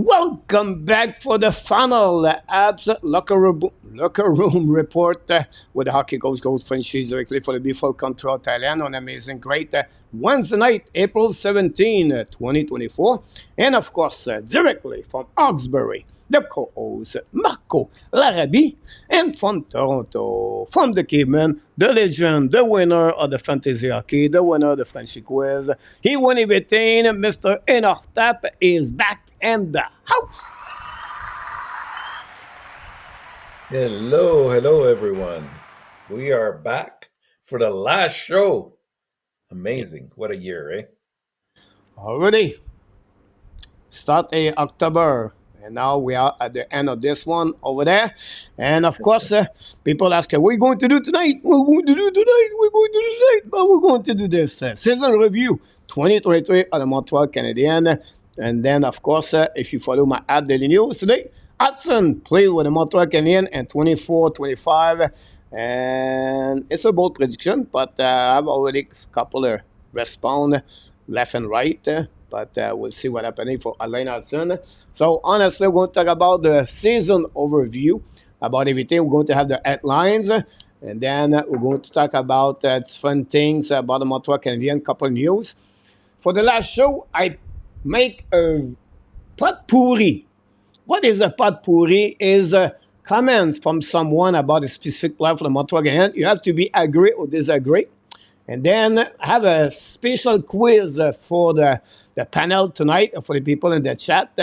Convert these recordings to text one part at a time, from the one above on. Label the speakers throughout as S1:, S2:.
S1: Welcome back for the final Habs Locker Room Report with the Hockey Goals franchise directly for the beautiful country of Thailand on amazing great Wednesday night, April 17, 2024. And of course, directly from Hawkesbury, the co-host Marko Larrabee, and from Toronto, from the Caveman, the legend, the winner of the Fantasy Hockey, the winner of the Frenchy Quiz. He won everything. Mr. Enortap is back in the house.
S2: Hello, everyone. We are back for the last show. Amazing. What a year, eh?
S1: Already start in October. And now we are at the end of this one over there. And of course, people ask, what are you going to do tonight? What are we going to do tonight? We're going to do tonight. But we're going to do this season review 2023 of the Montreal Canadiens. And then, of course, if you follow my ad daily news today, Hutson played with the Montreal Canadiens in 24-25. And it's a bold prediction, but I've already a couple of respond left and right. But we'll see what happening for Alain Hutson. So honestly, we're going to talk about the season overview, about everything. We're going to have the headlines, and then we're going to talk about fun things about the Montreal Canadiens, couple news. For the last show, I make a potpourri. What is a potpourri? Is comments from someone about a specific player for the Montreal Canadiens. You have to be agree or disagree. And then have a special quiz for the panel tonight, for the people in the chat.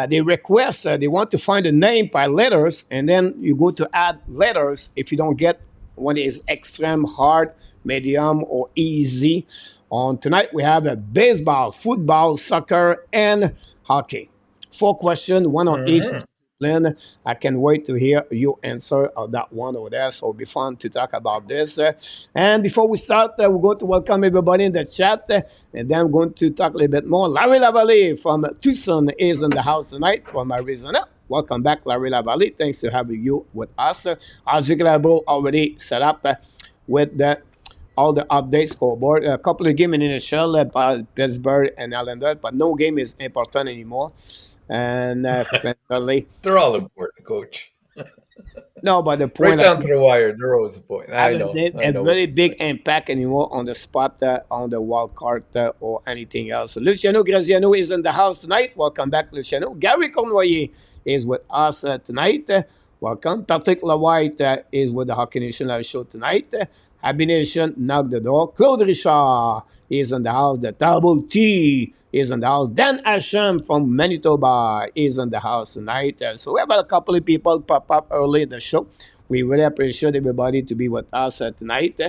S1: They request, they want to find a name by letters, and then you go to add letters if you don't get one is extreme, hard, medium, or easy. On tonight, we have baseball, football, soccer, and hockey. 4 questions, one on each discipline. I can't wait to hear you answer that one over there. So it'll be fun to talk about this. And before we start, we're going to welcome everybody in the chat. And then we're going to talk a little bit more. Larry Lavallée from Tucson is in the house tonight from Arizona. Welcome back, Larry Lavallée. Thanks for having you with us. As already set up with all the updates scoreboard. A couple of games in the initial by Pittsburgh and Islander, but no game is important anymore. And
S2: they're all important, Coach.
S1: No, but the point
S2: right down to the wire, they're always a point. I know.
S1: A very big impact anymore on the spot, on the wild card, or anything else. Luciano Graziano is in the house tonight. Welcome back, Luciano. Gary Convoyer is with us tonight. Welcome. Patrick LaWhite is with the Hockey Nation Live Show tonight. Happy Nation knocked the door. Claude Richard is in the house. The Double T is in the house. Dan Asham from Manitoba is in the house tonight. So we have a couple of people pop up early in the show. We really appreciate everybody to be with us tonight.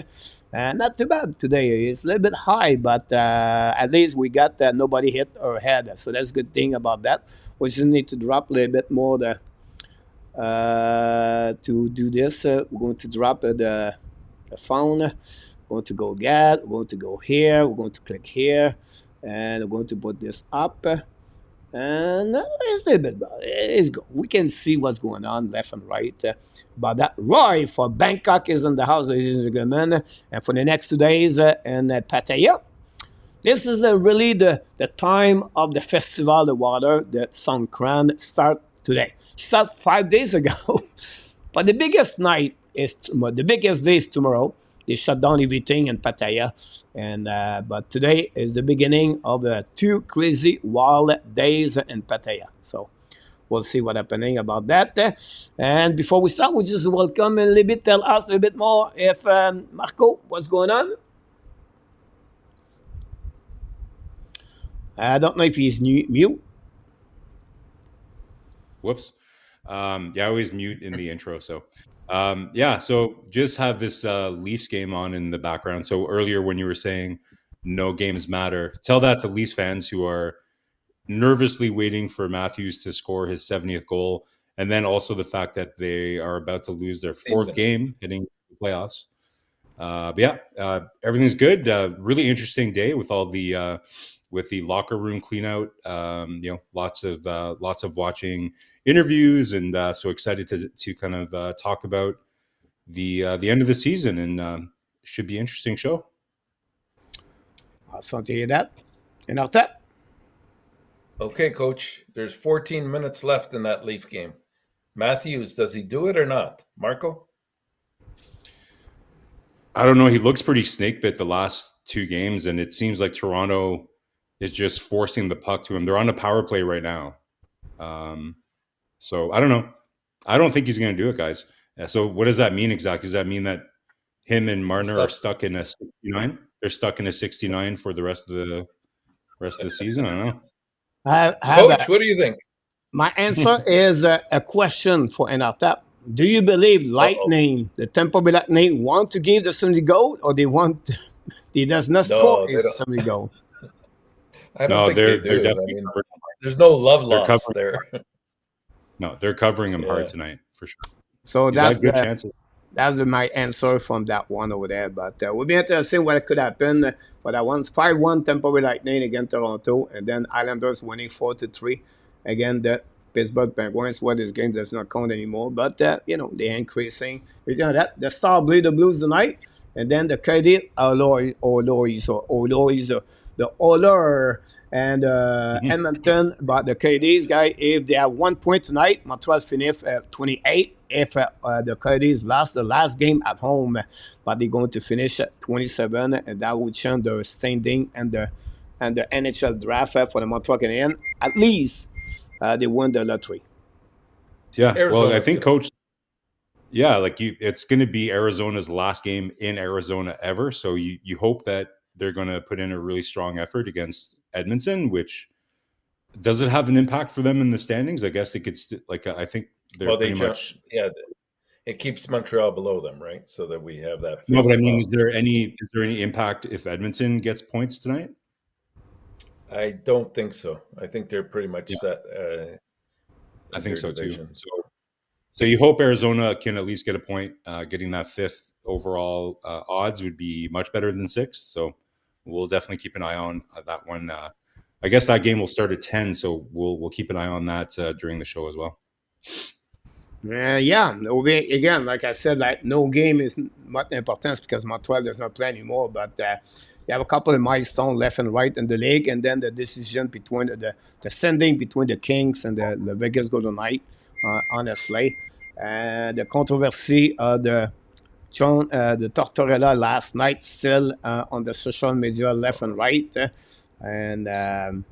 S1: Not too bad today. It's a little bit high, but at least we got nobody hit our head. So that's a good thing about that. We just need to drop a little bit more to do this. We're going to drop the phone. We're going to go get. We're going to go here. We're going to click here. And we're going to put this up. And it's a little bit, it's good. We can see what's going on left and right. But that Roy for Bangkok is in the house, ladies and gentlemen. And for the next 2 days in Pattaya. This is really the time of the Festival of the Water, the Songkran, start today. Start 5 days ago. But the biggest night is tomorrow. The biggest day is tomorrow. They shut down everything in Pattaya, and but today is the beginning of 2 crazy wild days in Pattaya. So we'll see what's happening about that. And before we start, we just welcome a little bit, tell us a little bit more if Marko, what's going on? I don't know if he's mute.
S3: Whoops. I always mute in the intro. So so just have this Leafs game on in the background. So earlier when you were saying no games matter, tell that to Leafs fans who are nervously waiting for Matthews to score his 70th goal. And then also the fact that they are about to lose their 4th game heading to the playoffs. Everything's good. Really interesting day with all the locker room clean out. Lots of watching interviews, and so excited to kind of talk about the end of the season, and should be an interesting show.
S1: Awesome to hear that. Enortap.
S2: Okay, Coach. There's 14 minutes left in that Leaf game. Matthews, does he do it or not? Marko?
S3: I don't know. He looks pretty snake bit the last two games, and it seems like Toronto is just forcing the puck to him. They're on a power play right now. So I don't know. I don't think he's going to do it, guys. So what does that mean exactly? Does that mean that him and Marner are stuck in a 69? They're stuck in a 69 for the rest of the season. I don't know.
S2: Coach, what do you think?
S1: My answer is a question for Enortap. Do you believe Lightning, the Tampa Bay Lightning, want to give the 70 goal, or he does not score his 70 goal?
S2: I don't think they do.
S3: They're definitely
S2: there's no love
S3: they're
S2: lost there.
S3: No, they're covering him hard tonight for sure.
S1: So that's
S3: good chances.
S1: That's my answer from that one over there. But we'll be interesting what could happen for that one. 5-1 Tampa Bay Lightning against Toronto, and then Islanders winning 4-3 again. The Pittsburgh Penguins. Well, this game does not count anymore, but they're increasing. You know that the Star blew the Blues tonight, and then the Canadiens, the Oilers and Edmonton. But the Canadiens guy, if they have 1 point tonight, Montreal finish at 28. If the Canadiens lost the last game at home, but they're going to finish at 27, and that would change the standing and the NHL draft for the Montreal Canadiens. At least they won the lottery.
S3: Yeah, Arizona's I think, Coach. Yeah, it's going to be Arizona's last game in Arizona ever. So you hope that they're going to put in a really strong effort against Edmonton, which does it have an impact for them in the standings? I guess they could I think they're pretty much.
S2: Yeah, it keeps Montreal below them, right? So that we have that.
S3: No, but I mean, is there any impact if Edmonton gets points tonight?
S2: I don't think so. I think they're pretty much set.
S3: I think so too. So you hope Arizona can at least get a point. Getting that 5th overall odds would be much better than 6th. So we'll definitely keep an eye on that one. I guess that game will start at 10, so we'll keep an eye on that during the show as well.
S1: Yeah, again, like I said, no game is not important because Montreal does not play anymore. But you have a couple of milestones left and right in the league, and then the decision between the sending between the Kings and the Vegas Golden Knights. Honestly, the controversy of the Tortorella last night still on the social media left and right, and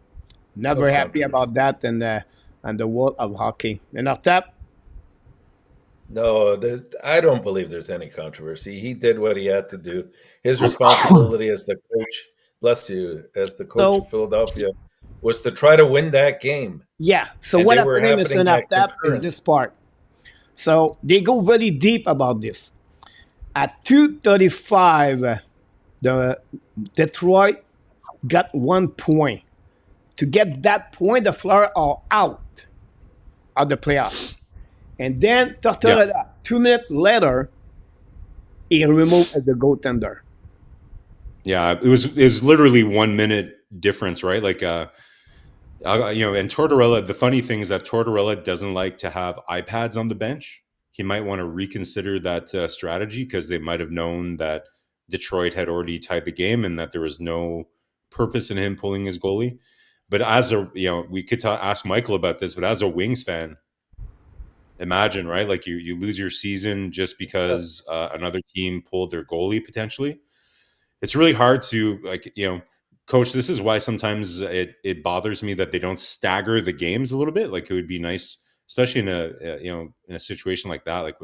S1: never happy about that in the world of hockey. Enortap?
S2: No, I don't believe there's any controversy. He did what he had to do. His responsibility as the coach, bless you, as the coach of Philadelphia, was to try to win that game.
S1: Yeah. So what happened in Enortap is this part. So they go very deep about this. At 2:35, the Detroit got 1 point. To get that point, the Flyers are out of the playoff. And then Tortorella, 2 minutes later, he removed the goaltender.
S3: Yeah, it was literally 1 minute difference, right? And Tortorella, the funny thing is that Tortorella doesn't like to have iPads on the bench. He might want to reconsider that strategy because they might have known that Detroit had already tied the game and that there was no purpose in him pulling his goalie. But we could ask Michael about this, but as a Wings fan, imagine, right? Like you lose your season just because another team pulled their goalie potentially. It's really hard to Coach, this is why sometimes it bothers me that they don't stagger the games a little bit. Like it would be nice, especially in a situation like that. Like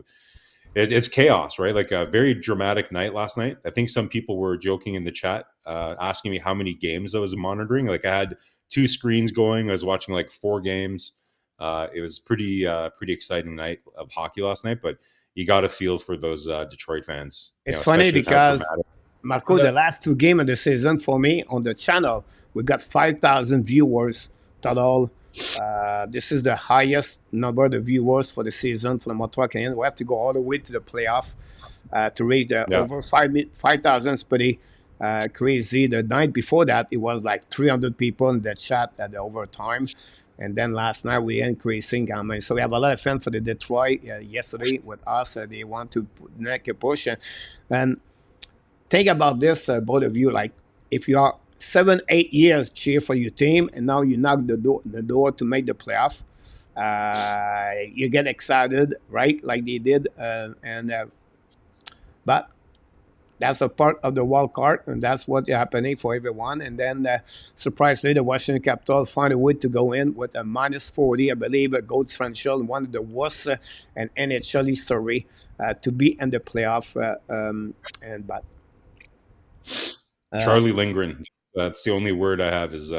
S3: it's chaos, right? Like a very dramatic night last night. I think some people were joking in the chat, asking me how many games I was monitoring. Like I had 2 screens going. I was watching 4 games. It was pretty exciting night of hockey last night. But you got to feel for those Detroit fans.
S1: It's funny because Marko, the last 2 games of the season for me on the channel, we got 5,000 viewers total. This is the highest number of viewers for the season for the Montreal Canadiens. We have to go all the way to the playoff to reach over 5,000. It's pretty crazy. The night before that, it was 300 people in the chat at the overtime. And then last night, we're increasing. So we have a lot of fans for the Detroit yesterday with us. They want to make a push. And think about this, both of you. If you are 7, 8 years cheer for your team, and now you knock the door to make the playoff. You get excited, right? Like they did, but that's a part of the wild card, and that's what's happening for everyone. And then, surprisingly, the Washington Capitals find a way to go in with a -40, I believe, a goal differential, one of the worst in NHL history to be in the playoff. But
S3: Charlie Lindgren. That's the only word I have. Is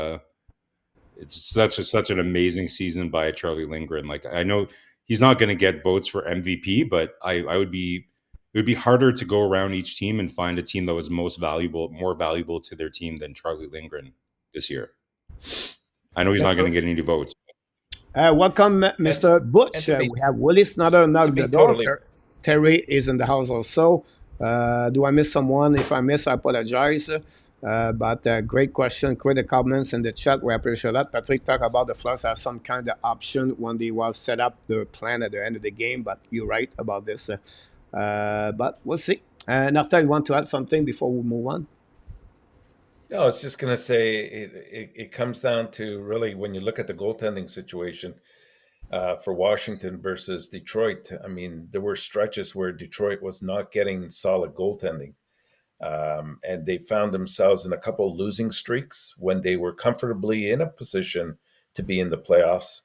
S3: it's such an amazing season by Charlie Lindgren. Like, I know he's not going to get votes for MVP, but I would be it would be harder to go around each team and find a team that was more valuable to their team than Charlie Lindgren this year. I know he's not going to get any votes.
S1: welcome, Mr. Butch. We have Willie Snutter knock the door.
S2: totally
S1: Terry is in the house also. Do I miss someone? If I miss, I apologize. But great question, great comments in the chat. We appreciate that. Patrick talked about the Flush as some kind of option when they was set up the plan at the end of the game. But you're right about this. But we'll see. Narta, you want to add something before we move on?
S2: No, I was just going to say it comes down to really when you look at the goaltending situation for Washington versus Detroit. I mean, there were stretches where Detroit was not getting solid goaltending. And they found themselves in a couple losing streaks when they were comfortably in a position to be in the playoffs.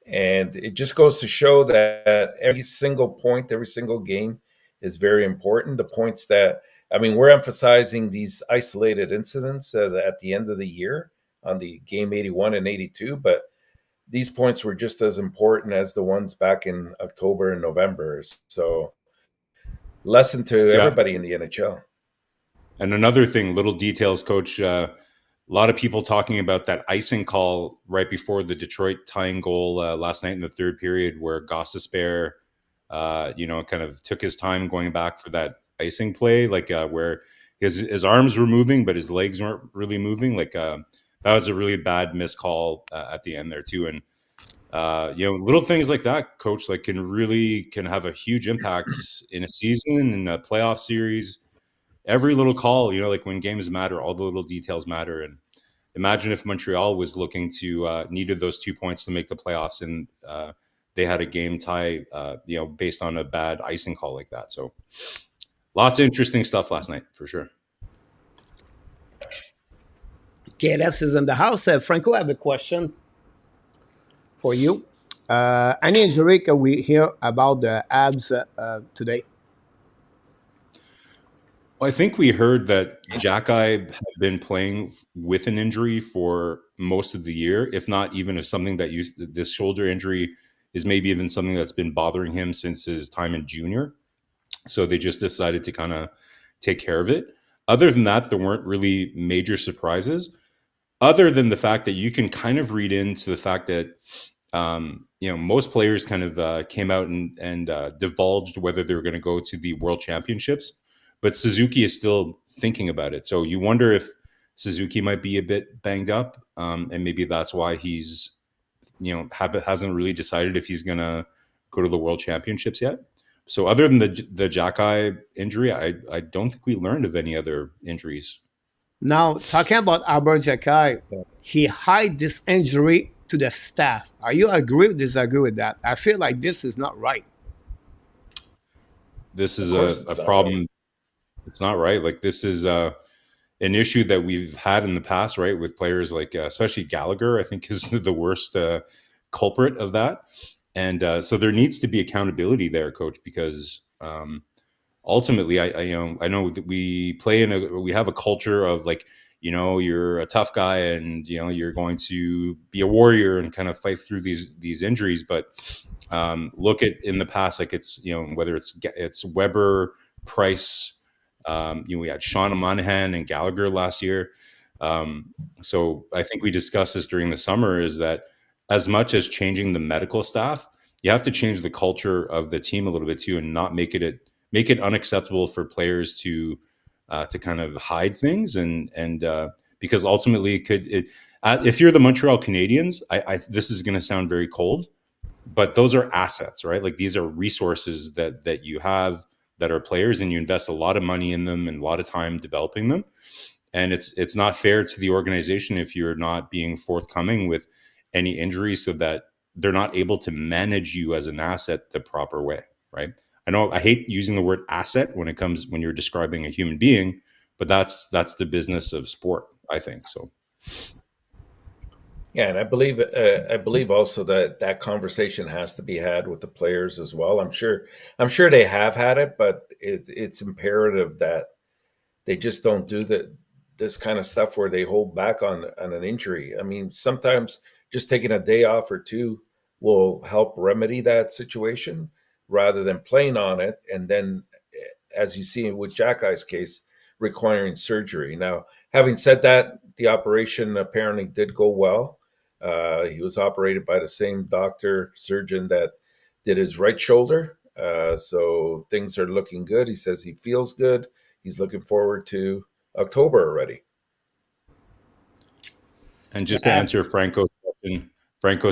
S2: And it just goes to show that every single point, every single game is very important. The points that, I mean, we're emphasizing these isolated incidents at the end of the year on the game 81 and 82, but these points were just as important as the ones back in October and November. So, lesson to everybody in the NHL.
S3: And another thing, little details, Coach. A lot of people talking about that icing call right before the Detroit tying goal last night in the third period, where Gostisbehere, kind of took his time going back for that icing play, like where his arms were moving, but his legs weren't really moving. Like that was a really bad missed call at the end there too. And little things like that, Coach, like can have a huge impact in a season, in a playoff series. Every little call, like when games matter, all the little details matter. And imagine if Montreal was looking to needed those 2 points to make the playoffs, and they had a game tie, based on a bad icing call like that. So lots of interesting stuff last night for sure.
S1: KLS is in the house. Franco, I have a question for you. Any injury can we hear about the Habs today?
S3: Well, I think we heard that Jack-Eye had been playing with an injury for most of the year, if not even if something that this shoulder injury is maybe even something that's been bothering him since his time in junior. So they just decided to kind of take care of it. Other than that, there weren't really major surprises, other than the fact that you can kind of read into the fact that most players kind of came out and divulged whether they were going to go to the World Championships. But Suzuki is still thinking about it. So you wonder if Suzuki might be a bit banged up. And maybe that's why he's, hasn't really decided if he's going to go to the World Championships yet. So other than the Jack-Eye injury, I don't think we learned of any other injuries.
S1: Now, talking about Albert Jack-Eye, he hid this injury to the staff. Are you agree or disagree with that? I feel like this is not right.
S3: This is a problem. Right. It's not right. Like, this is an issue that we've had in the past, right? With players like, especially Gallagher, I think is the worst culprit of that. And so there needs to be accountability there, Coach, because ultimately, I know that we have a culture of like, you're a tough guy and, you're going to be a warrior and kind of fight through these injuries. But look at in the past, like it's, whether it's Weber, Price, we had Sean Monahan and Gallagher last year. So I think we discussed this during the summer, is that as much as changing the medical staff, you have to change the culture of the team a little bit too, and not make it unacceptable for players to kind of hide things. And because ultimately if you're the Montreal Canadiens, this is going to sound very cold, but those are assets, right? Like, these are resources that you have that are players, and you invest a lot of money in them and a lot of time developing them. and it's not fair to the organization if you're not being forthcoming with any injuries, so that they're not able to manage you as an asset the proper way, right? I know I hate using the word asset when you're describing a human being, but that's the business of sport, I think. So
S2: Yeah, and I believe also that that conversation has to be had with the players as well. I'm sure they have had it, but it's imperative that they just don't do this kind of stuff where they hold back on an injury. I mean, sometimes just taking a day off or two will help remedy that situation rather than playing on it and then, as you see with Jack Eye's case, requiring surgery. Now, having said that, the operation apparently did go well. He was operated by the same doctor surgeon that did his right shoulder. So things are looking good. He says he feels good. He's looking forward to October already.
S3: And just to answer Franco's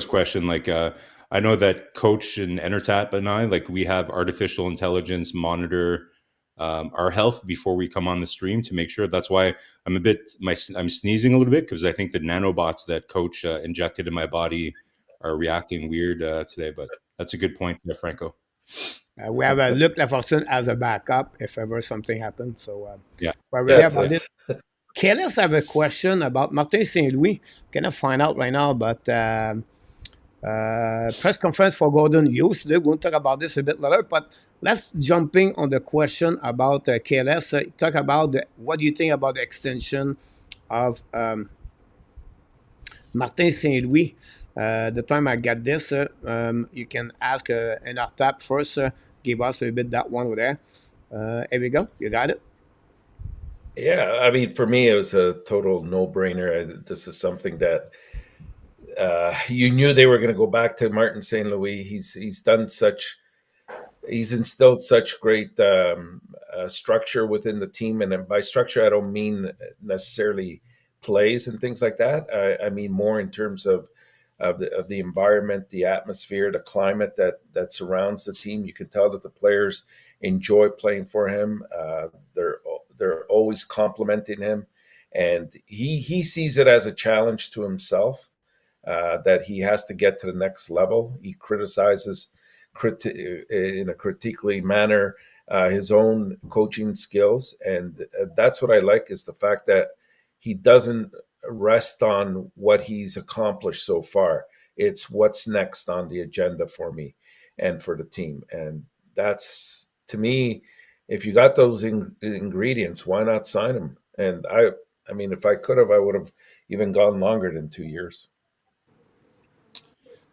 S3: question, like I know that Coach and Enortap and I, like we have artificial intelligence monitor our health before we come on the stream to make sure. That's why I'm sneezing a little bit, because I think the nanobots that Coach injected in my body are reacting weird today. But that's a good point there, Franco.
S1: We have Luc Lafortune as a backup if ever something happens. So
S3: Yeah,
S1: we're ready
S2: That's
S1: about
S2: it.
S1: this. Kellis have a question about Martin St. Louis. Gonna find out right now, but press conference for Gordon Hughes. We're going to talk about this a bit later, but let's jump in on the question about KLS. Talk about what do you think about the extension of Martin St. Louis. The time I get this, you can ask Enortap first. Give us a bit that one over there. Here we go. You got it.
S2: Yeah, I mean, for me, it was a total no-brainer. This is something that you knew they were going to go back to Martin St. Louis. He's instilled such great structure within the team, and by structure, I don't mean necessarily plays and things like that. I mean more in terms of the environment, the atmosphere, the climate that surrounds the team. You can tell that the players enjoy playing for him. They're always complimenting him, and he sees it as a challenge to himself, that he has to get to the next level. He criticizes in a critically manner his own coaching skills, and that's what I like, is the fact that he doesn't rest on what he's accomplished so far. It's what's next on the agenda for me and for the team, and that's, to me, if you got those ingredients, why not sign him? And I mean, if I could have, I would have even gone longer than 2 years.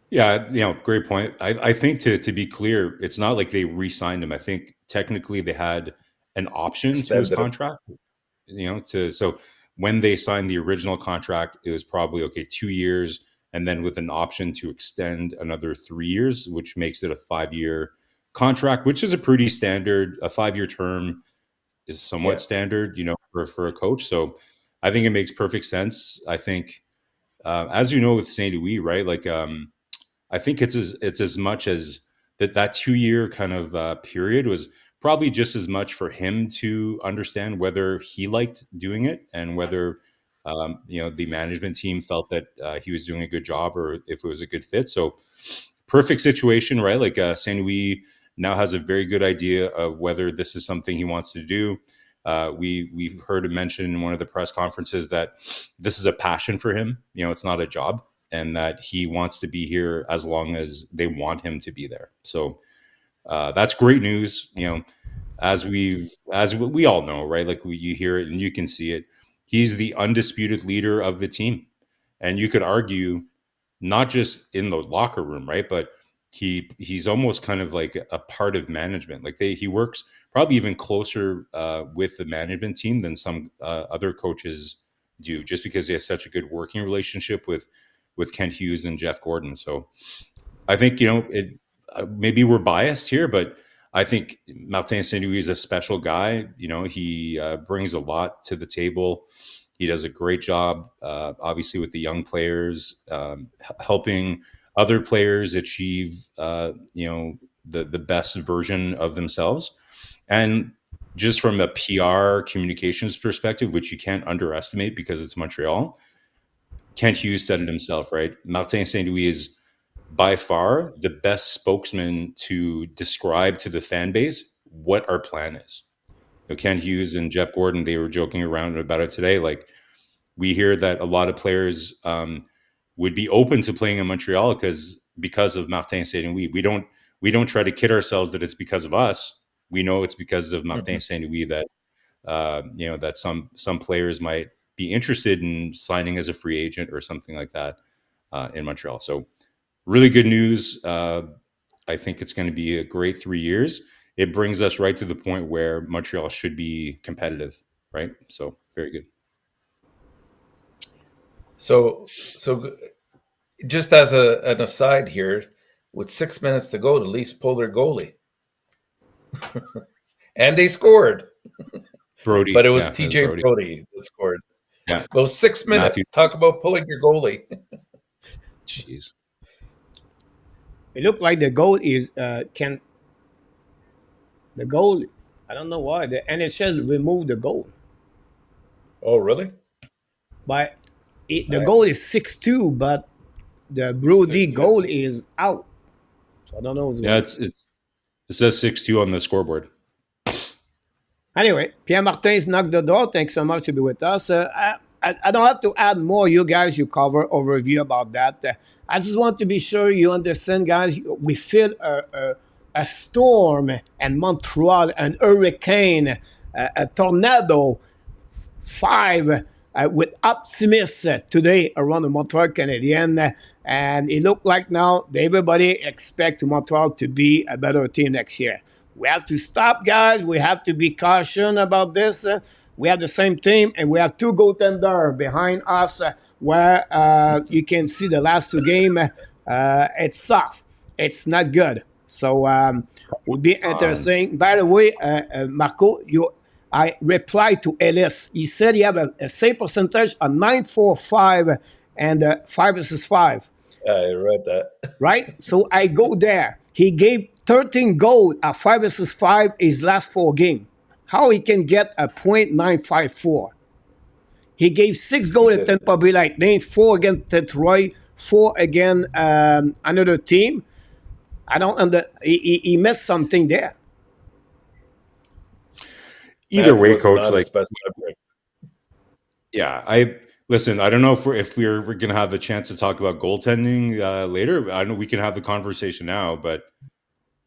S3: Yeah, great point. I think to be clear, it's not like they re-signed him. I think technically they had an option to his
S2: Extended him.
S3: contract. So when they signed the original contract, it was probably okay, 2 years, and then with an option to extend another 3 years, which makes it a 5-year contract, which is a pretty standard. A 5-year term is somewhat
S2: Yeah.
S3: standard, for a coach. So I think it makes perfect sense. I think, as you know, with Saint Louis, right? Like, I think it's as much as that 2-year kind of period was probably just as much for him to understand whether he liked doing it, and whether the management team felt that he was doing a good job, or if it was a good fit. So perfect situation, right? Like Saint Louis now has a very good idea of whether this is something he wants to do. We've heard him mention in one of the press conferences that this is a passion for him. It's not a job, and that he wants to be here as long as they want him to be there. So that's great news. As we all know, right? Like you hear it and you can see it. He's the undisputed leader of the team, and you could argue not just in the locker room, right? But he's almost kind of like a part of management. Like he works probably even closer with the management team than some other coaches do, just because he has such a good working relationship with Kent Hughes and Jeff Gordon. So I think maybe we're biased here, but I think Martin St. Louis is a special guy. He brings a lot to the table. He does a great job, obviously, with the young players, helping other players achieve, the best version of themselves. And just from a PR communications perspective, which you can't underestimate because it's Montreal. Kent Hughes said it himself, right? Martin St. Louis is by far the best spokesman to describe to the fan base what our plan is. Kent Hughes and Jeff Gordon, they were joking around about it today. Like, we hear that a lot of players would be open to playing in Montreal because of Martin St. Louis. We don't try to kid ourselves that it's because of us. We know it's because of Martin St. Louis that that some players might be interested in signing as a free agent or something like that in Montreal. So really good news. I think it's going to be a great 3 years. It brings us right to the point where Montreal should be competitive, right? So very good.
S2: So just as an aside here, with 6 minutes to go, the Leafs pulled their goalie, and they scored.
S3: Brody,
S2: But it was
S3: yeah, it was
S2: TJ Brody that scored.
S3: Yeah,
S2: Those 6
S3: Matthew.
S2: minutes. Talk about pulling your goalie.
S3: Jeez.
S1: It looked like the goal is can the goal. I don't know why the NHL removed the goal,
S2: Oh, really?
S1: but the
S2: I,
S1: goal is 6-2, but the Brody
S2: yeah.
S1: goal is out. So I don't know what's
S3: Yeah,
S1: going on.
S3: it says 6-2 on the scoreboard.
S1: Anyway, Pierre Martin's knocked the door. Thanks so much to be with us. I don't have to add more. You guys, you cover overview about that. I just want to be sure you understand, guys. We feel a storm in Montreal, an hurricane, a tornado, 5 with optimists today around the Montreal Canadiens. And it looked like now everybody expect Montreal to be a better team next year. We have to stop, guys. We have to be cautious about this. We have the same team, and we have 2 goaltenders behind us where you can see the last 2 games. It's soft. It's not good. So would be interesting. By the way, Marko, I replied to Ellis. He said he have a save percentage of 945 and 5 versus 5.
S2: I read that.
S1: Right? So I go there. He gave 13 goals at 5 versus 5 his last 4 games. How he can get a .954? He gave 6 goals at Tampa Bay Lightning, 4 against Detroit, 4 against another team. I don't under. He missed something there.
S3: Either way,
S2: was
S3: coach,
S2: not
S3: like,
S2: his best subject.
S3: yeah, listen. I don't know if we're going to have a chance to talk about goaltending later. I know we can have the conversation now, but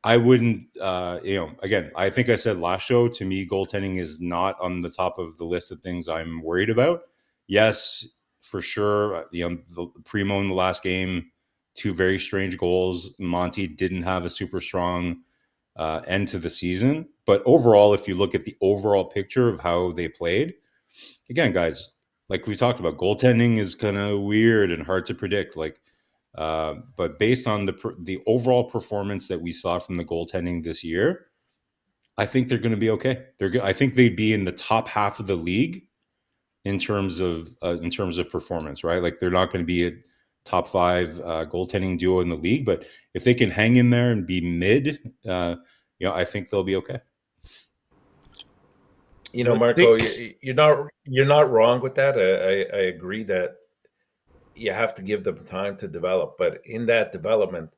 S3: I wouldn't. Again, I think I said last show. To me, goaltending is not on the top of the list of things I'm worried about. Yes, for sure. The Primo in the last game, 2 very strange goals. Monty didn't have a super strong end to the season, but overall, if you look at the overall picture of how they played, again, guys, like we talked about, goaltending is kind of weird and hard to predict. But based on the overall performance that we saw from the goaltending this year, I think they're going to be okay. I think they'd be in the top half of the league in terms of performance, right? Like, they're not going to be a top 5 goaltending duo in the league, but if they can hang in there and be mid, I think they'll be okay.
S2: Marko, you're not wrong with that. I agree that you have to give them time to develop, but in that development,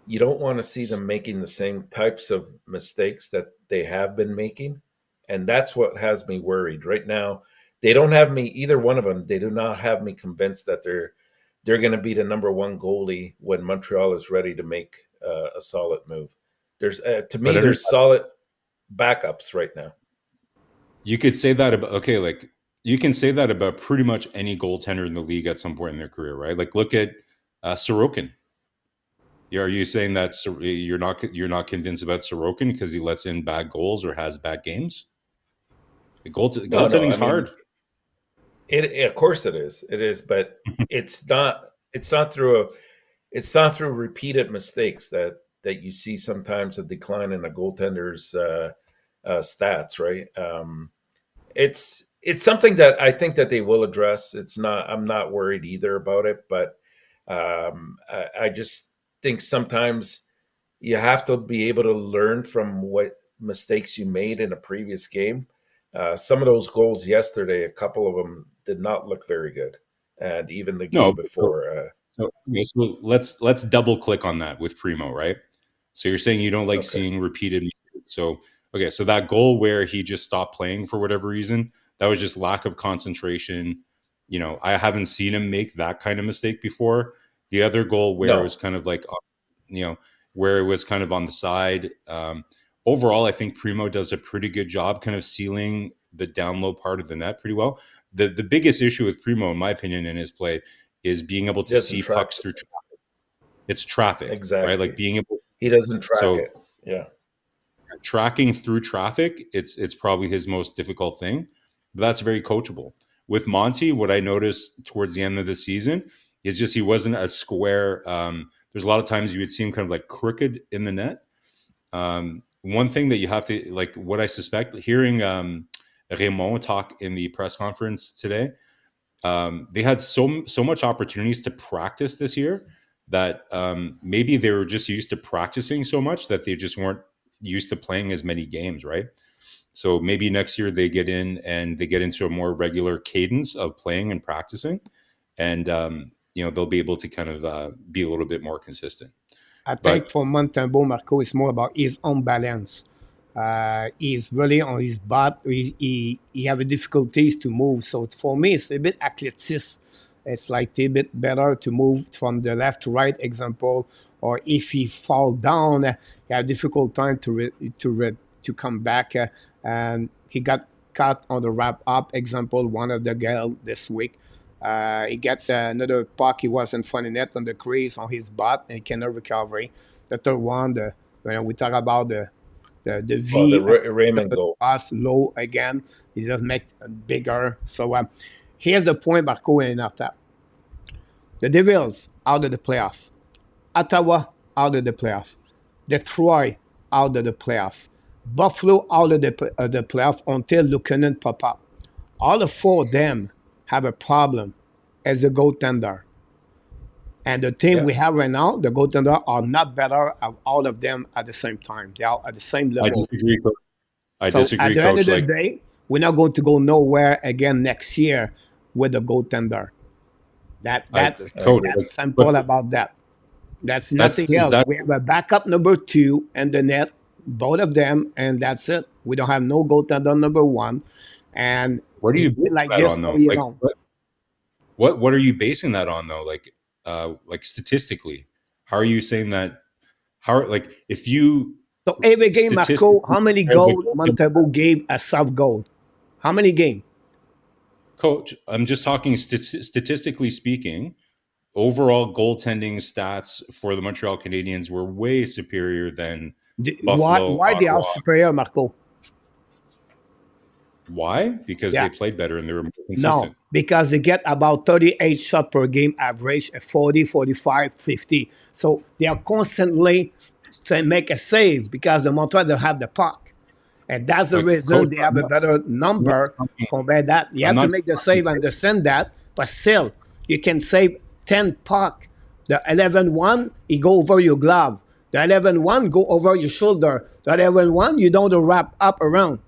S2: you don't want to see them making the same types of mistakes that they have been making, and that's what has me worried right now. They don't have me, either one of them. They do not have me convinced that they're going to be the number 1 goalie when Montreal is ready to make a solid move. There's to me, there's solid backups right now.
S3: You could say that about you can say that about pretty much any goaltender in the league at some point in their career, right? Like, look at Sorokin. Are you saying that you're not convinced about Sorokin because he lets in bad goals or has bad games? Goaltending is hard.
S2: Of course it is, but it's not through repeated mistakes that you see sometimes a decline in a goaltender's stats, right? It's something that I think that they will address. I'm not worried either about it, but I just think sometimes you have to be able to learn from what mistakes you made in a previous game. Some of those goals yesterday, a couple of them did not look very good, and even the
S3: No,
S2: game before.
S3: so let's double click on that with Primo, right? So you're saying you don't like
S2: Okay,
S3: seeing repeated mistakes. So okay, so that goal where he just stopped playing for whatever reason, that was just lack of concentration. I haven't seen him make that kind of mistake before. The other goal where it was
S2: no,
S3: kind of like, where it was kind of on the side. Overall, I think Primo does a pretty good job kind of sealing the down low part of the net pretty well. The biggest issue with Primo, in my opinion, in his play is being able
S2: he
S3: to
S2: doesn't
S3: see
S2: track
S3: pucks
S2: it.
S3: through traffic. It's traffic, right? Like
S2: Exactly.
S3: being able
S2: He doesn't track
S3: so
S2: it. Yeah.
S3: tracking through traffic, it's probably his most difficult thing, but that's very coachable. With Monty, what I noticed towards the end of the season is just he wasn't as square. There's a lot of times you would see him kind of like crooked in the net. One thing that you have to like, what I suspect, hearing Raymond talk in the press conference today, they had so much opportunities to practice this year that maybe they were just used to practicing so much that they just weren't used to playing as many games, right? So maybe next year they get in and they get into a more regular cadence of playing and practicing, and they'll be able to kind of be a little bit more consistent.
S1: I think
S3: But
S1: for Montembeau, Marko is more about his own balance. He's really on his butt. He have difficulties to move. So for me, it's a bit athletic. It's like a bit better to move from the left to right, example. Or if he fall down, he have difficult time to come back. And he got caught on the wrap up, example, one of the girl this week. He got another puck. He was in front of net on the crease on his butt, and he cannot recover. The third one, when we talk about the
S2: Well, the
S1: V
S2: Raymond goal.
S1: pass low again, he just make it bigger. So here's the point, Marko and Enortap. The Devils out of the playoff. Ottawa out of the playoff. Detroit out of the playoff. Buffalo out of the playoff until Luukkonen pop up. All the four of them have a problem as a goaltender. And the team
S2: Yeah.
S1: we have right now, the goaltender are not better of all of them at the same time. They are at the same
S3: I
S1: level.
S3: disagree. I
S1: So at
S3: disagree,
S1: the end of
S3: Coach.
S1: the
S3: Like,
S1: day, we're not going to go nowhere again next year with the goaltender. That's
S3: Coach,
S2: agree.
S1: simple
S3: but
S1: about that. That's
S3: that's
S1: nothing
S3: is
S1: else.
S3: that
S1: We have a backup number two and the net, both of them, and that's it. We don't have no goaltender number one, and
S3: what are
S1: it's
S3: you
S1: been
S3: basing
S1: like
S3: that
S1: this
S3: on
S1: all
S3: though?
S1: year
S3: Like
S1: long.
S3: what are you basing that on though? Like statistically, how are you saying that? How like if you
S1: So every game, Marco,
S3: statistically
S1: how many
S3: compare the
S1: goals
S3: goaltending
S1: Montembeau gave a soft goal? How many game?
S3: coach, I'm just talking statistically speaking. Overall goaltending stats for the Montreal Canadiens were way superior than
S1: Why?
S3: Buffalo,
S1: Why they are
S3: Ottawa.
S1: superior, Marco?
S3: Why? Because
S1: Yeah.
S3: they played better and they were more
S1: No,
S3: consistent.
S1: because they get about 38 shots per game average, a 40, 45, 50. So they are constantly to make a save because the Montreal don't have the puck. And that's the
S3: But
S1: reason
S3: coach,
S1: they have a better
S3: I'm not
S1: number
S3: talking,
S1: compared that. You
S3: I'm
S1: have to
S3: not
S1: make the
S3: talking
S1: save, understand that, but still, you can save 10 puck. The 11-1, it go over your glove. The 11-1 go over your shoulder. The 11-1, you don't wrap up around.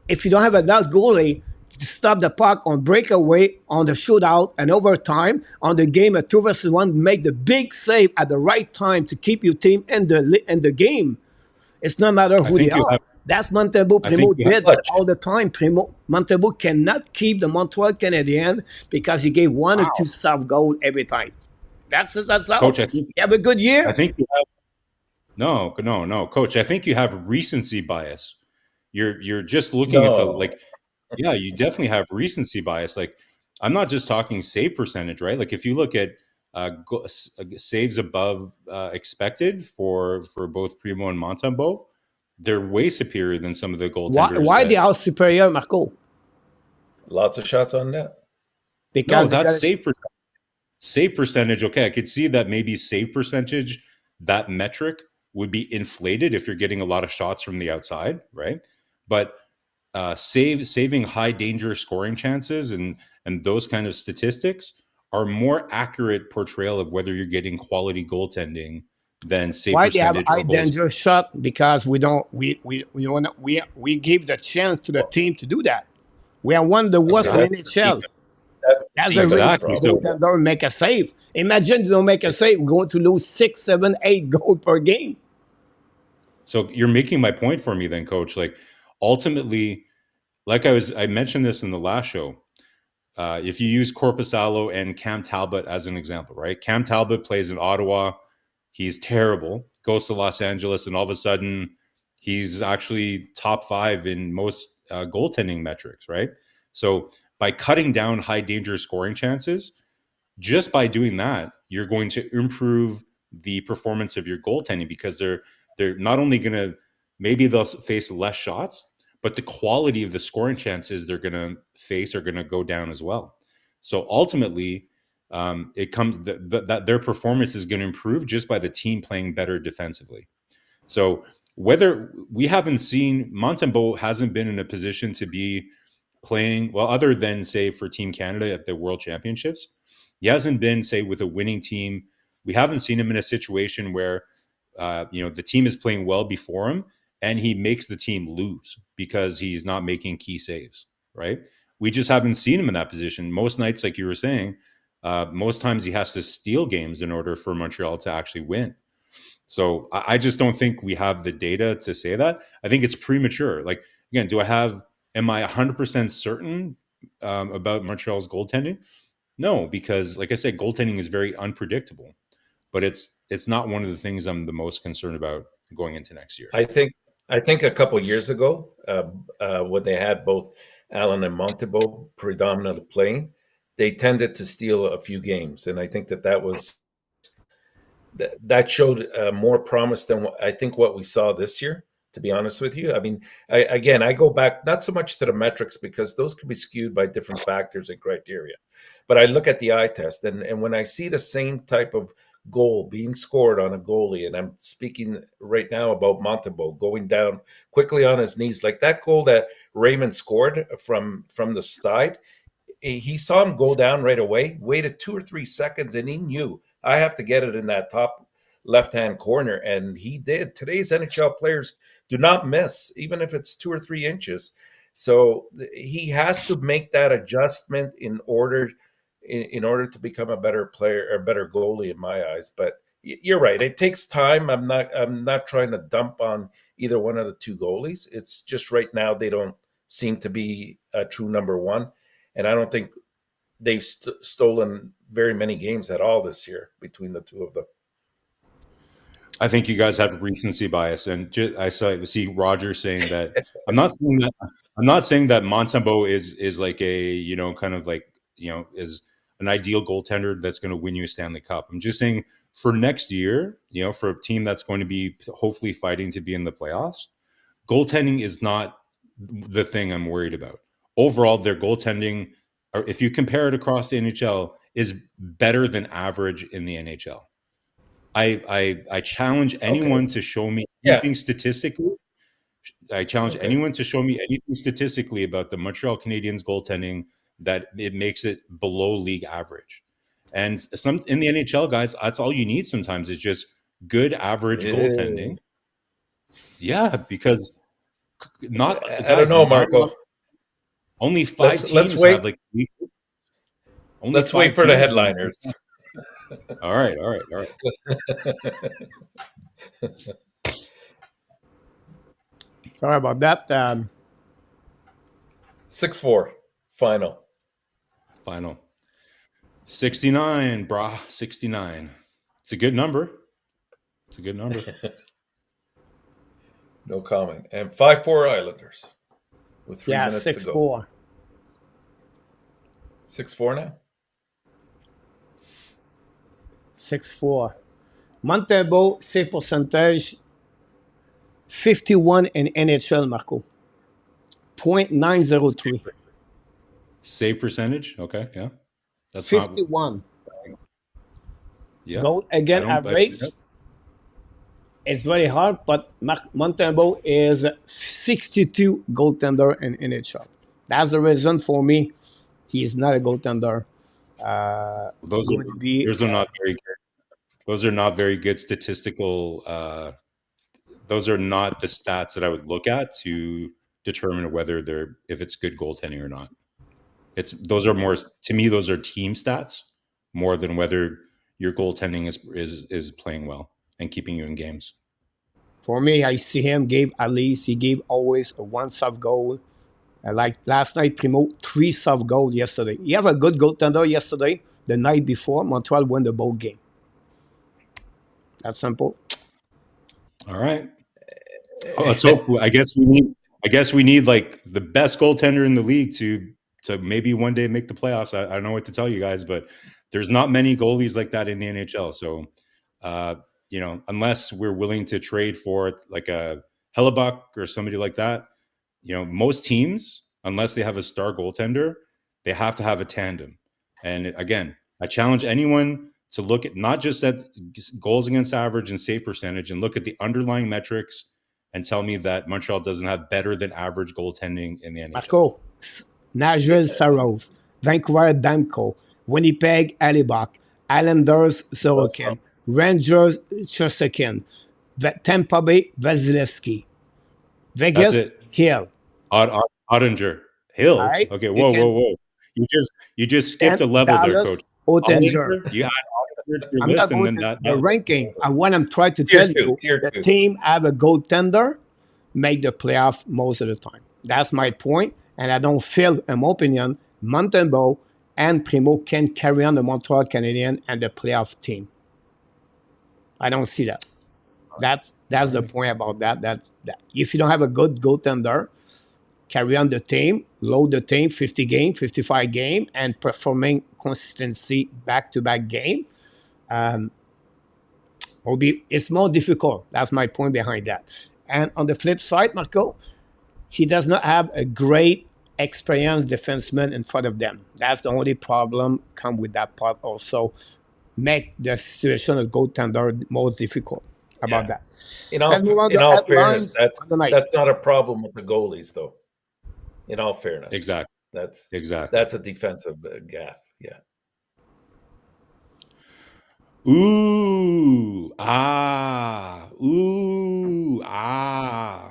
S1: If you don't have enough goalie to stop the puck on breakaway, on the shootout, and overtime, on the game at 2 versus 1, make the big save at the right time to keep your team in the game. It's no matter
S3: I
S1: who they
S3: think you
S1: are.
S3: have
S1: That's Montembeau.
S3: I think
S1: Primo
S3: you have
S1: did that
S2: Clutch.
S1: all the time. Montembeau cannot keep the Montreal Canadiens because he gave one or two
S3: wow.
S1: soft goals every time. That's how.
S3: Coach, I think
S1: You have a good
S3: I
S1: year.
S3: think you have no, coach. I think you have recency bias. You're just looking at the
S2: No.
S3: like, yeah, you definitely have recency bias. Like, I'm not just talking save percentage, right? Like, if you look at saves above expected for both Primo and Montembeau, they're way superior than some of the goaltenders
S1: Why they
S3: that.
S1: are superior, Marco?
S2: Lots of shots on net.
S3: No,
S1: Because they
S3: that's
S1: got
S3: save percentage. Okay, I could see that maybe save percentage, that metric would be inflated if you're getting a lot of shots from the outside, right? But saving high danger scoring chances and those kind of statistics are more accurate portrayal of whether you're getting quality goaltending than save
S1: Why they have
S3: percentage
S1: high
S3: or goals.
S1: danger shot? Because we give the chance to the team to do that. We are one of the worst in
S2: That's the
S1: NHL.
S2: defense. That's
S1: That's
S2: the
S1: the
S2: defense
S1: reason
S3: Exactly.
S1: the
S3: So,
S2: problem.
S1: goaltender make a save. Imagine you don't make a save, we're going to lose 6, 7, 8 goals per game.
S3: so you're making my point for me then, Coach. Like, ultimately, like I mentioned this in the last show. If you use Corpusalo and Cam Talbot as an example, right? Cam Talbot plays in Ottawa. He's terrible. Goes to Los Angeles, and all of a sudden, he's actually top 5 in most goaltending metrics, right? So by cutting down high danger scoring chances, just by doing that, you're going to improve the performance of your goaltending because they're not only going to maybe they'll face less shots, but the quality of the scoring chances they're going to face are going to go down as well. So ultimately, it comes that their performance is going to improve just by the team playing better defensively. So whether we haven't seen Montembeault hasn't been in a position to be playing well, other than say for Team Canada at the World Championships, he hasn't been say with a winning team. We haven't seen him in a situation where the team is playing well before him and he makes the team lose because he's not making key saves. Right? We just haven't seen him in that position. Most nights, like you were saying, most times he has to steal games in order for Montreal to actually win. So I just don't think we have the data to say that. I think it's premature. Like, again, am I 100% certain about Montreal's goaltending? No, because like I said, goaltending is very unpredictable, but it's not one of the things I'm the most concerned about going into next year.
S2: I think a couple of years ago, when they had both Allen and Montembeault predominantly playing, they tended to steal a few games, and I think that showed more promise than I think what we saw this year. To be honest with you, I mean, I go back not so much to the metrics because those can be skewed by different factors and criteria, but I look at the eye test, and when I see the same type of goal being scored on a goalie, and I'm speaking right now about Montembeault going down quickly on his knees, like that goal that Raymond scored from the side. He saw him go down right away, waited 2 or 3 seconds, and he knew I have to get it in that top left-hand corner, and he did. Today's NHL players do not miss, even if it's 2 or 3 inches. So he has to make that adjustment in order to become a better player or better goalie in my eyes. But you're right; it takes time. I'm not trying to dump on either one of the two goalies. It's just right now they don't seem to be a true number one. And I don't think they've stolen very many games at all this year between the two of them.
S3: I think you guys have recency bias, and see Roger saying that. I'm not saying that. I'm not saying that Montembeault is like a kind of like is an ideal goaltender that's going to win you a Stanley Cup. I'm just saying for next year, for a team that's going to be hopefully fighting to be in the playoffs, goaltending is not the thing I'm worried about. Overall, their goaltending, or if you compare it across the NHL, is better than average in the NHL. I challenge anyone
S2: Okay.
S3: to show me
S2: Yeah.
S3: anything statistically. I challenge
S2: Okay.
S3: anyone to show me anything statistically about the Montreal Canadiens goaltending that it makes it below league average. And some in the NHL, guys, that's all you need sometimes is just good average goaltending. Yeah, because not
S2: I don't
S3: guys,
S2: know,
S3: not
S2: Marco.
S3: only 5
S2: Let's
S3: teams
S2: wait.
S3: have like only
S2: Let's wait
S3: 5
S2: for the
S3: teams.
S2: headliners.
S3: All right.
S1: Sorry about that.
S2: 6-4 final.
S3: Final 69, brah, 69. It's a good number. It's a good number.
S2: No comment. And 5-4 Islanders with 3 minutes to go.
S1: 6-4.
S2: 6-4 now.
S1: 6-4. Montembeault save percentage 51 in NHL, Marco. .903.
S3: Save percentage. Okay, yeah, that's
S1: 51.
S3: not. Yeah,
S1: Goal again average. It's very hard, but Montembeault is 62 goaltender in NHL. That's the reason for me he is not a goaltender.
S3: Those are not very good. those are not very good statistical. Those are not the stats that I would look at to determine whether if it's good goaltending or not. Those are more, to me, those are team stats more than whether your goaltending is playing well and keeping you in games.
S1: For me, I see him he gave always a one soft goal. Like last night, Primo, 3 soft goals yesterday. He have a good goaltender yesterday. The night before, Montreal won the bowl game. That's simple.
S3: All right. Let's hope. I guess we need like the best goaltender in the league to maybe one day make the playoffs. I don't know what to tell you guys, but there's not many goalies like that in the NHL. So, unless we're willing to trade for like a Hellebuck or somebody like that, most teams, unless they have a star goaltender, they have to have a tandem. And again, I challenge anyone to look at not just at goals against average and save percentage, and look at the underlying metrics and tell me that Montreal doesn't have better than average goaltending in the NHL.
S1: Marko, Nashville Saros, Vancouver Demko, Winnipeg Hellebuck, Islanders Sorokin, Rangers Chesekin, Tampa Bay Vasilevsky, Vegas Hill.
S3: Ottinger. Hill.
S1: Right.
S3: Okay. Whoa. You just skipped a level
S1: Dallas,
S3: there, Coach.
S1: Ottinger.
S3: You add Ottinger to your
S1: I'm
S3: list,
S1: not
S3: and
S1: going
S3: then
S1: to the ranking. What I'm trying to
S2: Tier
S1: tell
S2: two,
S1: you,
S2: tier
S1: the
S2: two.
S1: team have a goaltender, make the playoff most of the time. That's my point, and I don't feel, in my opinion, Montembeault and Primo can carry on the Montreal Canadiens and the playoff team. I don't see that. That's the point about that. That if you don't have a good goaltender, carry on the team, load the team, 50 game, 55 game, and performing consistency back-to-back game, it's more difficult. That's my point behind that. And on the flip side, Marko, he does not have a great experienced defenseman in front of them. That's the only problem come with that part also. Make the situation of goaltender more difficult about that.
S2: In all fairness, that's not a problem with the goalies, though. In all fairness,
S3: exactly.
S2: That's a defensive gaffe. Yeah.
S3: Ooh, ah.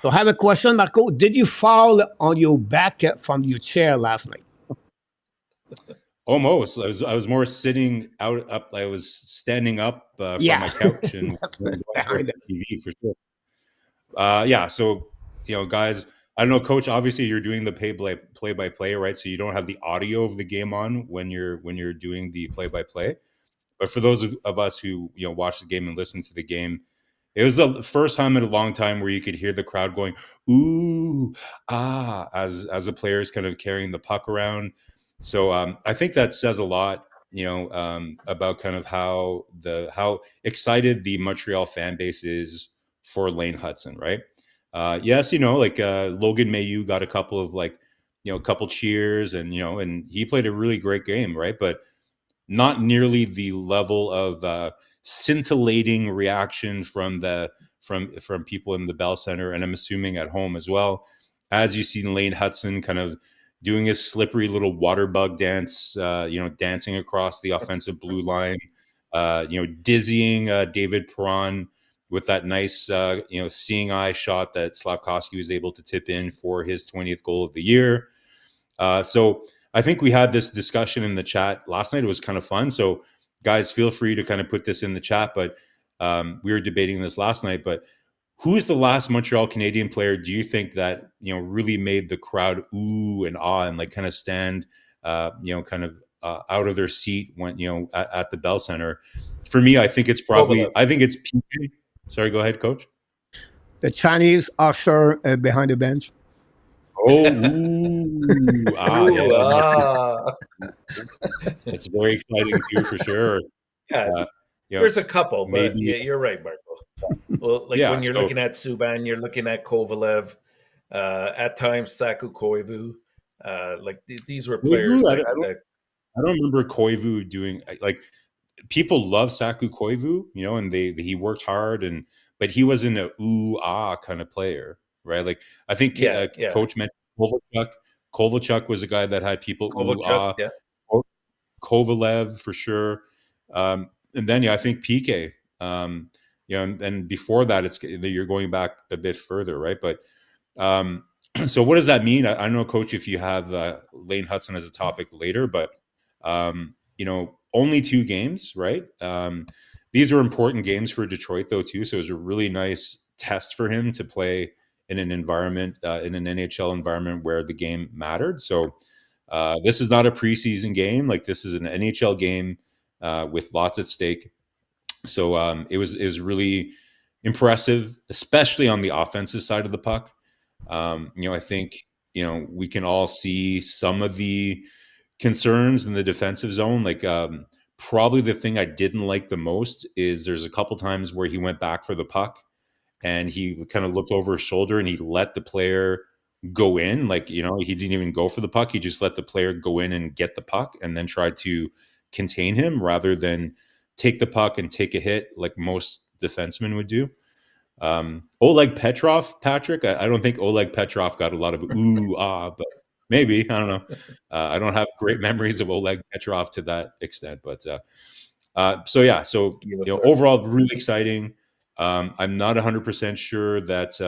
S1: So I have a question, Marko. Did you fall on your back from your chair last night?
S3: Almost. I was more sitting up. I was standing up from my couch and watching TV for sure. So guys, I don't know, Coach. Obviously, you're doing the play-by-play, right? So you don't have the audio of the game on when you're doing the play-by-play. But for those of us who watch the game and listen to the game, it was the first time in a long time where you could hear the crowd going ooh as the players kind of carrying the puck around. So I think that says a lot, about kind of how excited the Montreal fan base is for Lane Hutson, right? Yes, Logan Mailloux got a couple of couple cheers, and and he played a really great game, right? But not nearly the level of scintillating reaction from people in the Bell Center, and I'm assuming at home as well, as you see Lane Hutson kind of doing his slippery little water bug dance, dancing across the offensive blue line, dizzying David Perron with that nice, seeing eye shot that Slafkovsky was able to tip in for his 20th goal of the year. So I think we had this discussion in the chat last night. It was kind of fun. So guys, feel free to kind of put this in the chat, but we were debating this last night, but who's the last Montreal Canadian player do you think that, really made the crowd ooh and ah and kind of stand, kind of out of their seat when, at the Bell Center? For me, I think it's PK. Sorry, go ahead, Coach.
S1: The Chinese usher behind the bench.
S3: Oh, it's very exciting too, for sure.
S2: Yeah, there's a couple, but you're right, Marko. Well, when you're looking at Subban, you're looking at Kovalev, at times Saku Koivu. These were players
S3: I don't remember Koivu doing people love Saku Koivu, and he worked hard, but he wasn't a ooh ah kind of player, right? I think Coach mentioned Kovalchuk. Kovalchuk was a guy that had people ooh ah. Yeah. Kovalev for sure, and then I think PK. And before that, you're going back a bit further, right? But so what does that mean? I don't know, Coach, if you have Lane Hutson as a topic later, but only 2 games, right? These are important games for Detroit, though, too. So it was a really nice test for him to play in an environment, in an NHL environment where the game mattered. So this is not a preseason game; like this is an NHL game with lots at stake. So it was really impressive, especially on the offensive side of the puck. I think we can all see some of the concerns in the defensive zone. Like probably the thing I didn't like the most is there's a couple times where he went back for the puck and he kind of looked over his shoulder and he let the player go in. Like he didn't even go for the puck. He just let the player go in and get the puck and then tried to contain him rather than take the puck and take a hit like most defensemen would do. Oleg Petrov, Patrick. I don't think Oleg Petrov got a lot of but maybe, I don't know. I don't have great memories of Oleg Petrov to that extent, but so overall, really exciting. I'm not 100% sure that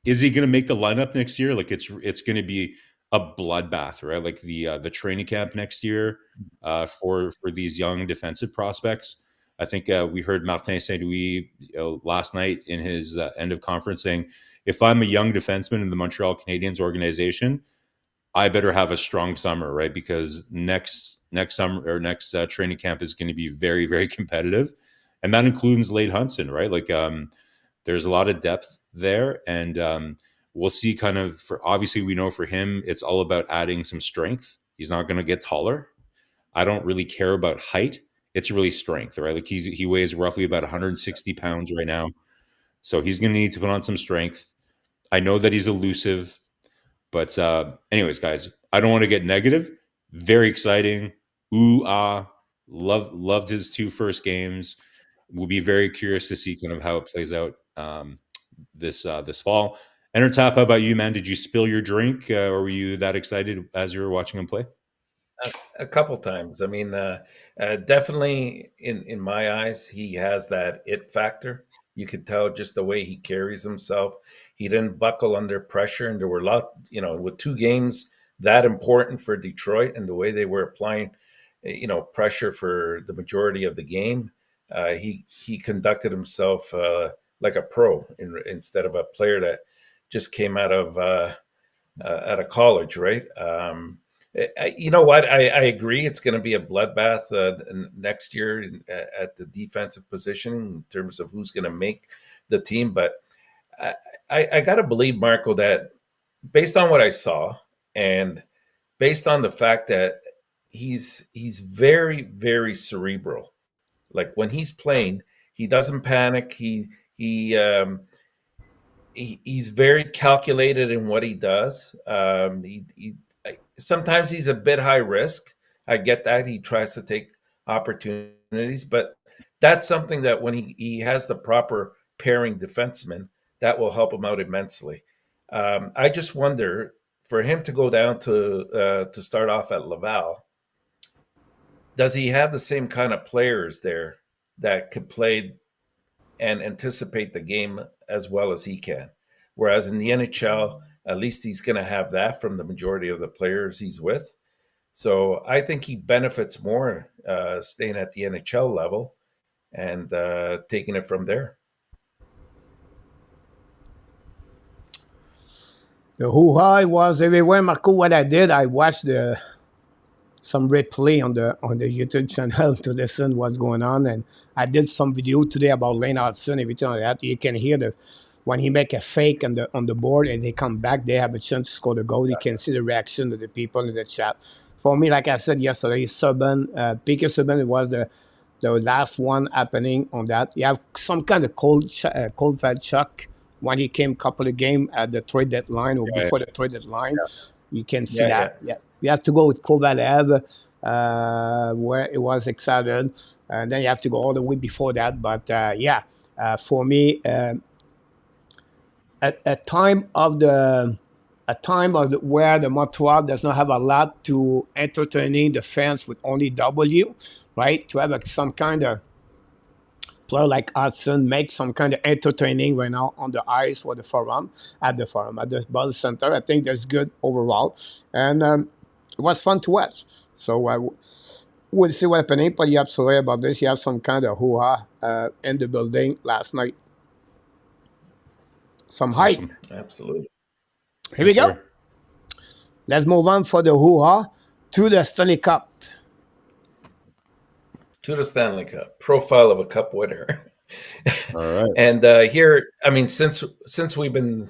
S3: is he going to make the lineup next year? Like it's going to be a bloodbath, right? Like the training camp next year for these young defensive prospects. I think we heard Martin St. Louis last night in his end of conference saying, if I'm a young defenseman in the Montreal Canadiens organization, I better have a strong summer, right? Because next summer or next training camp is going to be very, very competitive. And that includes Lane Hutson, right? Like there's a lot of depth there. And we'll see obviously we know for him, it's all about adding some strength. He's not going to get taller. I don't really care about height. It's really strength, right? Like he weighs roughly about 160 pounds right now. So he's going to need to put on some strength. I know that he's elusive, but anyways, guys, I don't want to get negative. Very exciting. Loved his 2 first games. We'll be very curious to see kind of how it plays out this fall. Enortap, how about you, man? Did you spill your drink, or were you that excited as you were watching him play?
S2: A couple times. I mean, definitely in my eyes, he has that it factor. You could tell just the way he carries himself. He didn't buckle under pressure, and there were a lot, with 2 games that important for Detroit and the way they were applying, pressure for the majority of the game. He conducted himself like a pro instead of a player that just came out of college, right? You know what? I agree. It's going to be a bloodbath next year at the defensive position in terms of who's going to make the team. But I got to believe, Marko, that based on what I saw and based on the fact that he's very, very cerebral. Like when he's playing, he doesn't panic. He's very calculated in what he does. Sometimes he's a bit high risk. I get that. He tries to take opportunities, but that's something that when he has the proper pairing defenseman, that will help him out immensely. I just wonder, for him to go down to start off at Laval, does he have the same kind of players there that could play and anticipate the game as well as he can? Whereas in the NHL, at least he's going to have that from the majority of the players he's with. So I think he benefits more staying at the NHL level and taking it from there.
S1: The hoo-ha was everywhere, Marko. What I did, I watched some replay on the YouTube channel to listen what's going on, and I did some video today about Lane Hutson, everything like that. You can hear when he make a fake on the board and they come back, they have a chance to score the goal. You can see the reaction of the people in the chat. For me, like I said yesterday, Piquet Subban was the last one happening on that. You have some kind of cold felt shock when he came a couple of games at the trade deadline or before the trade deadline. Yeah. You can see that. Yeah. You have to go with Kovalev, where it was excited, and then you have to go all the way before that. But for me, a time of where the Montreal does not have a lot to entertaining the fans with only W, right? To have some kind of player like Hutson make some kind of entertaining right now on the ice for the forum, at the ball center. I think that's good overall. And it was fun to watch. So we'll see what happening, but you're absolutely about this. You have some kind of hoo-ha in the building last night. Some hype.
S2: Awesome. Absolutely.
S1: Here we
S3: Yes,
S1: go.
S3: sir.
S1: Let's move on for the hoo-ha to the Stanley Cup.
S2: To the Stanley Cup. Profile of a cup winner.
S3: All right.
S2: And here, I mean, since we've been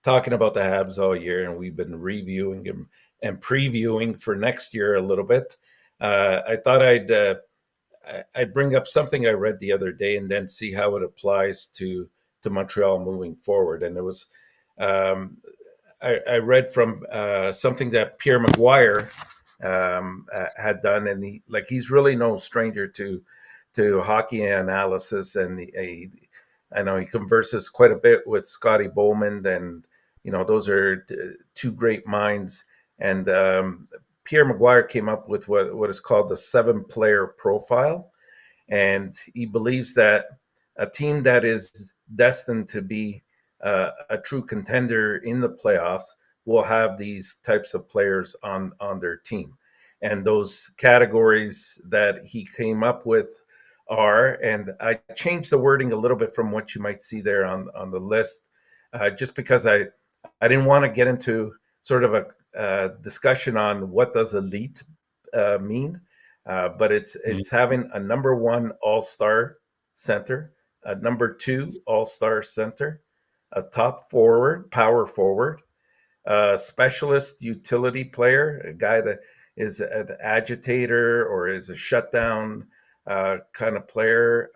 S2: talking about the Habs all year, and we've been reviewing them and previewing for next year a little bit, I thought I'd bring up something I read the other day, and then see how it applies to Montreal moving forward. And it was I read from something that Pierre Maguire had done, and he's really no stranger to hockey analysis, and I know he converses quite a bit with Scotty Bowman, and those are two great minds. And Pierre Maguire came up with what is called the 7-player profile, and he believes that a team that is destined to be a true contender in the playoffs will have these types of players on their team. And those categories that he came up with are, and I changed the wording a little bit from what you might see there on the list, just because I didn't want to get into sort of a discussion on what does elite mean, but it's having a number 1 all-star center, a number 2 all-star center, a top forward, power forward, a specialist utility player, a guy that is an agitator or is a shutdown kind of player,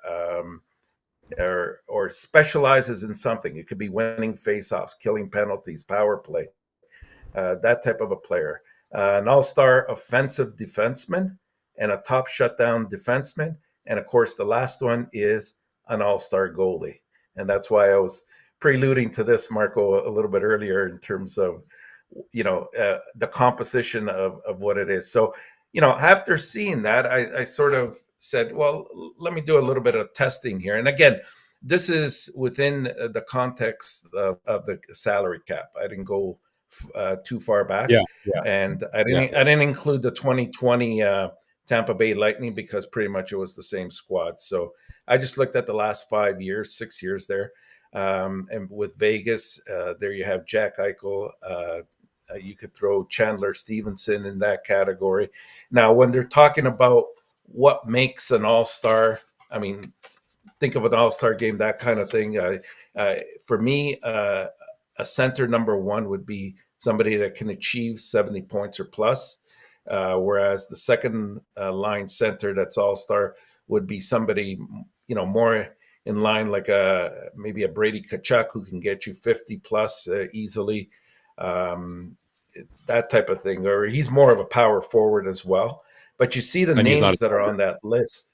S2: or specializes in something. It could be winning faceoffs, killing penalties, power play, that type of a player. An all-star offensive defenseman and a top shutdown defenseman. And of course, the last one is an all-star goalie. And that's why I was preluding to this, Marko, a little bit earlier in terms of, the composition of what it is. So, after seeing that, I sort of said, well, let me do a little bit of testing here. And again, this is within the context of the salary cap. I didn't go too far back.
S3: Yeah.
S2: And I didn't include the 2020 Tampa Bay Lightning, because pretty much it was the same squad. So I just looked at the last 5 years, 6 years there. And with Vegas, there you have Jack Eichel. You could throw Chandler Stevenson in that category. Now, when they're talking about what makes an all-star, I mean, think of an all-star game, that kind of thing. For me, a center number 1 would be somebody that can achieve 70 points or plus, whereas the second line center that's all-star would be somebody, more in line like maybe a Brady Tkachuk, who can get you 50 plus easily, that type of thing. Or he's more of a power forward as well. But you see the names that are on that list.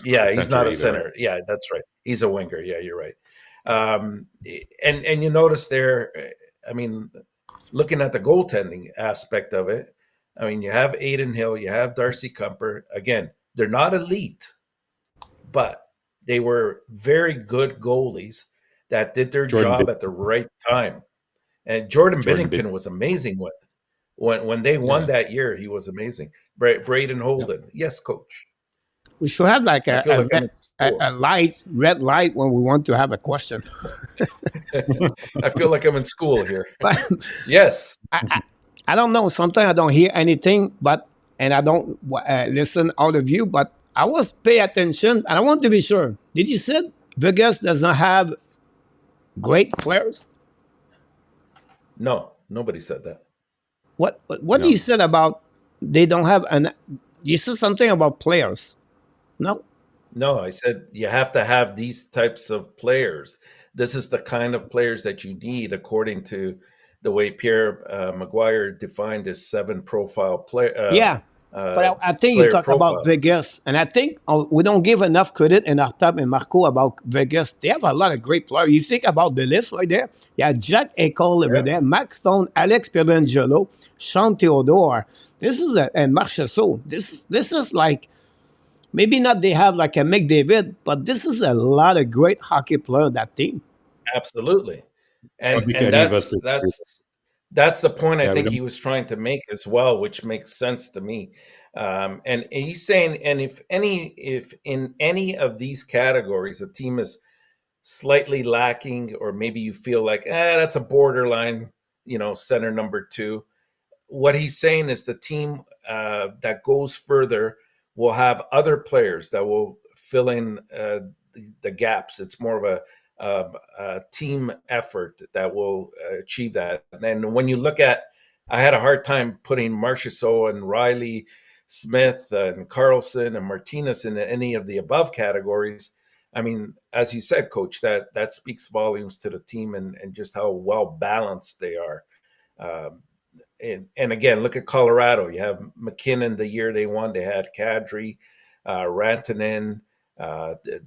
S2: Yeah, he's not a center. Yeah, that's right. He's a winger. Yeah, you're right. And you notice there, I mean, looking at the goaltending aspect of it, I mean, you have Aiden Hill, you have Darcy Kumper. Again, they're not elite, but they were very good goalies that did their job at the right time. And Jordan Binnington was amazing when they won that year. He was amazing. Braden Holden, yes, coach.
S1: We should have like a red light when we want to have a question.
S2: I feel like I'm in school here.
S1: But
S2: yes.
S1: I don't know. Sometimes I don't hear anything, and I don't listen all of you, but I was pay attention, and I want to be sure. Did you say Vegas does not have great players?
S2: No, nobody said that.
S1: What do you said about they don't have you said something about players. No,
S2: I said you have to have these types of players. This is the kind of players that you need, according to the way Pierre Maguire defined his 7 profile player.
S1: But I think you talk about Vegas, and I think we don't give enough credit in Enortap and Marko about Vegas. They have a lot of great players. You think about the list right there. You have Jack Eichel over there, Max Stone, Alex Pietrangelo, Sean Theodore. This is and Marchessault. This is like maybe not they have like a McDavid, but this is a lot of great hockey players on that team.
S2: Absolutely.
S3: I don't think
S2: And
S3: any of us
S2: that's
S3: disagree.
S2: that's the point I
S3: Yeah, we
S2: think
S3: don't.
S2: he was trying to make as well, which makes sense to me. And he's saying, and if in any of these categories a team is slightly lacking, or maybe you feel like, that's a borderline, center number two. What he's saying is the team that goes further will have other players that will fill in the gaps. It's more of a team effort that will achieve that. And when you look at, I had a hard time putting Marchessault and Riley Smith and Carlson and Martinez in any of the above categories. I mean, as you said, Coach, that speaks volumes to the team and just how well balanced they are. And again, look at Colorado. You have McKinnon the year they won. They had Kadri, Rantanen,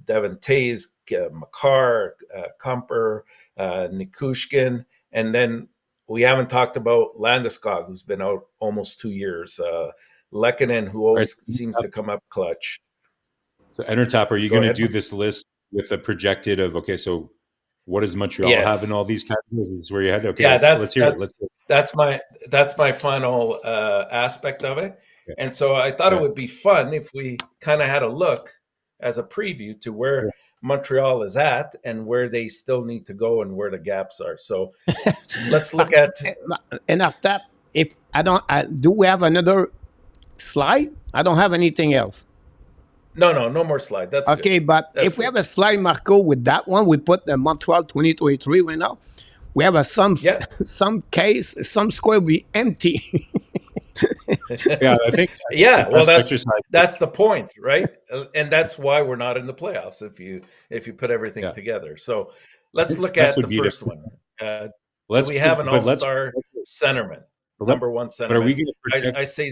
S2: Devin Tays, Makar, Kumper, Nikushkin. And then we haven't talked about Landeskog, who's been out almost 2 years. Lehkonen, who
S3: All right.
S2: always seems to come up clutch.
S3: So, Enortap, are you
S2: Go
S3: going to
S2: ahead.
S3: do this list with a projected of, okay, so what does Montreal have in
S2: Yes.
S3: all these categories? Is where you head? Okay,
S2: Yeah,
S3: let's hear it. Let's hear it.
S2: that's my final aspect of it.
S3: Yeah.
S2: And so I thought
S3: Yeah.
S2: it would be fun if we kind of had a look as a preview to where
S3: Yeah.
S2: Montreal is at and where they still need to go and where the gaps are. So let's look at.
S1: And after that, if I don't, do we have another slide? I don't have anything else.
S2: No more slide. That's
S1: okay.
S2: good.
S1: But
S2: That's
S1: if we
S2: good.
S1: have a slide, Marco, with that one, we put the Montreal 2023 right now. We have some case, some square will be empty.
S3: Yeah, I think.
S2: Yeah, well,
S3: exercise.
S2: that's the point, right? And that's why we're not in the playoffs if you put everything
S3: Yeah.
S2: together. So let's look
S3: This
S2: at
S3: would
S2: the
S3: be the-
S2: first one. Do
S3: Let's
S2: we have an
S3: but let's-
S2: all-star centerman,
S3: but
S2: number one centerman?
S3: But are we going to project?
S2: I say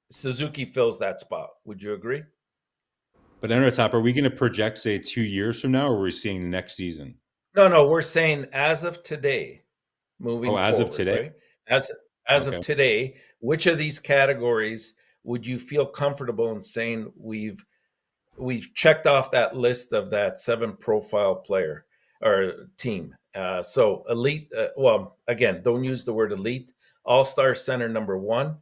S2: Suzuki fills that spot. Would you agree?
S3: But Enortap, are we going to project, say, 2 years from now, or are we seeing next season?
S2: No, we're saying as of today, moving forward.
S3: As of today?
S2: Right? As
S3: Okay.
S2: of today, which of these categories would you feel comfortable in saying we've checked off that list of that 7 profile player or team? So elite, well, again, don't use the word elite. All-star center number 1.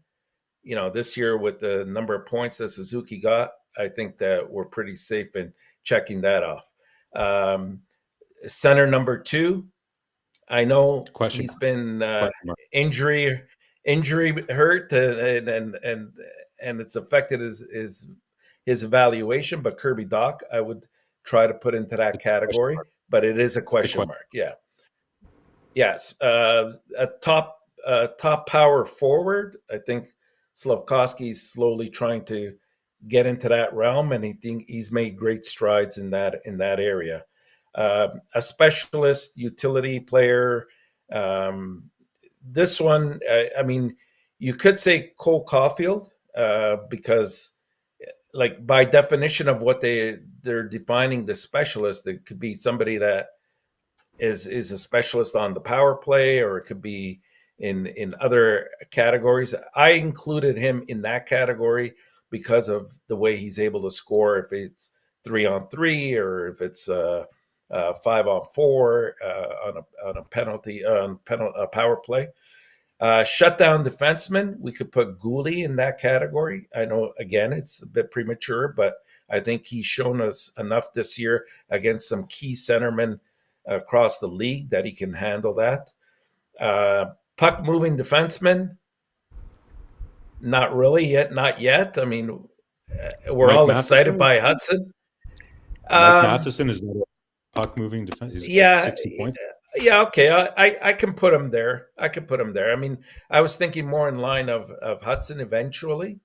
S2: This year with the number of points that Suzuki got, I think that we're pretty safe in checking that off. Center number 2, I know he's been injury hurt and it's affected his evaluation. But Kirby Doc, I would try to put into that category, but it is a question mark. Yeah. Yes. A top power forward. I think Slafkovsky's slowly trying to get into that realm, and he's made great strides in that area. A specialist utility player. This one, I mean, you could say Cole Caulfield because, like, by definition of what they're defining the specialist, it could be somebody that is a specialist on the power play, or it could be in other categories. I included him in that category because of the way he's able to score, if it's 3-on-3 or if it's 5-on-4 on a penalty power play. Shutdown defenseman, we could put Gouli in that category. I know, again, it's a bit premature, but I think he's shown us enough this year against some key centermen across the league that he can handle that. Puck moving defenseman, not really yet. Not yet. I mean, we're
S3: Mike
S2: all
S3: Matheson?
S2: excited by Hutson.
S3: Mike Matheson, is that a puck moving defense? Is 60 points?
S2: Yeah, okay. I can put him there. I mean, I was thinking more in line of Hutson eventually.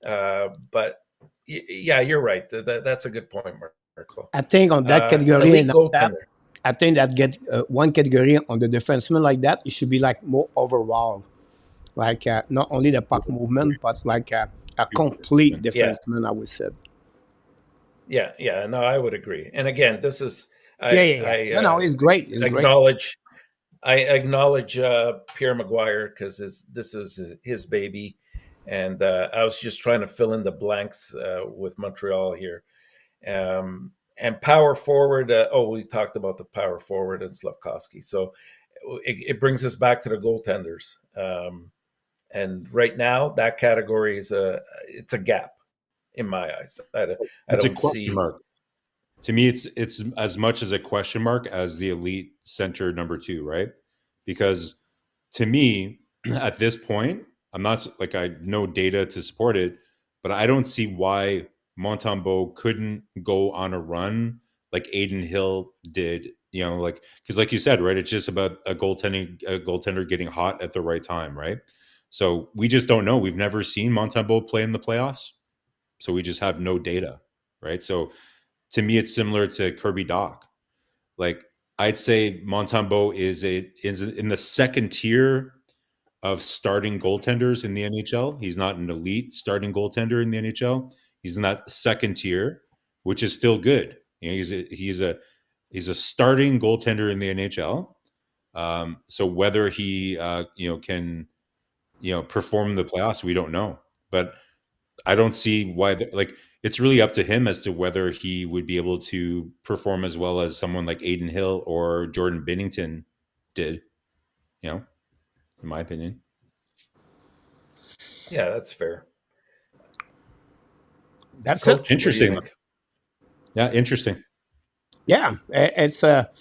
S2: But yeah, you're right. That's a good point, Marko.
S1: I think on that category,
S2: elite goaltender.
S1: I think that get one category on the defenseman like that, it should be like more overall. Like not only the puck movement, but like a complete defenseman, I would say.
S2: Yeah. No, I would agree. And again, this is
S1: it's great.
S2: I acknowledge Pierre Maguire because this is his baby, And I was just trying to fill in the blanks with Montreal here. And power forward. We talked about the power forward and Slavkovsky. So it brings us back to the goaltenders. And right now, that category it's a gap in my eyes. I
S3: It's a
S2: don't
S3: question
S2: see.
S3: mark. To me, it's as much as a question mark as the elite center number 2, right? Because to me, at this point, I'm not like I know data to support it, but I don't see why Montembeault couldn't go on a run like Aiden Hill did. Like because like you said, right? It's just about a goaltender getting hot at the right time, right? So we just don't know. We've never seen Montembeault play in the playoffs, so we just have no data, right? So to me, it's similar to Kirby Doc. Like I'd say Montembeault is in the second tier of starting goaltenders in the NHL. He's not an elite starting goaltender in the NHL. He's in that second tier, which is still good. He's a starting goaltender in the NHL. So whether he can perform in the playoffs, we don't know. But I don't see why. It's really up to him as to whether he would be able to perform as well as someone like Aiden Hill or Jordan Binnington did. In my opinion.
S2: Yeah, that's fair.
S1: That's it.
S2: Coach, what do you
S3: Interesting.
S2: think?
S3: Yeah, interesting.
S1: Yeah, it's at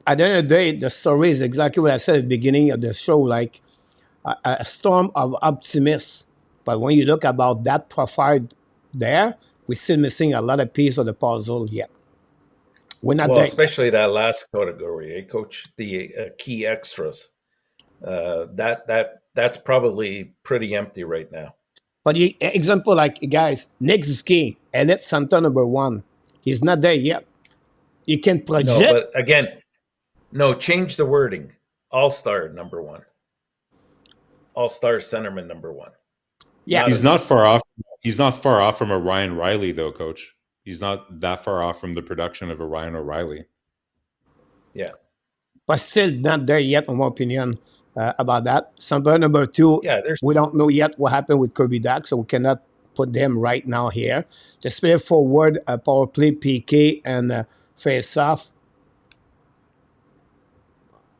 S1: the end of the day, the story is exactly what I said at the beginning of the show, like a storm of optimists. But when you look about that profile there, we're still missing a lot of pieces of the puzzle yet. We're not
S2: Well,
S1: there yet.
S2: especially that last category, Coach, the key extras. That's probably pretty empty right now.
S1: But example like guys, Nick Zuski, elite center number 1, he's not there yet. You can
S2: No,
S1: project.
S2: but again, no, change the wording. All-star number 1. All-star centerman number 1.
S1: Yeah,
S2: Not
S3: He's not
S2: elite.
S3: far off. He's not far off from a Ryan Riley, though, Coach. He's not that far off from the production of a Ryan O'Reilly.
S2: Yeah.
S1: but still not there yet, in my opinion, about that. Center number 2,
S2: Yeah, there's
S1: we don't know yet what happened with Kirby Dack, so we cannot put them right now here. The split forward, power play, PK, and face off.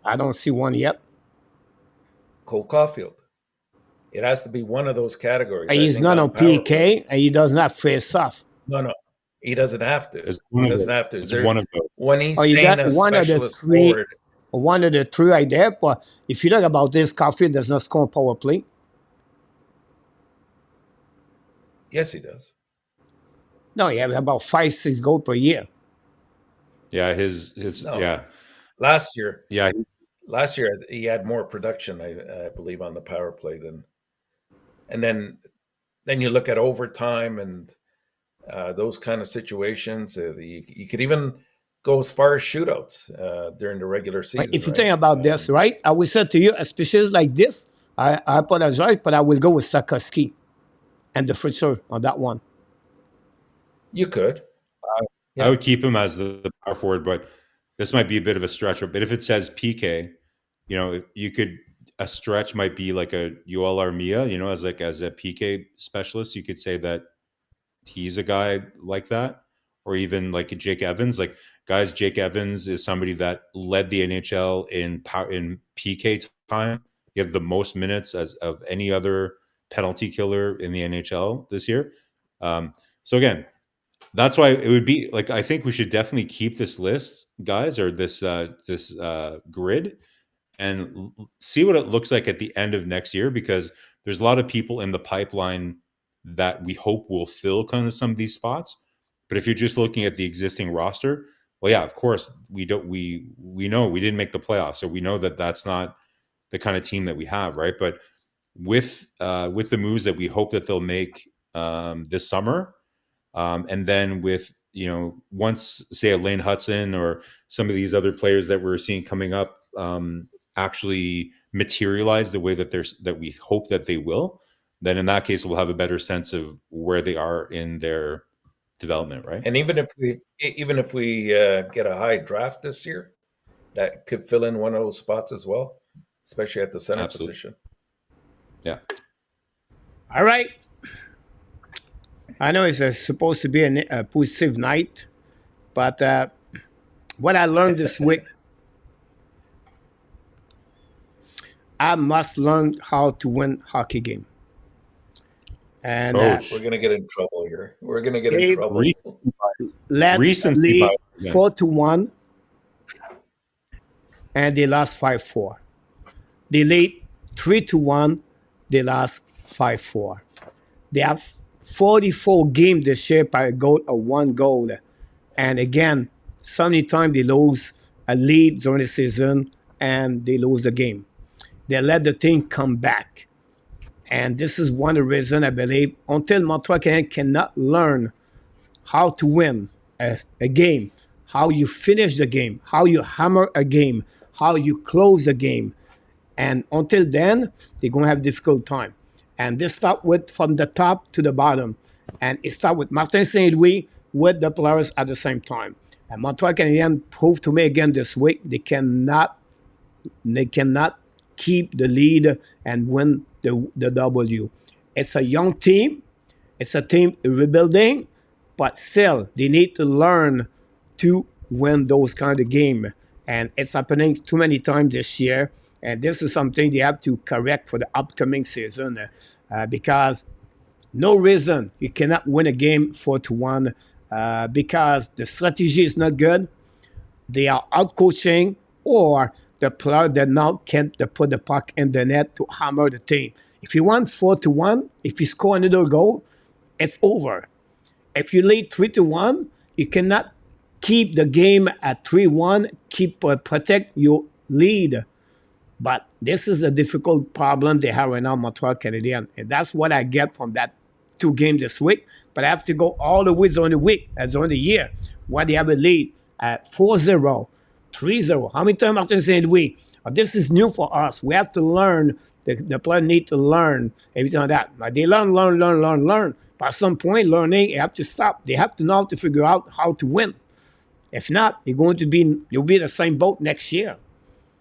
S1: I don't see one yet.
S2: Cole Caulfield. It has to be one of those categories.
S1: And
S2: I
S1: he's
S2: think
S1: not
S2: on
S1: on
S2: power play.
S1: PK, and he does not face off.
S2: No. He doesn't have to.
S3: It's
S2: He
S3: one of
S2: doesn't
S3: those.
S2: have to.
S3: It's one of those.
S2: When he's
S1: Or you
S2: saying
S1: got
S2: a
S1: one of the
S2: specialist
S1: three,
S2: forward,
S1: right there. But if you look about this, Caulfield does not score on power play.
S2: yes, he does.
S1: No, he has about 5-6 goals per year.
S3: Yeah, his
S2: No.
S3: yeah.
S2: Last year he had more production, I believe, on the power play and then you look at overtime and those kind of situations. You could even go as far as shootouts during the regular season.
S1: If you
S2: right?
S1: think about this, right, I will say to you, especially like this, I apologize, but I will go with Sikorsky and the Fritzer on that one.
S2: You could.
S3: I would keep him as the power forward, but this might be a bit of a stretch. But if it says PK, you could a stretch might be like a Yoel Armia, as a PK specialist. You could say that he's a guy like that, or even like a Jake Evans. Like guys, Jake Evans is somebody that led the NHL in PK time. He had the most minutes of any other penalty killer in the NHL this year. So again, that's why it would be like I think we should definitely keep this list, guys, or this grid, and see what it looks like at the end of next year, because there's a lot of people in the pipeline that we hope will fill kind of some of these spots. But if you're just looking at the existing roster, well, yeah, of course we know we didn't make the playoffs, so we know that that's not the kind of team that we have, right? But with the moves that we hope that they'll make this summer. And then with, once say a Lane Hutson or some of these other players that we're seeing coming up actually materialize the way that we hope that they will, then in that case, we'll have a better sense of where they are in their development, right?
S2: And even if we get a high draft this year, that could fill in one of those spots as well, especially at the center
S3: Absolutely.
S2: position.
S3: Yeah.
S1: All right. I know it's supposed to be a positive night, but what I learned this week, I must learn how to win hockey game. And
S2: We're
S3: Coach,
S2: gonna get in trouble here. We're gonna get in
S1: Dave
S2: trouble.
S1: led
S3: recency
S1: lead
S3: bias again.
S1: 4-1, and they lost 5-4. They lead 3-1, they lost 5-4. They have 44 games this year by a goal or one goal. And again, so many times they lose a lead during the season and they lose the game. They let the team come back. And this is one of the reasons I believe until Montreal Canadiens cannot learn how to win a game, how you finish the game, how you hammer a game, how you close the game. And until then, they're going to have a difficult time. And this start with from the top to the bottom. And it start with Martin St. Louis with the players at the same time. And Montreal Canadiens proved to me again this week they cannot keep the lead and win the W. It's a young team. It's a team rebuilding, but still they need to learn to win those kind of game. And it's happening too many times this year. And this is something they have to correct for the upcoming season because no reason you cannot win a game 4-1 because the strategy is not good. They are out coaching or the player that now can't put the puck in the net to hammer the team. If you want 4-1, if you score another goal, it's over. If you lead 3-1, you cannot keep the game at 3-1, keep protect your lead. But this is a difficult problem they have right now, Montreal Canadiens. And that's what I get from that two games this week. But I have to go all the way during the week, during the year, where they have a lead at 4-0, 3-0. How many times Martin St. Louis? This is new for us. We have to learn. The players need to learn everything like that. But they learn. But at some point, learning, you have to stop. They have to know how to figure out how to win. If not, you'll be in the same boat next year.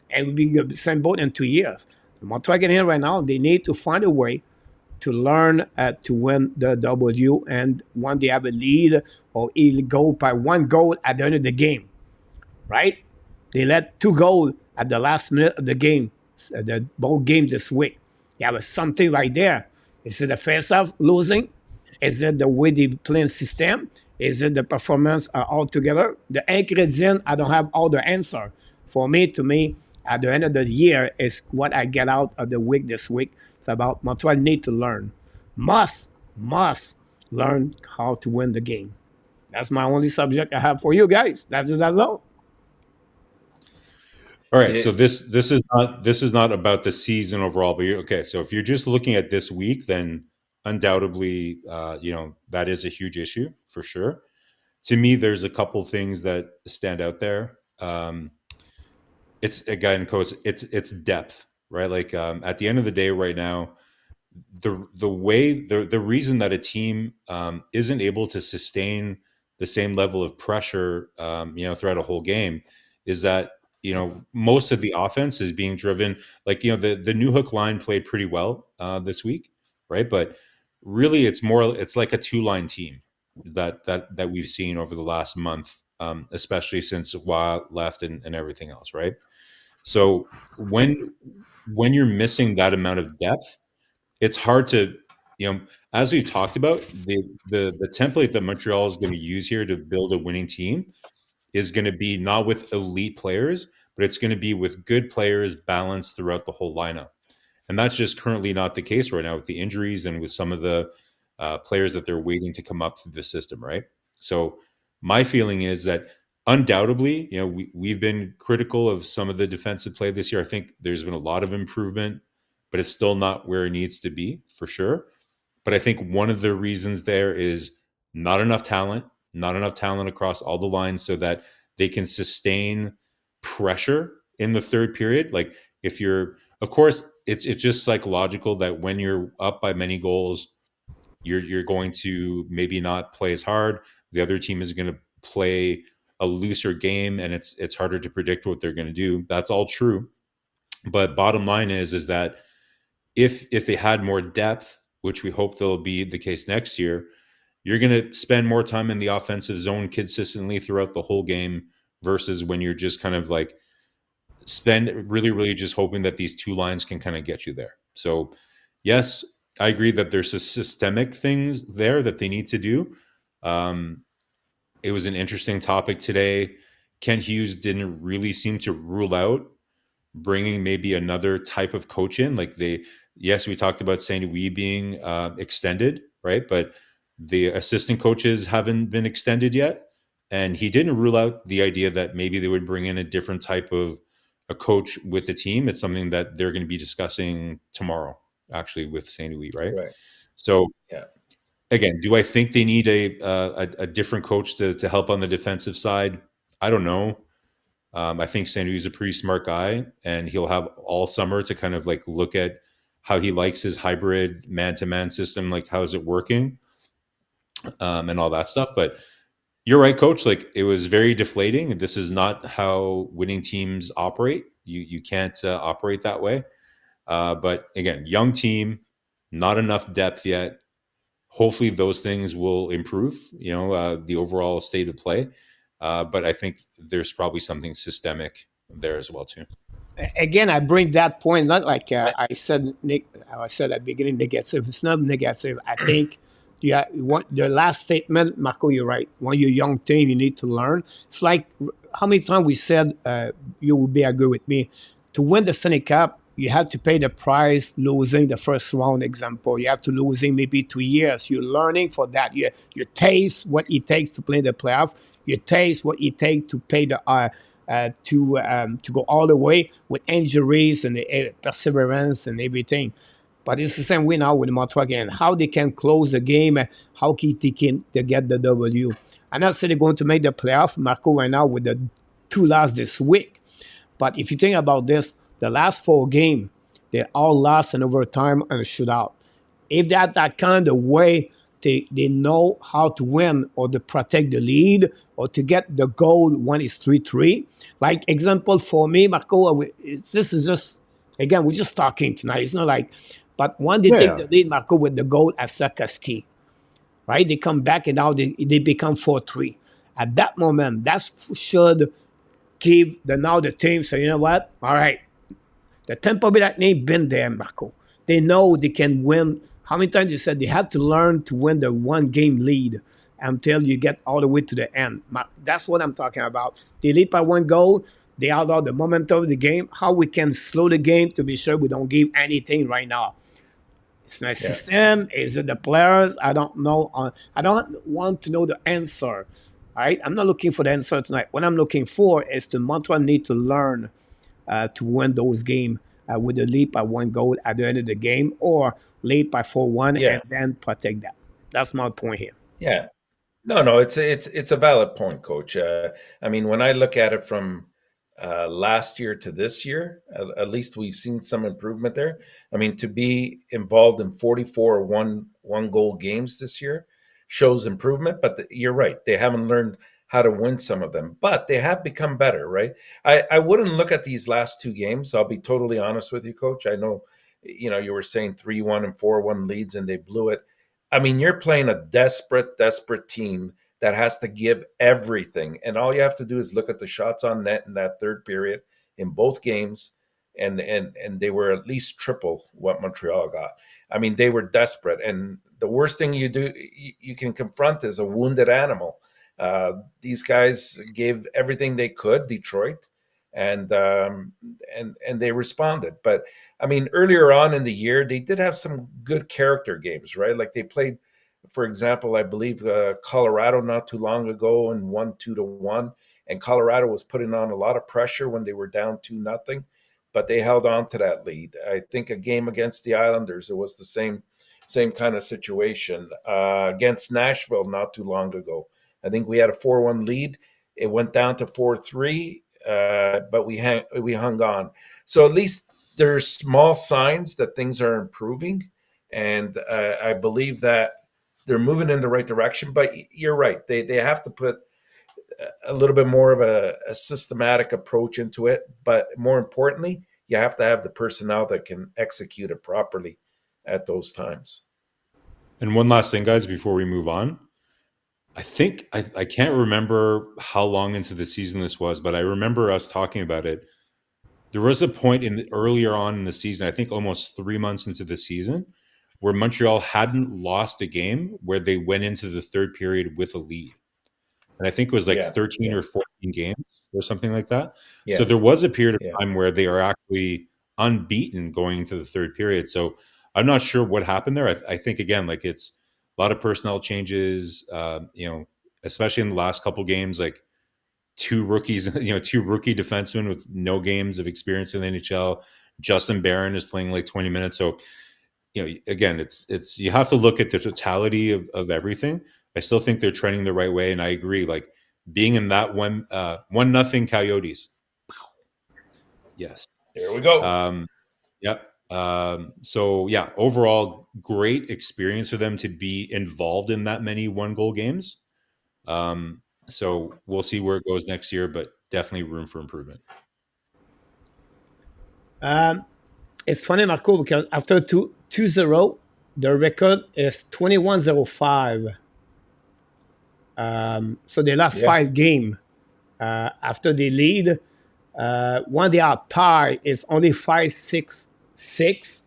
S1: And will be the same boat in 2 years. The Montreal Canadiens right now, they need to find a way to learn to win the W. And when they have a lead or go by one goal at the end of the game, right? They let two goals at the last minute of the game, the both games this week. They have something right there. Is it the face-off losing? Is it the way they play system? Is it the performance altogether? The ingredient, I don't have all the answer. For me, at the end of the year is what I get out of the week this week. It's about Montreal need to learn. Must learn how to win the game. That's my only subject I have for you guys. That's all.
S3: All right, so this is not about the season overall, but okay. So if you're just looking at this week, then undoubtedly, that is a huge issue for sure. To me, there's a couple things that stand out there. It's again, coach. It's depth, right? Like at the end of the day, right now, the reason that a team isn't able to sustain the same level of pressure, throughout a whole game, is that most of the offense is being driven. Like the new hook line played pretty well this week, right? But really, it's like a two-line team that we've seen over the last month, especially since Wah left and everything else, right? So when you're missing that amount of depth, it's hard to, as we talked about, the template that Montreal is going to use here to build a winning team is going to be not with elite players, but it's going to be with good players balanced throughout the whole lineup. And that's just currently not the case right now with the injuries and with some of the players that they're waiting to come up through the system, right? So my feeling is that undoubtedly, we've been critical of some of the defensive play this year. I think there's been a lot of improvement, but it's still not where it needs to be for sure. But I think one of the reasons there is not enough talent across all the lines so that they can sustain pressure in the third period. Like if you're, of course, it's just psychological that when you're up by many goals, you're going to maybe not play as hard. The other team is going to play a looser game, and it's harder to predict what they're going to do. That's all true. But bottom line is that if they had more depth which we hope they'll be the case next year, you're going to spend more time in the offensive zone consistently throughout the whole game versus when you're just kind of like spend really, really just hoping that these two lines can kind of get you there. So, yes, I agree that there's a systemic things there that they need to do. It was an interesting topic today. Ken Hughes didn't really seem to rule out bringing maybe another type of coach in. Like yes, we talked about Saint Louis being extended, right? But the assistant coaches haven't been extended yet. And he didn't rule out the idea that maybe they would bring in a different type of a coach with the team. It's something that they're going to be discussing tomorrow, actually, with Saint Louis, right?
S2: Right.
S3: So
S2: Yeah.
S3: again, do I think they need a different coach to help on the defensive side? I don't know. I think St. Louis is a pretty smart guy, and he'll have all summer to kind of like look at how he likes his hybrid man-to-man system, like how is it working, and all that stuff. But you're right, coach. Like it was very deflating. This is not how winning teams operate. You can't operate that way. But again, young team, not enough depth yet. Hopefully, those things will improve. The overall state of play. But I think there's probably something systemic there as well too.
S1: Again, I bring that point, not like I said, Nick. I said at the beginning, negative. It's not negative. I think the last statement, Marko, you're right. When you're a young team, you need to learn. It's like how many times we said you would be agree with me to win the Stanley Cup. You have to pay the price losing the first round. Example, you have to losing maybe 2 years. You're learning for that. You taste what it takes to play the playoff. You taste what it takes to pay the to go all the way with injuries and the perseverance and everything. But it's the same way now with Montreal again. How they can close the game, how they can to get the W. I'm not saying they're going to make the playoff, Marko, right now with the 2 losses this week. But if you think about this, the last 4 games, they all lost in overtime and a shootout. If that kind of way, they know how to win or to protect the lead or to get the goal when it's 3-3. Like example for me, Marko, this is just, again, we're just talking tonight. It's not like, but when they take the lead, Marko, with the goal at Sakaski, right? They come back and now they become 4-3. At that moment, that should give the team say, you know what? All right, the Tampa Bay Lightning been there, Marko. They know they can win. How many times you said they had to learn to win the 1-game lead until you get all the way to the end? That's what I'm talking about. They lead by 1 goal. They allow the momentum of the game. How we can slow the game to be sure we don't give anything right now. It's not system. Is it the players? I don't know. I don't want to know the answer. All right? I'm not looking for the answer tonight. What I'm looking for is the Montreal need to learn to win those games with a lead by 1 goal at the end of the game or lead by 4-1 and then protect that. That's my point here.
S2: Yeah. No, it's a valid point, Coach. I mean, when I look at it from last year to this year, at least we've seen some improvement there. I mean, to be involved in 44 one goal games this year shows improvement, but you're right. They haven't learned how to win some of them, but they have become better, right? I wouldn't look at these last 2 games. I'll be totally honest with you, Coach. I know, you were saying 3-1 and 4-1 leads and they blew it. I mean, you're playing a desperate team that has to give everything. And all you have to do is look at the shots on net in that third period in both games. And they were at least triple what Montreal got. I mean, they were desperate. And the worst thing you can confront is a wounded animal. These guys gave everything they could, Detroit, and they responded. But I mean, earlier on in the year, they did have some good character games, right? Like they played, for example, I believe Colorado not too long ago and won 2-1. And Colorado was putting on a lot of pressure when they were down 2-0, but they held on to that lead. I think a game against the Islanders, it was the same kind of situation. Against Nashville not too long ago, I think we had a 4-1 lead. It went down to 4-3, but we hung on. So at least there's small signs that things are improving, and I believe that they're moving in the right direction. But you're right; they have to put a little bit more of a systematic approach into it. But more importantly, you have to have the personnel that can execute it properly at those times.
S3: And one last thing, guys, before we move on. I think I can't remember how long into the season this was, but I remember us talking about it. There was a point earlier on in the season, I think almost 3 months into the season, where Montreal hadn't lost a game where they went into the third period with a lead. And I think it was like
S2: Yeah,
S3: 13
S2: yeah,
S3: or 14 games or something like that. So
S2: yeah,
S3: there was a period of
S2: yeah.
S3: time where they are actually unbeaten going into the third period. So I'm not sure what happened there. I think again, like it's a lot of personnel changes. Especially in the last couple games, like two rookies, two rookie defensemen with no games of experience in the NHL. Justin Barron is playing like 20 minutes. So again, it's you have to look at the totality of everything. I still think they're trending the right way, and I agree. Like being in that 1-0 Coyotes, yes.
S2: There we go.
S3: Yep. So yeah, overall, great experience for them to be involved in that many 1-goal games. So we'll see where it goes next year, but definitely room for improvement.
S1: It's funny, Marco, because after 2-0, the record is 21-05. So they lost
S2: Yeah,
S1: 5 games after they lead. When they are tied, it's only 5-6-6.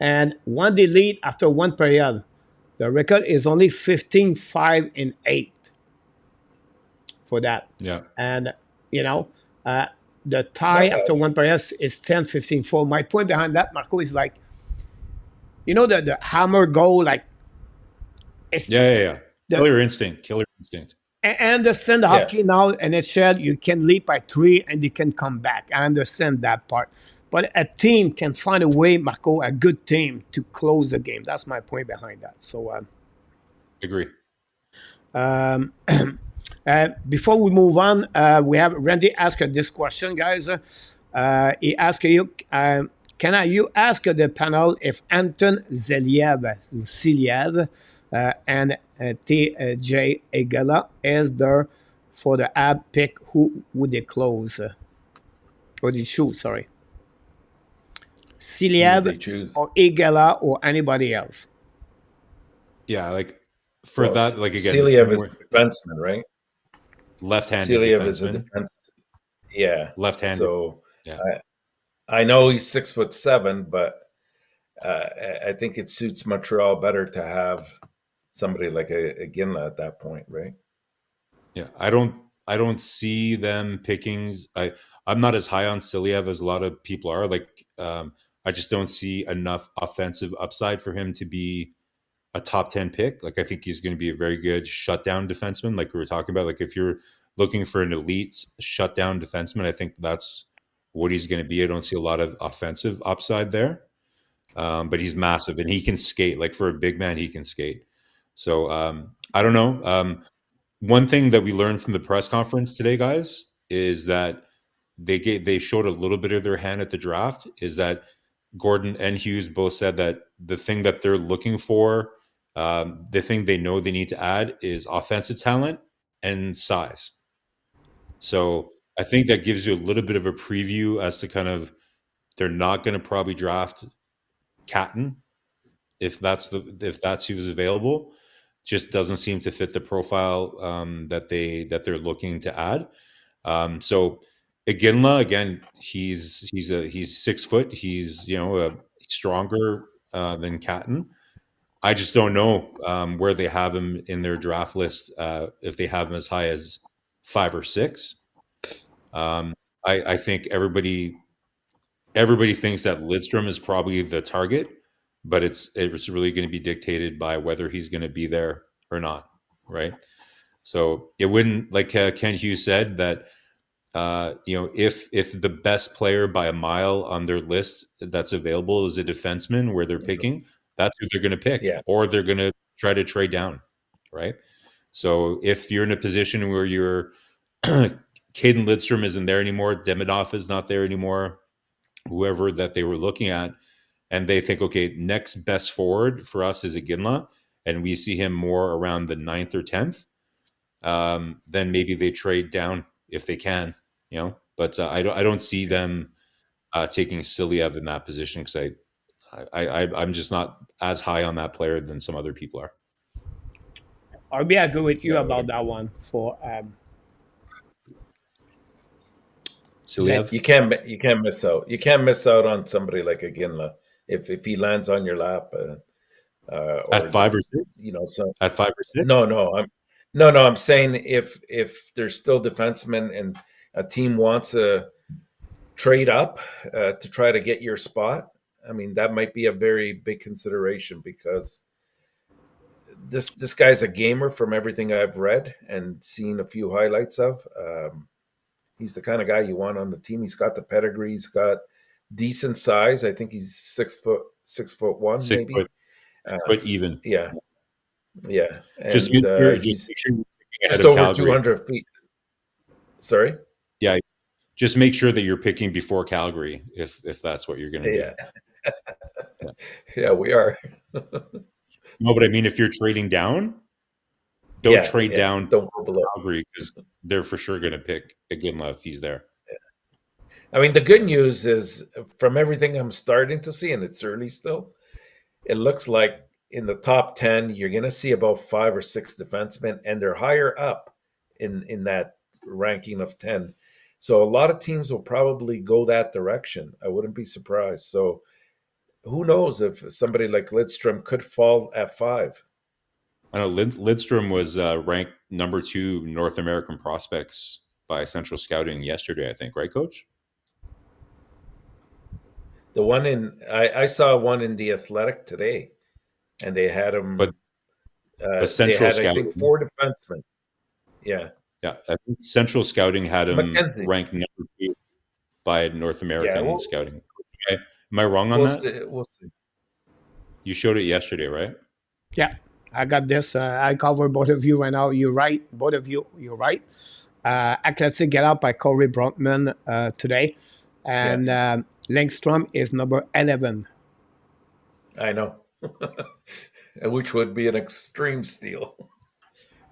S1: And when they lead after one period, the record is only 15-5-8 for that.
S3: Yeah.
S1: And, you know, uh, the tie
S2: not
S1: after
S2: bad.
S1: one period is 10-15-4. My point behind that, Marco, is like, the hammer goal, like, it's
S3: Yeah.
S1: the
S3: Killer instinct. Killer instinct.
S1: I understand the
S2: Yeah,
S1: hockey now, NHL, you can leap by 3 and you can come back. I understand that part. But a team can find a way, Marco, a good team, to close the game. That's my point behind that. So,
S3: Agree.
S1: um, before we move on, we have Randy ask this question, guys. He asked you, you ask the panel if Anton Zeliev and TJ Egala is there for the ab pick? Who would they close? Or they choose, sorry.
S2: who would
S1: Siliev
S2: they choose?
S1: or Egala or anybody else?
S3: Yeah, like for
S2: Well,
S3: that, like again,
S2: Celiev
S3: when
S2: is
S3: we're
S2: a defenseman, right?
S3: left-handed
S2: Celiev is a
S3: defenseman,
S2: defense. Yeah.
S3: left-handed.
S2: So
S3: Yeah.
S2: I know he's 6'7", but I think it suits Montreal better to have somebody like a Ginla at that point, right?
S3: Yeah, I don't see them picking. I'm not as high on Siliev as a lot of people are. Like, I just don't see enough offensive upside for him to be a top 10 pick. Like, I think he's going to be a very good shutdown defenseman. Like we were talking about, like if you're looking for an elite shutdown defenseman, I think that's what he's going to be. I don't see a lot of offensive upside there. But he's massive and he can skate. Like for a big man, he can skate. So I don't know. One thing that we learned from the press conference today, guys, is that they showed a little bit of their hand at the draft. Is that Gordon and Hughes both said that the thing that they're looking for, the thing they know they need to add is offensive talent and size. So I think that gives you a little bit of a preview as to kind of they're not going to probably draft Catton if that's who's available. Just doesn't seem to fit the profile that they're looking to add. So Iginla, again, he's 6 foot. He's stronger than Catton. I just don't know where they have him in their draft list. If they have him as high as 5 or 6, um, I think everybody thinks that Lidstrom is probably the target, but it's really going to be dictated by whether he's going to be there or not, right? So it wouldn't, like Ken Hughes said, that if the best player by a mile on their list that's available is a defenseman where they're picking, that's who they're going to pick,
S2: Yeah.
S3: or they're going to try to trade down, right? So if you're in a position where you're Caden Lidstrom isn't there anymore, Demidov is not there anymore, whoever that they were looking at, and they think, okay, next best forward for us is a Ginla, and we see him more around the 9th or 10th, then maybe they trade down if they can, But I don't see them taking Siliev in that position because I'm just not as high on that player than some other people are.
S1: I'll be agree with you
S2: Yeah, I would
S1: about
S2: agree.
S1: that one for Zed.
S3: Siliev
S2: You can't miss out. You can't miss out on somebody like a Ginla if he lands on your lap,
S3: at
S2: or
S3: 5 or 6.
S2: so.
S3: At 5 or 6.
S2: No, I'm saying if there's still defensemen and a team wants to trade up to try to get your spot, I mean that might be a very big consideration because this guy's a gamer from everything I've read and seen a few highlights of. He's the kind of guy you want on the team. He's got the pedigree. He's got decent size. I think he's 6'1",
S3: 6 foot,
S2: maybe.
S3: 6 foot even.
S2: Yeah, yeah,
S3: Just
S2: and
S3: just
S2: he's
S3: make sure you're picking ahead
S2: just
S3: of
S2: over
S3: Calgary.
S2: 200 feet. Sorry.
S3: Yeah, just make sure that you're picking before Calgary if that's what you're going to do.
S2: Yeah,
S3: Yeah.
S2: yeah, we are.
S3: No, but I mean, if you're trading down, don't trade
S2: Yeah.
S3: down
S2: Don't go below.
S3: Calgary because they're for sure going to pick Iginla if he's there.
S2: I mean, the good news is from everything I'm starting to see, and it's early still, it looks like in the top 10, you're going to see about 5 or 6 defensemen, and they're higher up in that ranking of 10. So a lot of teams will probably go that direction. I wouldn't be surprised. So who knows if somebody like Lidstrom could fall at 5.
S3: I know Lidstrom was ranked number 2 North American prospects by Central Scouting yesterday, I think, right, Coach?
S2: The one I saw one in the Athletic today, and they had him.
S3: But
S2: they
S3: Central
S2: had, I
S3: Scouting,
S2: think, 4 defensemen. Yeah,
S3: yeah, I think Central Scouting had him
S2: McKenzie.
S3: ranked number 2 by North American
S2: well,
S3: Scouting. Am I wrong on
S2: we'll
S3: that?
S2: see. We'll see.
S3: You showed it yesterday, right?
S1: Yeah, I got this. I cover both of you right now. You're right. Both of you, you're right. Athletic get out by Corey Brontman today. And Langstrom is number 11.
S2: I know, which would be an extreme steal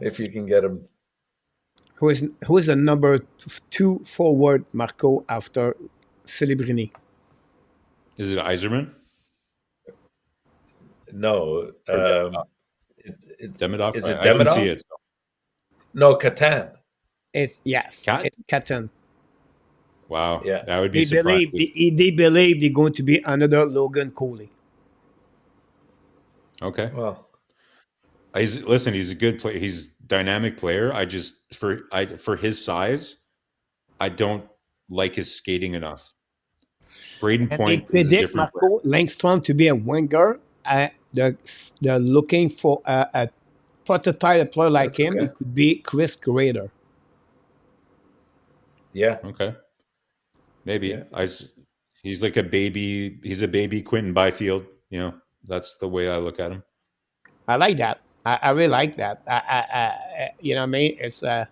S2: if you can get him.
S1: Who is the number 2 forward, Marko, after Celebrini?
S3: Is it Iserman?
S2: No,
S3: Demidov?
S2: Demidov. Is it
S3: I didn't see
S2: Demidov?
S3: it.
S2: No, Catan.
S1: It's
S3: Cat?
S1: it's Catan.
S3: Wow,
S2: Yeah.
S3: that would be surprising.
S1: They believe they're going to be another Logan Coley.
S3: Okay.
S2: Well,
S3: Listen, he's a good player. He's a dynamic player. I just for his size, I don't like his skating enough. Braden
S1: And
S3: Point
S1: they
S3: is a
S1: predict
S3: different player.
S1: Marko Langstrom to be a winger. They're looking for a prototype player like
S2: That's
S1: him.
S2: okay.
S1: It could be Chris Grader.
S2: yeah.
S3: Okay, maybe
S2: Yeah.
S3: he's like a baby. He's a baby Quentin Byfield. You know, that's the way I look at him.
S1: I like that. I really like that. You know what I mean? It's a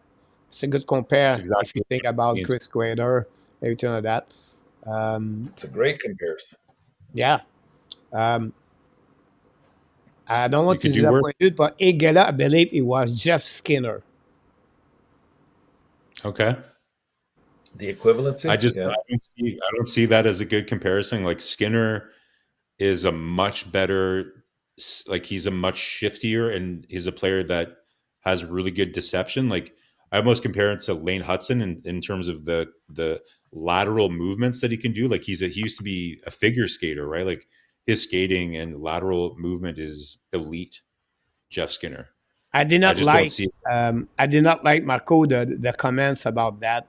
S1: good compare
S3: It's exactly
S1: if you think about
S3: what it
S1: Chris Grader, everything like that.
S2: It's a great comparison.
S1: Yeah. I don't want to
S3: You could do worse.
S1: disappoint you, but Igala, I believe it was Jeff Skinner.
S3: Okay,
S2: The equivalency.
S3: I don't see that as a good comparison. Like Skinner is a much better, like he's a much shiftier, and he's a player that has really good deception. Like I almost compare it to Lane Hutson in terms of the lateral movements that he can do. Like he used to be a figure skater, right? Like his skating and lateral movement is elite. Jeff Skinner.
S1: I did not
S3: just
S1: like.
S3: don't see.
S1: I did not like Marko the comments about that.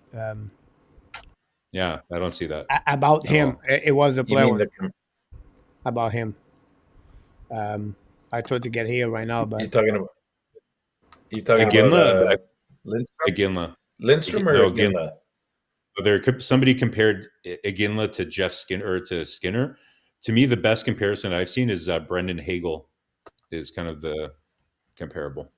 S3: Yeah, I don't see that
S1: About
S3: at
S1: him,
S3: all.
S1: it was the
S2: You
S1: player
S2: mean
S1: was about him. I tried to get here right now, but
S2: you're talking about
S3: Iginla?
S2: Lindstrom?
S3: Iginla.
S2: Lindstrom or
S3: No,
S2: Iginla?
S3: Somebody compared Iginla to Jeff Skinner or to Skinner. To me, the best comparison I've seen is Brendan Hagel is kind of the comparable.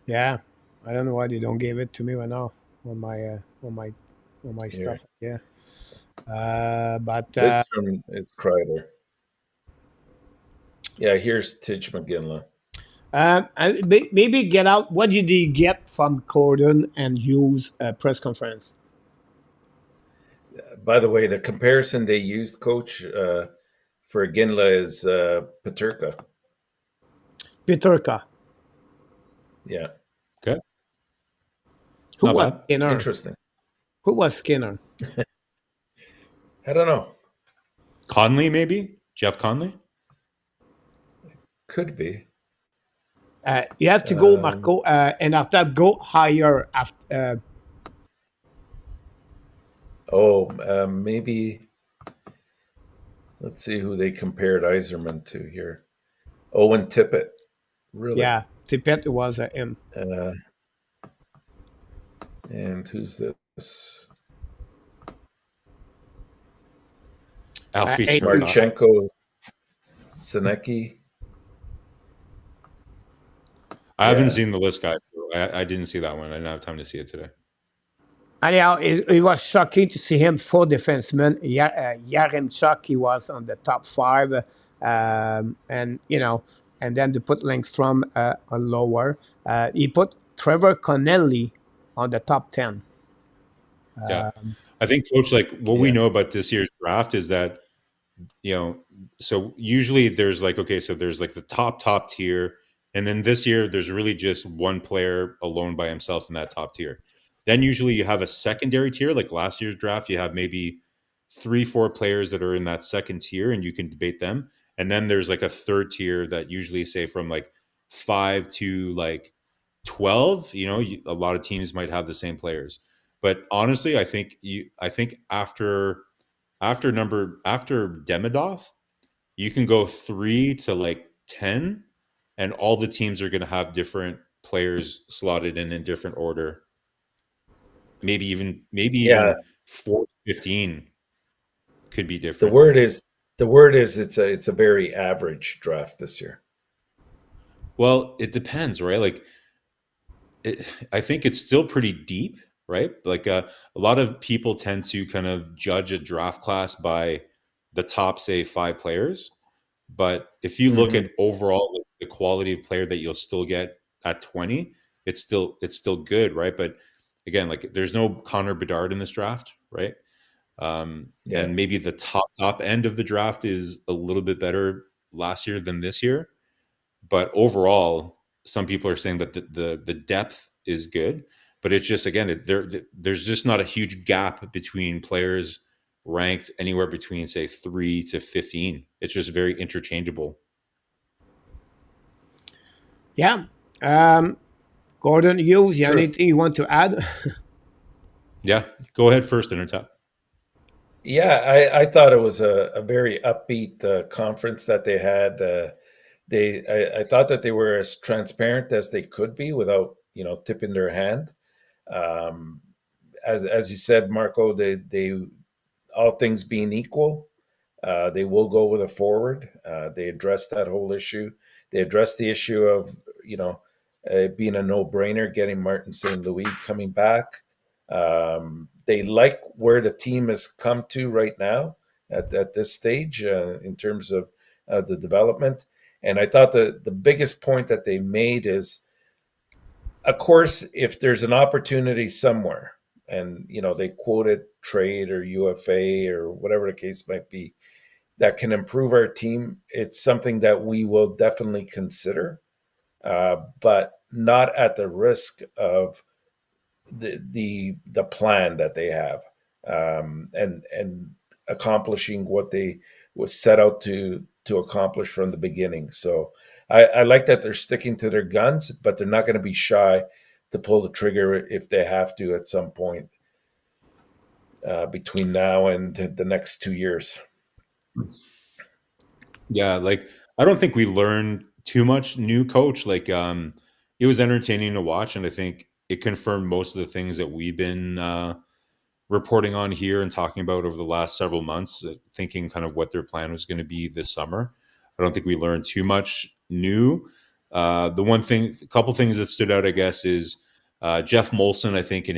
S1: yeah, I don't know why they don't give it to me right now on my stuff. Yeah, but
S2: Lindstrom is Kreider. Yeah, here's Tidge McGinley.
S1: maybe get out. What did you get from Gordon and Hughes press conference?
S2: By the way, the comparison they used, Coach, for Ginla is Paterka.
S1: Peterka.
S2: Yeah,
S3: Okay,
S1: Who
S3: not
S1: was
S3: bad.
S1: Skinner?
S2: interesting.
S1: Who was Skinner?
S2: I don't know.
S3: Conley, maybe Jeff Conley.
S2: Could be.
S1: You have to go, Marco, and after that, go higher. After
S2: Maybe. Let's see who they compared Iserman to here. Owen Tippett. Really?
S1: yeah, Tippett was him.
S2: Uh, and who's this?
S3: Alfie
S1: Andrew.
S3: Turcotte.
S2: Marchenko, Sinecki.
S3: I haven't
S2: Yeah.
S3: seen the list, guys. I didn't see that one. I didn't have time to see it today.
S1: Anyhow, it was shocking to see him 4 defensemen. Yaremchuk, he was on the top 5, and and then to put Lindstrom on lower. He put Trevor Connelly on the top 10.
S3: Yeah, I think, Coach, like what we
S2: Yeah.
S3: know about this year's draft is that so usually there's like, okay, so there's like the top tier, and then this year there's really just one player alone by himself in that top tier. Then usually you have a secondary tier, like last year's draft, you have maybe 3-4 players that are in that second tier, and you can debate them. And then there's like a third tier that usually say from like 5 to like 12. A lot of teams might have the same players, but honestly, I think after Demidov, you can go 3 to like 10, and all the teams are going to have different players slotted in different order. Maybe
S2: Yeah.
S3: even 4 to 15 could be
S2: The
S3: different.
S2: word is the word is it's a very average draft this year.
S3: Well, it depends, right? Like I think it's still pretty deep, right? Like a lot of people tend to kind of judge a draft class by the top, say, 5 players. But if you look
S2: Mm-hmm.
S3: at overall the quality of player that you'll still get at 20, it's still good, right? But again, like there's no Connor Bedard in this draft, right?
S2: Yeah.
S3: And maybe the top end of the draft is a little bit better last year than this year. But overall, some people are saying that the depth is good, but it's just, again, there's just not a huge gap between players ranked anywhere between, say, 3 to 15. It's just very interchangeable.
S1: Yeah. Gordon Hughes, you have
S2: True.
S1: anything you want to add?
S3: Yeah, go ahead first, Intertop.
S2: Yeah, I thought it was a very upbeat conference that they had. I thought that they were as transparent as they could be without tipping their hand. Um, as you said, Marco, they all things being equal, they will go with a forward. They addressed that whole issue. They addressed the issue of being a no brainer, getting Martin St. Louis coming back. They like where the team has come to right now at this stage in terms of the development. And I thought the biggest point that they made is, of course, if there's an opportunity somewhere, and they quoted trade or UFA or whatever the case might be, that can improve our team, it's something that we will definitely consider, but not at the risk of the plan that they have, and accomplishing what they was set out to accomplish from the beginning. So I like that they're sticking to their guns, but they're not going to be shy to pull the trigger if they have to at some point between now and the next 2 years.
S3: Yeah, like I don't think we learned too much new, Coach. Like it was entertaining to watch, and I think it confirmed most of the things that we've been reporting on here and talking about over the last several months, thinking kind of what their plan was going to be this summer. I don't think we learned too much new. A couple things that stood out, I guess, is Jeff Molson. I think in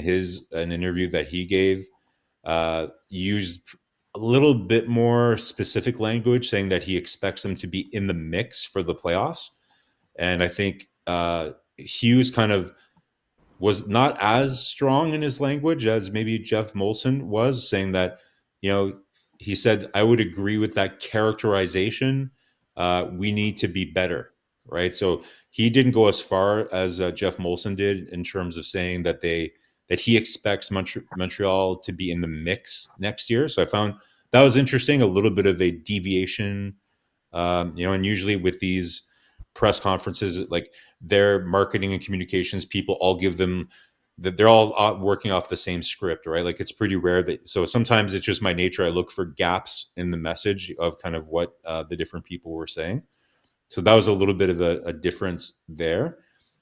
S3: an interview that he gave, used a little bit more specific language, saying that he expects them to be in the mix for the playoffs. And I think Hughes kind of was not as strong in his language as maybe Jeff Molson was, saying that, he said, I would agree with that characterization. We need to be better, right? So he didn't go as far as Jeff Molson did in terms of saying that he expects Montreal to be in the mix next year. So I found that was interesting, a little bit of a deviation. And usually with these press conferences, like their marketing and communications people all give them that they're all working off the same script, right? Like it's pretty rare that, so sometimes it's just my nature. I look for gaps in the message of kind of what the different people were saying. So that was a little bit of a difference there.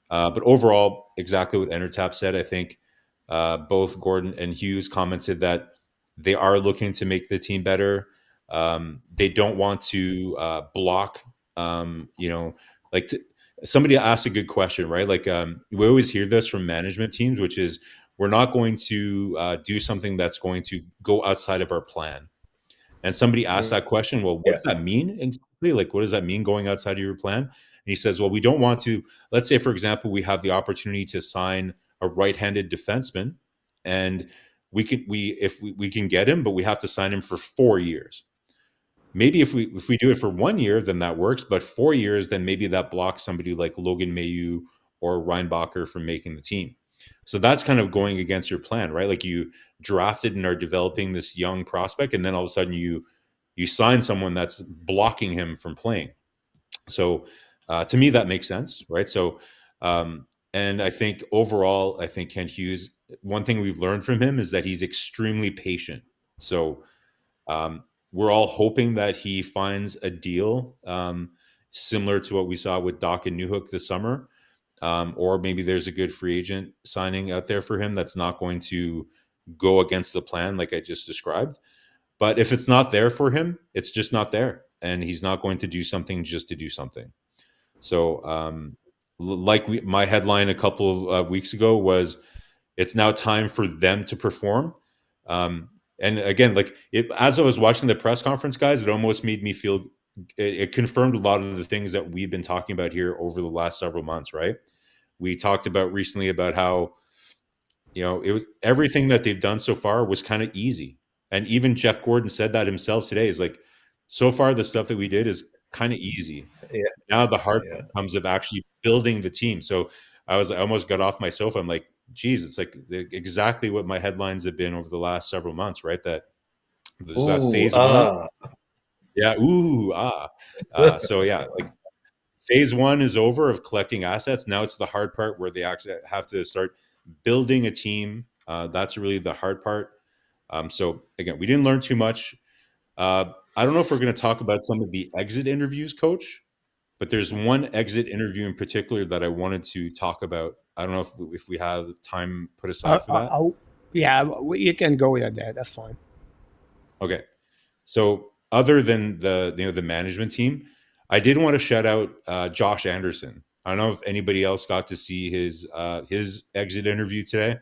S3: But overall, exactly what Enortap said. I think both Gordon and Hughes commented that they are looking to make the team better. They don't want to block, like somebody asked a good question, right? Like we always hear this from management teams, which is we're not going to do something that's going to go outside of our plan. And somebody asked that question, well, what
S2: Yeah.
S3: does that mean exactly? Like, what does that mean going outside of your plan? And he says, well, we don't want to, let's say, for example, we have the opportunity to sign a right-handed defenseman and we can get him, but we have to sign him for 4 years. Maybe if we do it for 1 year, then that works. But 4 years, then maybe that blocks somebody like Logan Mailloux or Reinbacher from making the team. So that's kind of going against your plan, right? Like you drafted and are developing this young prospect, and then all of a sudden you sign someone that's blocking him from playing. So to me, that makes sense, right? So and I think overall, I think Kent Hughes, one thing we've learned from him is that he's extremely patient. So we're all hoping that he finds a deal similar to what we saw with Doc and Newhook this summer. Or maybe there's a good free agent signing out there for him that's not going to go against the plan like I just described. But if it's not there for him, it's just not there. And he's not going to do something just to do something. So, my headline a couple of weeks ago was, it's now time for them to perform. And again, like as I was watching the press conference, guys, it almost made me feel, it confirmed a lot of the things that we've been talking about here over the last several months, right? We talked about recently about how, it was everything that they've done so far was kind of easy. And even Jeff Gordon said that himself today, is like, so far the stuff that we did is kind of easy.
S2: Yeah.
S3: Now the hard
S2: Yeah.
S3: part comes of actually building the team. So I almost got off my sofa. I'm like, geez, it's like exactly what my headlines have been over the last several months, right? That there's that
S2: Ooh,
S3: phase one. Yeah. Ooh, ah. So yeah, like phase one is over of collecting assets. Now it's the hard part where they actually have to start building a team. That's really the hard part. So again, we didn't learn too much. I don't know if we're going to talk about some of the exit interviews, Coach, but there's one exit interview in particular that I wanted to talk about. I don't know if we have time put aside for that.
S1: Yeah, you can go with that. That's fine.
S3: Okay. So other than the management team, I did want to shout out Josh Anderson. I don't know if anybody else got to see his exit interview today,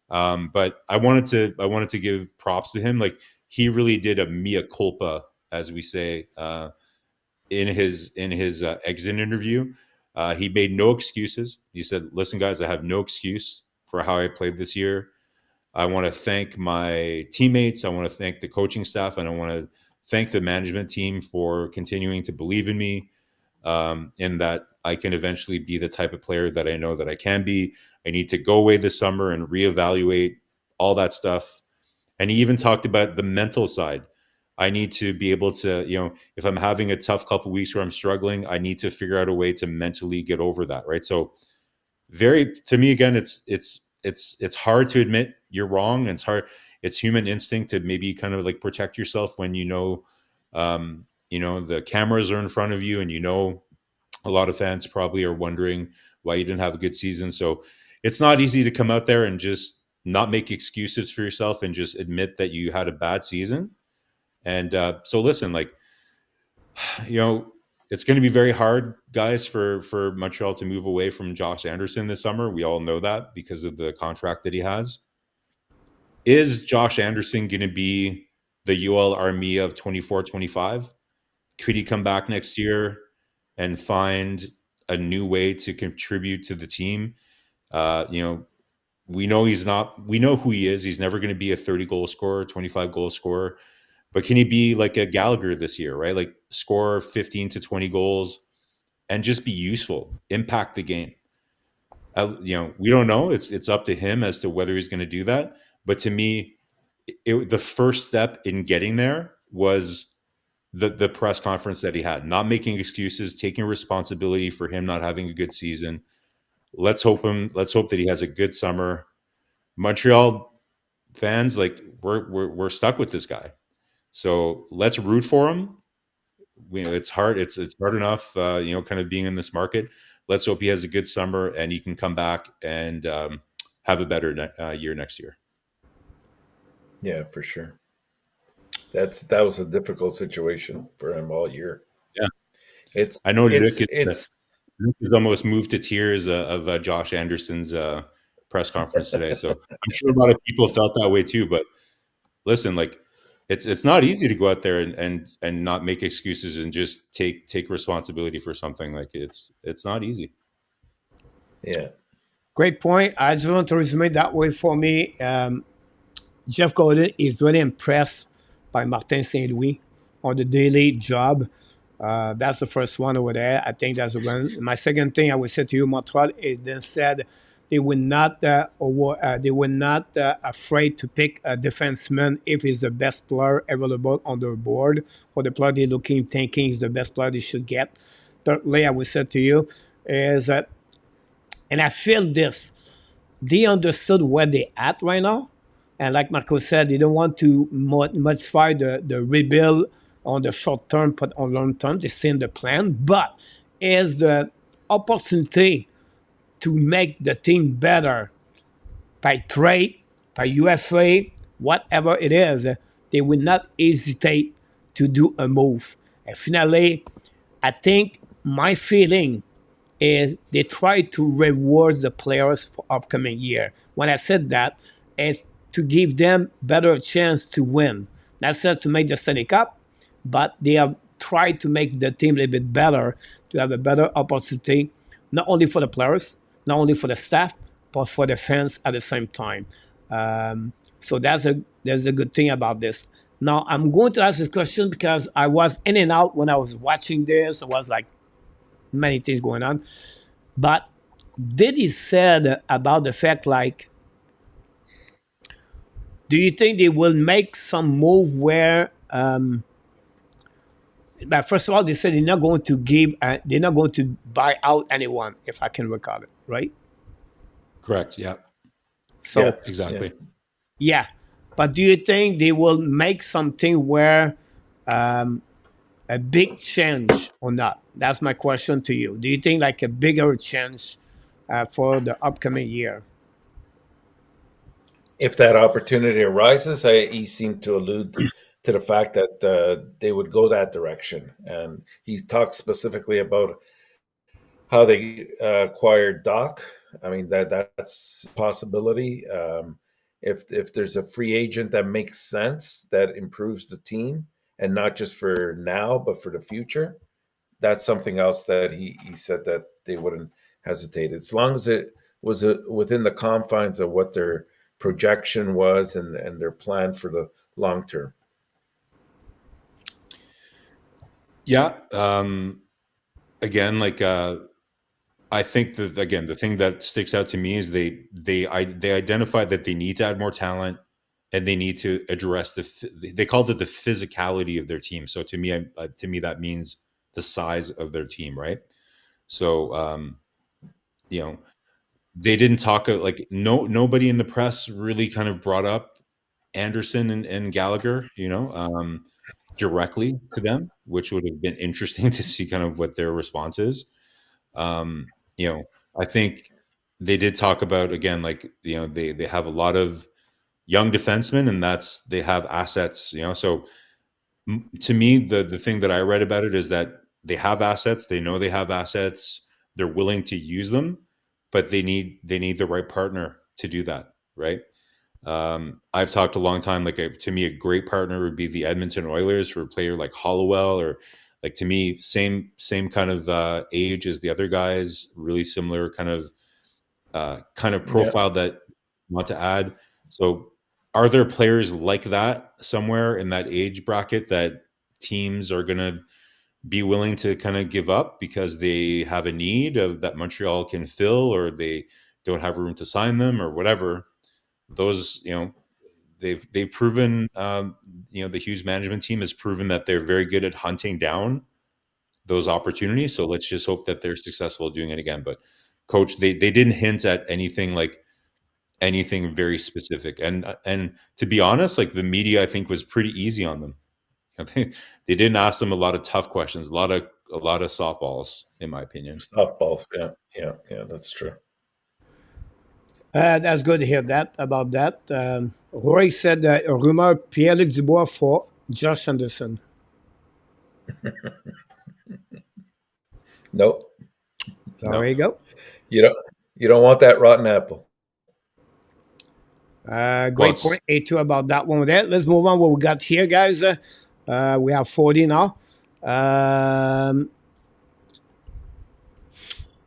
S3: but I wanted to give props to him. Like he really did a mea culpa, as we say, in his exit interview. He made no excuses. He said, "Listen, guys, I have no excuse for how I played this year. I want to thank my teammates. I want to thank the coaching staff, and I want to thank the management team for continuing to believe in me, and that I can eventually be the type of player that I know that I can be. I need to go away this summer and reevaluate all that stuff." And he even talked about the mental side. I need to be able to, if I'm having a tough couple of weeks where I'm struggling, I need to figure out a way to mentally get over that, right? So very, to me, again, it's hard to admit you're wrong, and it's hard. It's human instinct to maybe kind of like protect yourself when the cameras are in front of you, and a lot of fans probably are wondering why you didn't have a good season. So it's not easy to come out there and just not make excuses for yourself and just admit that you had a bad season. And so listen, like, it's going to be very hard, guys, for Montreal to move away from Josh Anderson this summer. We all know that because of the contract that he has. Is Josh Anderson going to be the Yoel Armia of 24-25? Could he come back next year and find a new way to contribute to the team? we know he's not. We know who he is. He's never going to be a 30-goal scorer, 25-goal scorer. But can he be like a Gallagher this year, right? Like score 15 to 20 goals and just be useful, impact the game. We don't know. It's up to him as to whether he's going to do that. But to me, the first step in getting there was the press conference that he had, not making excuses, taking responsibility for him not having a good season. Let's hope that he has a good summer. Montreal fans, like we're stuck with this guy. So let's root for him. It's hard. It's hard enough, kind of being in this market. Let's hope he has a good summer and he can come back and have a better year next year.
S2: Yeah, for sure. That was a difficult situation for him all year.
S3: Yeah,
S2: It's
S3: I know
S2: it's
S3: Luke
S2: it's
S3: is almost moved to tears of Josh Anderson's press conference today. So I'm sure a lot of people felt that way too. But listen, like it's not easy to go out there and not make excuses and just take responsibility for something. Like it's not easy.
S2: yeah.
S1: Great point. I just want to resume it that way for me. Jeff Gordon is really impressed by Martin St. Louis on the daily job. That's the first one over there. I think that's the one. My second thing I would say to you, Montreal, is they said they were not afraid to pick a defenseman if he's the best player available on their board, or the player they're thinking is the best player they should get. Thirdly, I would say to you is that, and I feel this, they understood where they're at right now. And like Marko said, they don't want to modify the rebuild on the short term, but on long term, they see in the plan. But is the opportunity to make the team better by trade, by UFA, whatever it is, they will not hesitate to do a move. And finally, I think my feeling is they try to reward the players for upcoming year. When I said that, it's to give them better chance to win. Not just to make the Stanley Cup, but they have tried to make the team a little bit better, to have a better opportunity, not only for the players, not only for the staff, but for the fans at the same time. So that's a good thing about this. Now I'm going to ask this question because I was in and out when I was watching this. I was like many things going on. But did he said about the fact like, do you think they will make some move where but first of all, they said they're not going to they're not going to buy out anyone, if I can recall it, right?
S3: Correct. Yeah.
S1: So
S2: Yeah.
S3: Exactly.
S1: yeah. But do you think they will make something where a big change or not? That's my question to you. Do you think like a bigger change for the upcoming year?
S2: If that opportunity arises, he seemed to allude to the fact that they would go that direction, and he talked specifically about how they acquired Doc. I mean that's a possibility. If there's a free agent that makes sense that improves the team, and not just for now but for the future, that's something else that he said that they wouldn't hesitate as long as it was within the confines of what their projection was and their plan for the long term.
S3: Yeah. Again, like I think that again, the thing that sticks out to me is they identified that they need to add more talent and they need to address they called it the physicality of their team. So to me that means the size of their team, right? So they didn't talk like nobody in the press really kind of brought up Anderson and Gallagher, directly to them, which would have been interesting to see kind of what their response is. Um, I think they did talk about again, like they have a lot of young defensemen, and they have assets. So to me, the thing that I read about it is that they have assets. They know they have assets. They're willing to use them, but they need the right partner to do that, right? I've talked a long time. Like to me, a great partner would be the Edmonton Oilers for a player like Hollowell, or like to me, same kind of age as the other guys. Really similar kind of profile that want to add. So, are there players like that somewhere in that age bracket that teams are going to be willing to kind of give up because they have a need of that Montreal can fill, or they don't have room to sign them, or whatever? Those, they've proven, the Hughes management team has proven that they're very good at hunting down those opportunities. So let's just hope that they're successful doing it again. But coach, they didn't hint at anything very specific. And to be honest, like the media, I think was pretty easy on them. They didn't ask them a lot of tough questions, a lot of softballs, in my opinion.
S2: Softballs, yeah, that's true.
S1: That's good to hear that about that. Roy said rumor Pierre-Luc Dubois for Josh Anderson.
S2: Nope.
S1: So there you go.
S2: You don't want that rotten apple.
S1: Great point, A2, about that one there. Let's move on what we got here, guys. We have 40 now.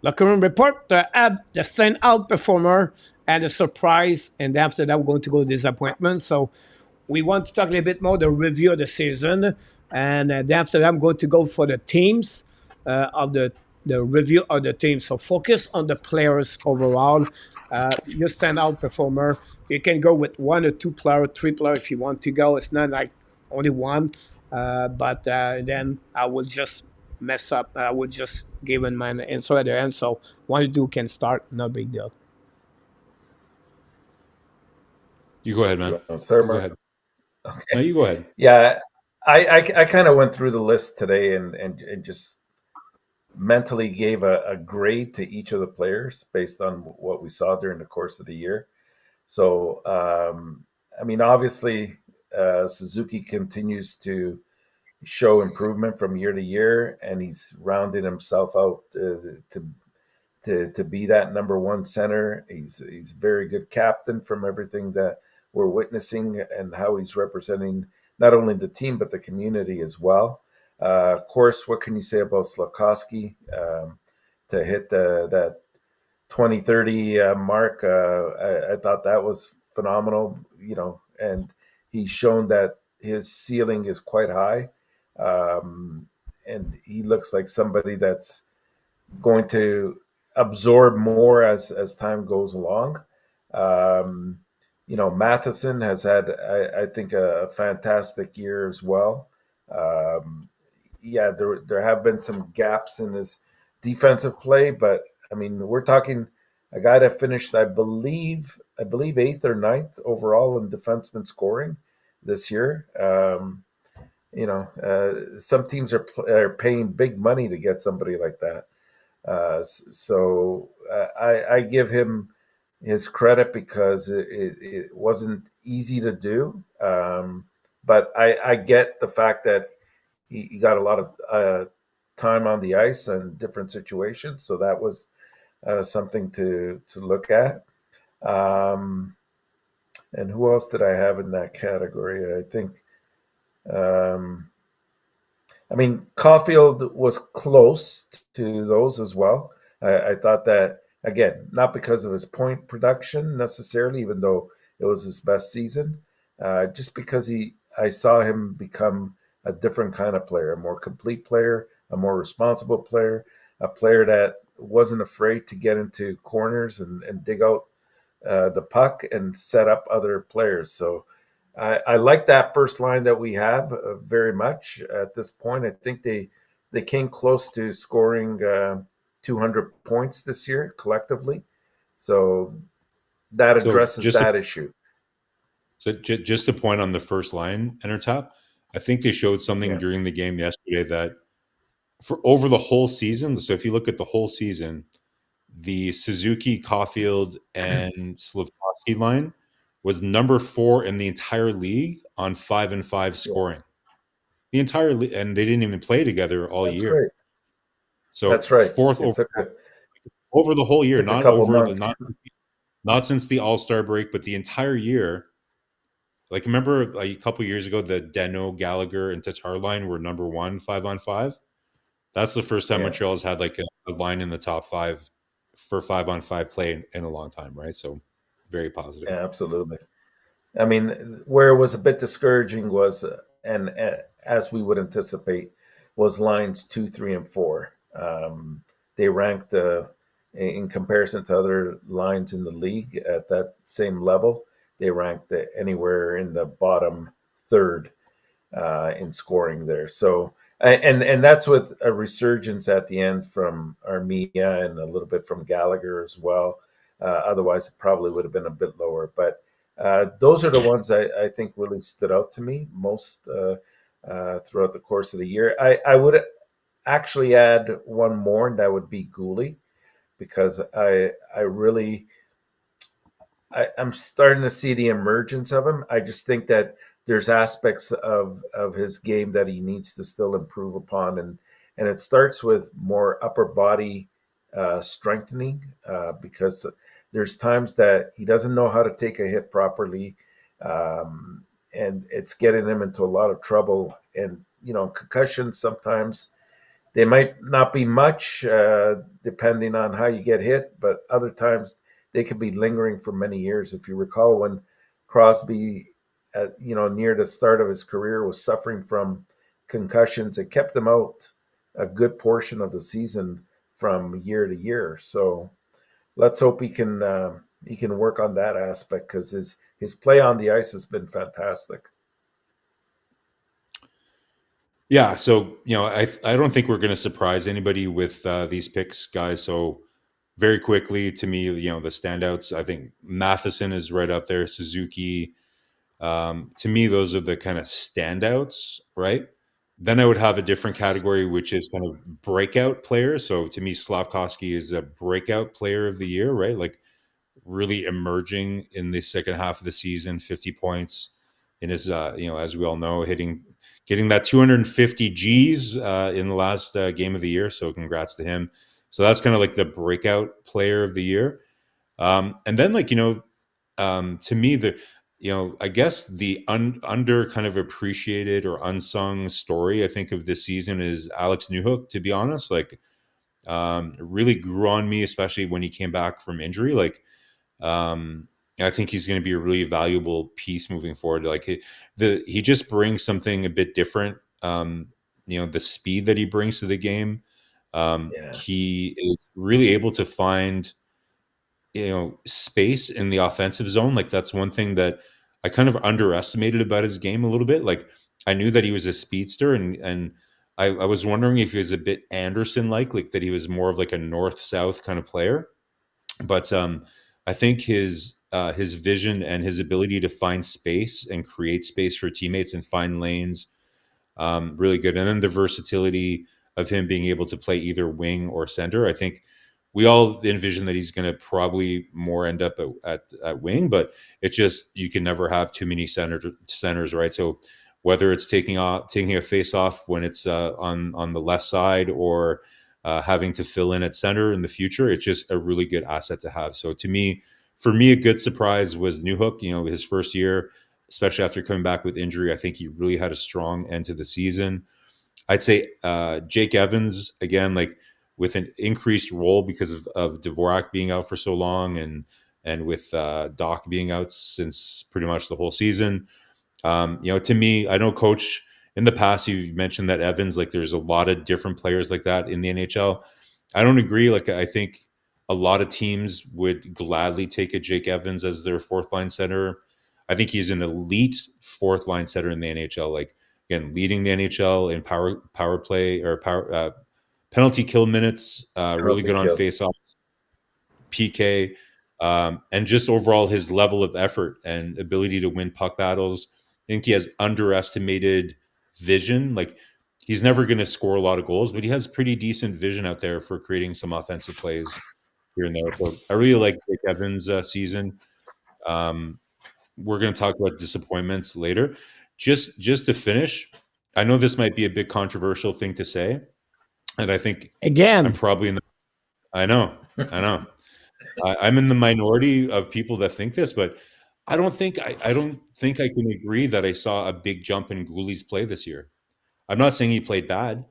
S1: Locker Room Report, the standout performer and a surprise, and after that we're going to go disappointment. So we want to talk a little bit more the review of the season, and after that I'm going to go for the teams of the review of the team. So focus on the players overall. Your standout performer. You can go with one or two player, three player if you want to go. It's not like only one, but then I will just mess up. I would just give him my answer at the end. So one or two can start. No big deal.
S3: You go ahead, man.
S2: Sir,
S3: go ahead.
S2: Okay.
S3: No, you go ahead.
S2: Yeah, I kind of went through the list today and just mentally gave a grade to each of the players based on what we saw during the course of the year. So, I mean, obviously, Suzuki continues to show improvement from year to year, and he's rounded himself out to be that number one center. He's a very good captain from everything that we're witnessing and how he's representing not only the team but the community as well. Of course, what can you say about Slafkovsky to hit that 2030 mark? I thought that was phenomenal, and he's shown that his ceiling is quite high, and he looks like somebody that's going to absorb more as time goes along. Matheson has had, I think, a fantastic year as well. There have been some gaps in his defensive play, but I mean, we're talking a guy that finished, I believe, eighth or ninth overall in defenseman scoring this year. Some teams are paying big money to get somebody like that. So I give him his credit because it wasn't easy to do. But I get the fact that he got a lot of time on the ice and different situations. So that was something to look at. And who else did I have in that category? I think, Caulfield was close to those as well. I thought that, again, not because of his point production necessarily, even though it was his best season, just because I saw him become a different kind of player, a more complete player, a more responsible player, a player that wasn't afraid to get into corners and dig out the puck and set up other players. So I like that first line that we have very much at this point. I think they came close to scoring 200 points this year collectively. So that addresses that issue.
S3: So just a point on the first line, Enortap, I think they showed something during the game yesterday that for over the whole season, so if you look at the whole season, the Suzuki, Caulfield, and Slafkovsky line was number 4 in the entire league on 5-5 scoring. The entire league, and they didn't even play together all year.
S2: Right.
S3: So
S2: that's right.
S3: Fourth over the whole year, not since the All-Star break, but the entire year. Like, remember a couple years ago, the Deno, Gallagher, and Tatar line were number 1 5-on-5. That's the first time Montreal has had like a line in the top 5 for 5-on-5 play in a long time, right? So very positive.
S2: Yeah, absolutely. I mean, where it was a bit discouraging was, and as we would anticipate, was lines 2, 3, and 4. They ranked in comparison to other lines in the league at that same level. They ranked anywhere in the bottom third in scoring there. So, and that's with a resurgence at the end from Armia and a little bit from Gallagher as well. Otherwise, it probably would have been a bit lower. But those are the ones I think really stood out to me most throughout the course of the year. I would actually add one more, and that would be Gooley, because I really I'm starting to see the emergence of him. I just think that there's aspects of his game that he needs to still improve upon, and it starts with more upper body strengthening because there's times that he doesn't know how to take a hit properly, and it's getting him into a lot of trouble. And concussions sometimes they might not be much, depending on how you get hit, but other times they could be lingering for many years. If you recall when Crosby, near the start of his career, was suffering from concussions, it kept him out a good portion of the season from year to year. So let's hope he can work on that aspect because his play on the ice has been fantastic.
S3: Yeah, so I don't think we're going to surprise anybody with these picks, guys. So very quickly, to me, the standouts. I think Matheson is right up there. Suzuki. To me, those are the kind of standouts, right? Then I would have a different category, which is kind of breakout players. So to me, Slavkovsky is a breakout player of the year, right? Like really emerging in the second half of the season, 50 points in his, as we all know, getting that 250 Gs in the last game of the year. So congrats to him. So that's kind of like the breakout player of the year. And then to me, I guess the under kind of appreciated or unsung story I think of this season is Alex Newhook. To be honest, it really grew on me, especially when he came back from injury. Um, I think he's going to be a really valuable piece moving forward. He just brings something a bit different. The speed that he brings to the game.
S2: Yeah,
S3: He is really able to find space in the offensive zone. Like that's one thing that I kind of underestimated about his game a little bit. Like I knew that he was a speedster, and I was wondering if he was a bit Anderson like that he was more of like a north south kind of player. But I think his vision and his ability to find space and create space for teammates and find lanes, really good. And then the versatility of him being able to play either wing or center. I think we all envision that he's going to probably more end up at wing, but it's just you can never have too many centers, right? So whether it's taking a face off when it's on the left side or having to fill in at center in the future, it's just a really good asset to have. So for me, a good surprise was Newhook. His first year, especially after coming back with injury, I think he really had a strong end to the season. I'd say Jake Evans again, like with an increased role because of Dvorak being out for so long, and with Doc being out since pretty much the whole season. To me, I know Coach in the past you mentioned that Evans, like there's a lot of different players like that in the NHL. I don't agree. Like I think a lot of teams would gladly take a Jake Evans as their fourth line center. I think he's an elite fourth line center in the NHL. Like again, leading the NHL in power play or power penalty kill minutes. Really
S2: penalty
S3: good on
S2: kill.
S3: face off, PK, and just overall his level of effort and ability to win puck battles. I think he has underestimated vision. Like he's never going to score a lot of goals, but he has pretty decent vision out there for creating some offensive plays here and there. So I really like Jake Evans' season. Um, we're going to talk about disappointments later. Just to finish, I know this might be a bit controversial thing to say, and I think I'm
S1: Again,
S3: probably in the. I know. I'm in the minority of people that think this, but I don't think I can agree that I saw a big jump in Gooley's play this year. I'm not saying he played bad.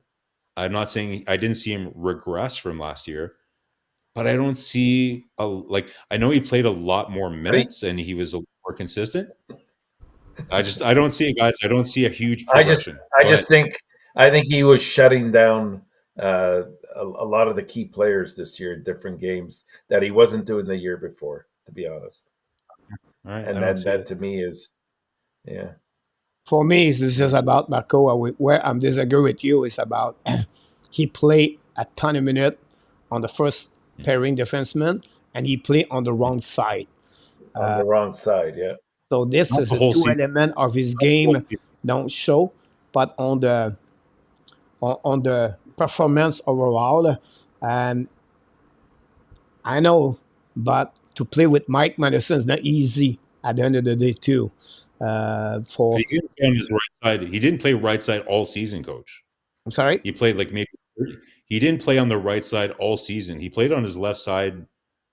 S3: I'm not saying I didn't see him regress from last year, but I don't see I know he played a lot more minutes and he was a lot more consistent. I don't see it, guys. I don't see a huge
S2: I just
S3: progression.
S2: I
S3: Go ahead.
S2: just think he was shutting down uh, a lot of the key players this year in different games that he wasn't doing the year before, to be honest.
S3: All right, I
S2: And
S3: don't
S2: then
S3: see
S2: that
S3: it.
S2: to me is yeah.
S1: For me, it's
S3: I don't
S1: just
S3: see
S1: about Marko. Where I'm disagree with you is about he played a ton of minutes on the first
S3: it.
S1: pairing defenseman, and he played on the wrong side.
S2: On the wrong side, yeah.
S1: So this
S3: Not
S1: is
S3: the
S1: the
S3: whole
S1: two
S3: season.
S1: element of his
S3: Not the whole
S1: game
S3: season.
S1: don't show, but on the performance overall, and I know, but to play with Mike Madison is not easy at the end of the day too.
S3: But
S1: For
S3: he didn't play on his right side. He didn't play right side all season, coach.
S1: I'm sorry,
S3: He played like maybe 30. He didn't play on the right side all season. He played on his left side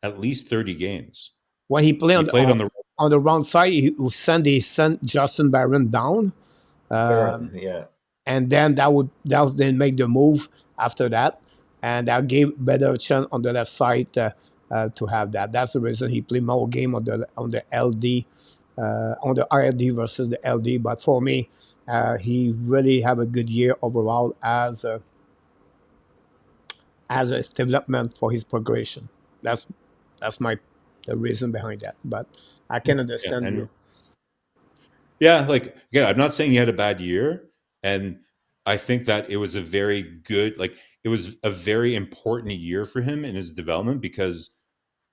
S3: at least 30 games.
S1: when he played
S3: He played on the
S1: on the wrong side, he sent Justin Barron down,
S2: Barron,
S1: um,
S2: yeah.
S1: and then that would then make the move after that, and that gave better chance on the left side to have that. That's the reason he played more game on the LD, on the RLD versus the LD. But for me, he really have a good year overall as a development for his progression. That's that's my the reason behind that. But I can
S3: yeah,
S1: understand
S3: and
S1: you.
S3: yeah, like again, I'm not saying he had a bad year, and I think that it was a very good, like it was a very important year for him in his development because,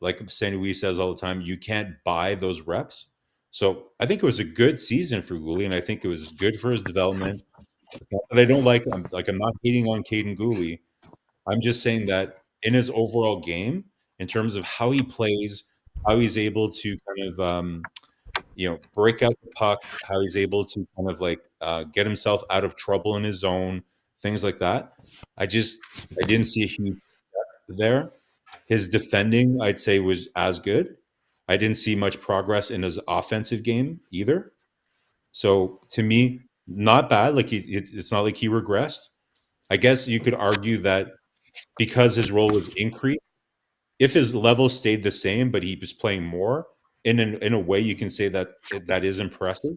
S3: like Saint Louis says all the time, you can't buy those reps. So I think it was a good season for Gouli, and I think it was good for his development. It's not that I don't like him. Like I'm not hating on Caden Gouli. I'm just saying that in his overall game, in terms of how he plays, how he's able to kind of break out the puck, how he's able to kind of like get himself out of trouble in his zone, things like that. I didn't see a huge there. His defending, I'd say, was as good. I didn't see much progress in his offensive game either. So to me, not bad. Like it's not like he regressed. I guess you could argue that because his role was increased, if his level stayed the same, but he was playing more, in a way, you can say that that is impressive.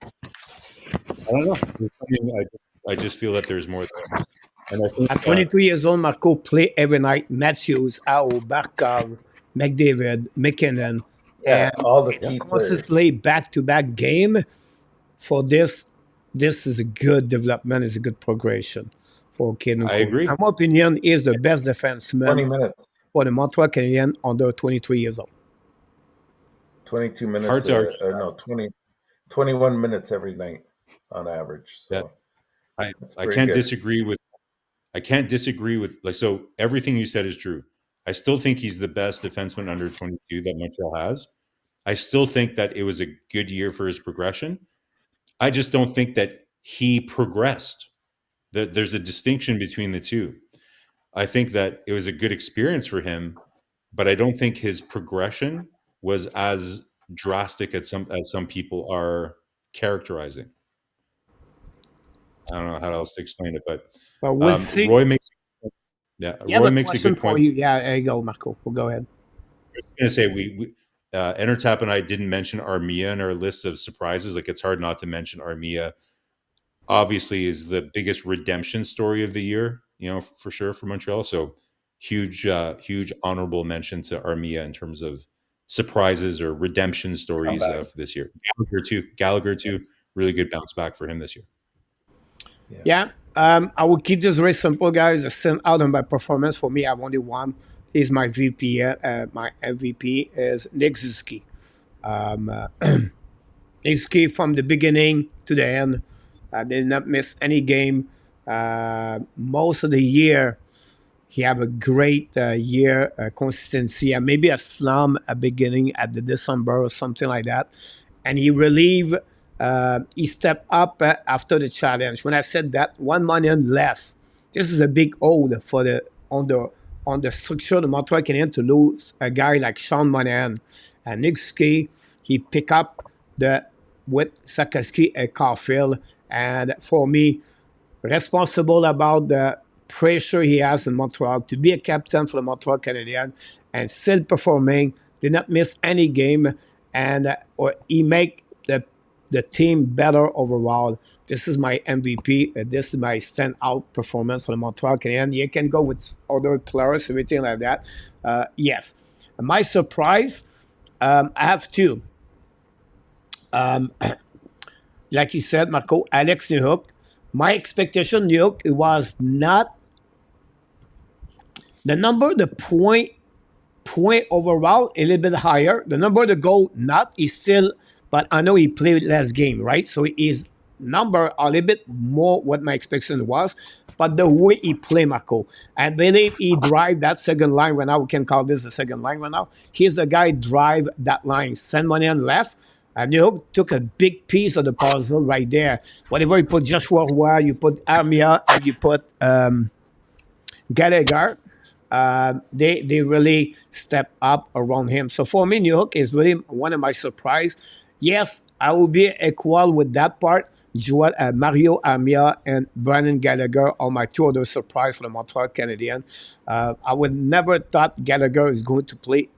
S3: I don't know. There's something I just feel that there's more there, and I think
S1: At 22 years old, Marco play every night. Matthews, Ao, Barkov, McDavid, McKinnon,
S2: Yeah,
S1: and
S2: all the
S3: yeah,
S2: key players.
S1: consistently back-to-back game for this. This is a good development. Is a good progression for Caden
S3: I
S1: Cole.
S3: agree.
S1: In my opinion, he is the best
S2: 20
S1: defenseman
S2: minutes.
S1: for the Montreal Canadiens under 23 years old.
S2: 22
S3: Hard
S2: minutes
S3: to argue
S2: or no, 21 minutes every night on average.
S3: that.
S2: So
S3: I
S2: that's
S3: I
S2: pretty
S3: can't
S2: good.
S3: disagree with like so everything you said is true. I still think he's the best defenseman under 22 that Montreal has. I still think that it was a good year for his progression. I just don't think that he progressed. That there's a distinction between the two. I think that it was a good experience for him, but I don't think his progression was as drastic as some people are characterizing. I don't know how else to explain it, but
S1: But we'll see. You have
S3: Roy
S1: a
S3: makes a
S1: question
S3: good
S1: for
S3: point.
S1: you. Yeah, there you go, Marco. Well, go ahead.
S3: I was going to say Enortap and I didn't mention Armia in our list of surprises. Like it's hard not to mention Armia. Obviously, is the biggest redemption story of the year. For sure for Montreal. So huge honorable mention to Armia in terms of surprises or redemption
S2: Come
S3: stories
S2: back.
S3: for this year. Gallagher too. Really good bounce back for him this year.
S2: Yeah.
S1: Yeah. I will keep this very simple, guys. The send out on my performance for me. I've only one. He's my VP. My MVP is Nick Zuski. Um, uh, Nick from the beginning to the end. Did not miss any game. Most of the year, he have a great year consistency and maybe a slump at beginning at the December or something like that. And he stepped up after the challenge. When I said that, 1 million left. This is a big hold for the on the structure of the Montreal Canadiens to lose a guy like Sean Monahan. And Nick Ski, he pick up the with Sakaski and Caulfield. And for me, responsible about the pressure he has in Montreal to be a captain for the Montreal Canadiens and still performing, did not miss any game, and or he make the team better overall. This is my MVP. This is my standout performance for the Montreal Canadiens. You can go with other players, everything like that. Yes. My surprise, I have two. Um, like you said, Marco, Alex Newhook. My expectation, Newhook, it was not the number, the point overall a little bit higher. The number to go not is still, but I know he played less game, right? So his number a little bit more what my expectation was. But the way he played, Marco, I believe he drive that second line right now. We can call this the second line right now. He's the guy drive that line. Send money on left. And you took a big piece of the puzzle right there. Whatever you put Joshua Roy, you put Armia, and you put Gallagher, they really step up around him. So for me, New York is really one of my surprise. Yes, I will be equal with that part. Mario Amia and Brandon Gallagher are my two other surprise for the Montreal Canadiens. I would never thought Gallagher is going to play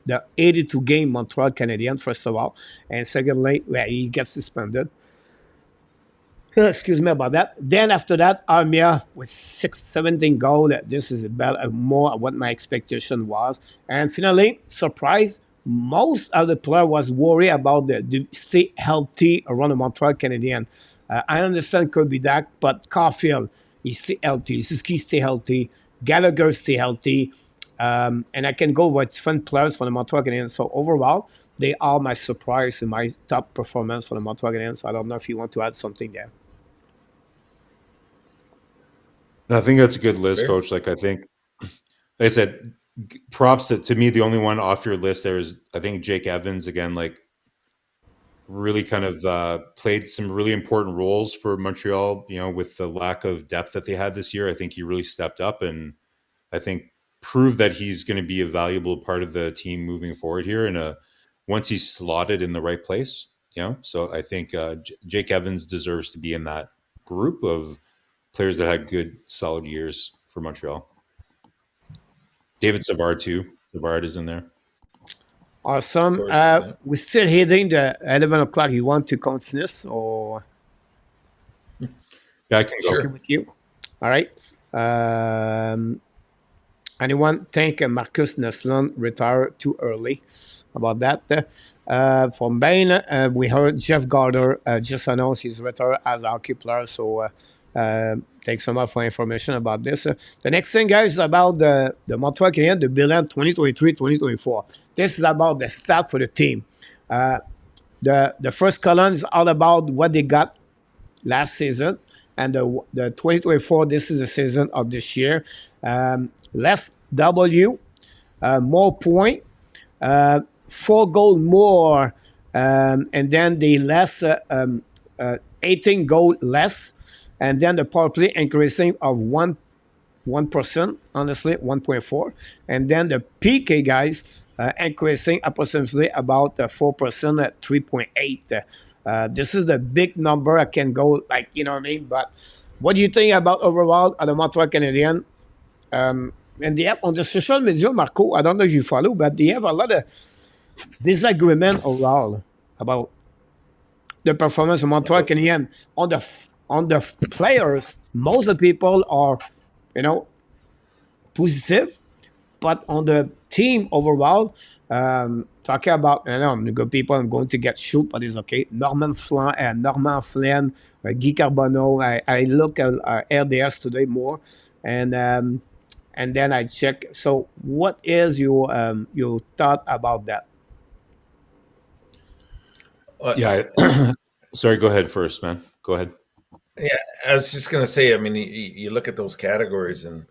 S1: the 82 game Montreal Canadiens, first of all. And secondly, he gets suspended. Excuse me about that. Then after that, Armia with 17 goals. This is about more what my expectation was. And finally, surprise, most of the player was worried about the stay healthy around the Montreal Canadiens. I understand Kirby Dak, but Caulfield, he stay healthy. Suzuki stay healthy. Gallagher stay healthy. And I can go with fun players for the Montreal Canadiens. So overall, they are my surprise and my top performance for the Montreal Canadiens. So I don't know if you want to add something there.
S3: No, I think that's a good
S2: That's
S3: list,
S2: fair.
S3: Coach. Like I said, props to me. The only one off your list there is I think Jake Evans again. Like really kind of played some really important roles for Montreal. You know, with the lack of depth that they had this year, I think he really stepped up and I think proved that he's going to be a valuable part of the team moving forward here. And once he's slotted in the right place, you know. So I think Jake Evans deserves to be in that group of players that had good, solid years for Montreal. David Savard too. Savard is in there.
S2: Of
S1: Awesome.
S2: course. Yeah.
S1: We're still hitting the 11 o'clock. You want to continue or
S3: Yeah, I can go.
S1: okay
S2: Sure.
S1: with you? All right. Anyone think Marcus Naslund retired too early? About that. From Bain, we heard Jeff Gardner just announced he's retired as a hockey player. So thanks so much for information about this. The next thing, guys, is about the Montreal Canadiens, the bilan 2023-2024. This is about the stat for the team. The first column is all about what they got last season, and the 2024, this is the season of this year. Less W, more point, 4 goal more, and then the less 18 goal less, and then the power play increasing of 1%, honestly 1.4, and then the PK guys increasing approximately about 4% at 3.8. This is the big number. I can go like you know what I mean. But what do you think about overall the Montreal Canadiens? And they have on the social media, Marco. I don't know if you follow, but they have a lot of disagreement overall about the performance of Montreal Canadiens on the players. Most of the people are, you know, positive, but on the team overall, talking about the good people, I'm going to get shoot, but it's okay. Norman Flynn, Guy Carbonneau. I look at RDS today more, and then I check. So, what is your thought about that?
S3: Yeah. Sorry, go ahead first, man. Go ahead.
S2: Yeah, I was just going to say, I mean, you look at those categories and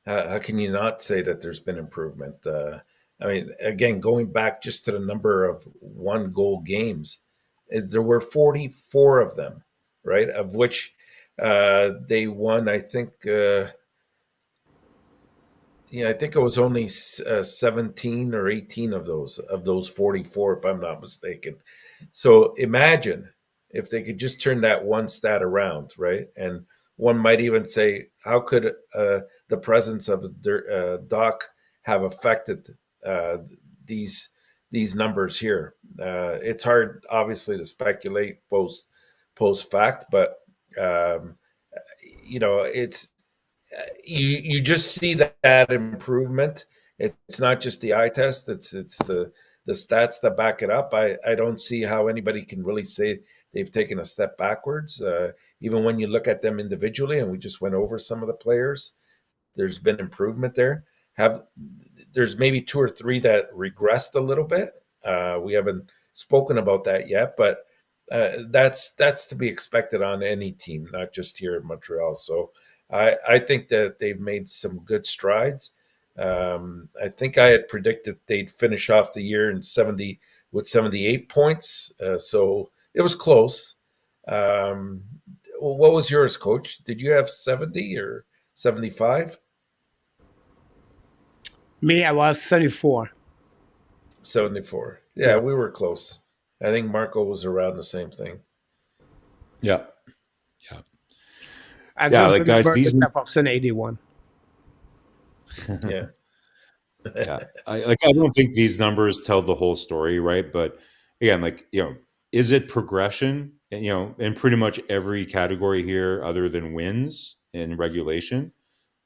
S2: how can you not say that there's been improvement? I mean, again, going back just to the number of 1 goal games, there were 44 of them, right? Of which they won, I think, I think it was only 17 or 18 of those 44, if I'm not mistaken. So imagine if they could just turn that one stat around, right? And one might even say, how could the presence of Doc have affected uh, these these numbers here? It's hard, obviously, to speculate post fact, but um, it's you just see that improvement. It's not just the eye test; it's the stats that back it up. I don't see how anybody can really say they've taken a step backwards. Even when you look at them individually, and we just went over some of the players, there's been improvement there. Have There's maybe two or three that regressed a little bit. We haven't spoken about that yet, but that's to be expected on any team, not just here in Montreal. So I think that they've made some good strides. I think I had predicted they'd finish off the year in 70 with 78 points. So it was close. What was yours, Coach? Did you have 70 or 75?
S1: Me, I was 74.
S2: 74. Yeah,
S1: Yeah.
S2: we were close. I think Marko was around the same thing.
S3: Yeah. Yeah.
S1: I
S3: Yeah,
S1: just
S3: like guys,
S1: remember the
S3: these
S1: Jefferson 81.
S2: Yeah.
S3: yeah. I don't think these numbers tell the whole story, right? But again, is it progression? And, in pretty much every category here other than wins in regulation,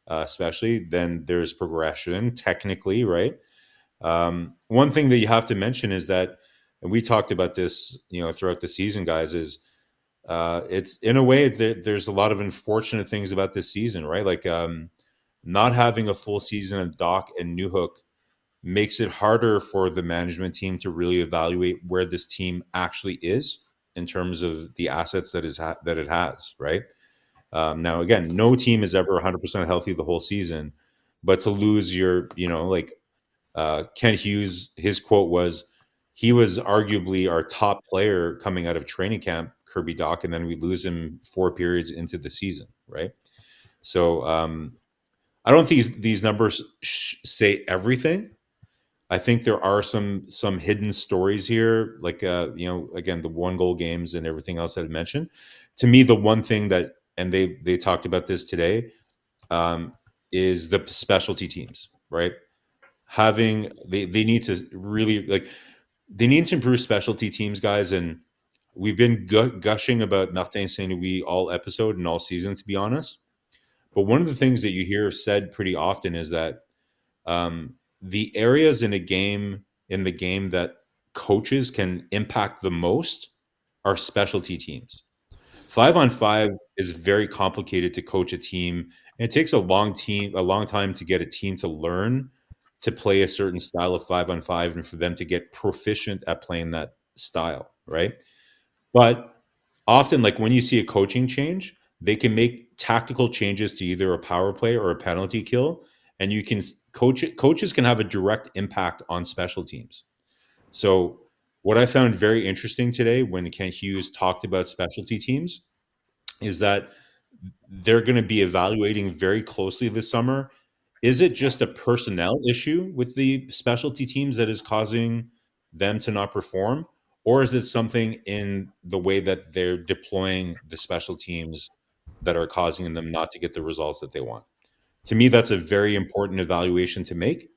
S3: especially, then there's progression technically, right? One thing that you have to mention is that, and we talked about this, throughout the season, guys, is it's in a way that there's a lot of unfortunate things about this season, right? Not having a full season of Doc and Newhook makes it harder for the management team to really evaluate where this team actually is in terms of the assets that it has, right? Now, again, no team is ever 100% healthy the whole season, but to lose your, Ken Hughes, his quote was, he was arguably our top player coming out of training camp, Kirby Doc, and then we lose him 4 periods into the season, right? So I don't think these numbers say everything. I think there are some hidden stories here, again, the 1 goal games and everything else I've mentioned. To me, the one thing that, and they talked about this today, is the specialty teams, right? They need to really, they need to improve specialty teams, guys. And we've been gushing about Martin Saint Louis all episode and all season, to be honest. But one of the things that you hear said pretty often is that the areas in the game that coaches can impact the most are specialty teams. 5-on-5 is very complicated to coach a team, and it takes a long time to get a team to learn to play a certain style of 5-on-5 and for them to get proficient at playing that style, right? But often, like when you see a coaching change, they can make tactical changes to either a power play or a penalty kill, and you can coaches can have a direct impact on special teams. So what I found very interesting today when Ken Hughes talked about specialty teams is that they're going to be evaluating very closely this summer. Is it just a personnel issue with the specialty teams that is causing them to not perform? Or is it something in the way that they're deploying the special teams that are causing them not to get the results that they want? To me, that's a very important evaluation to make,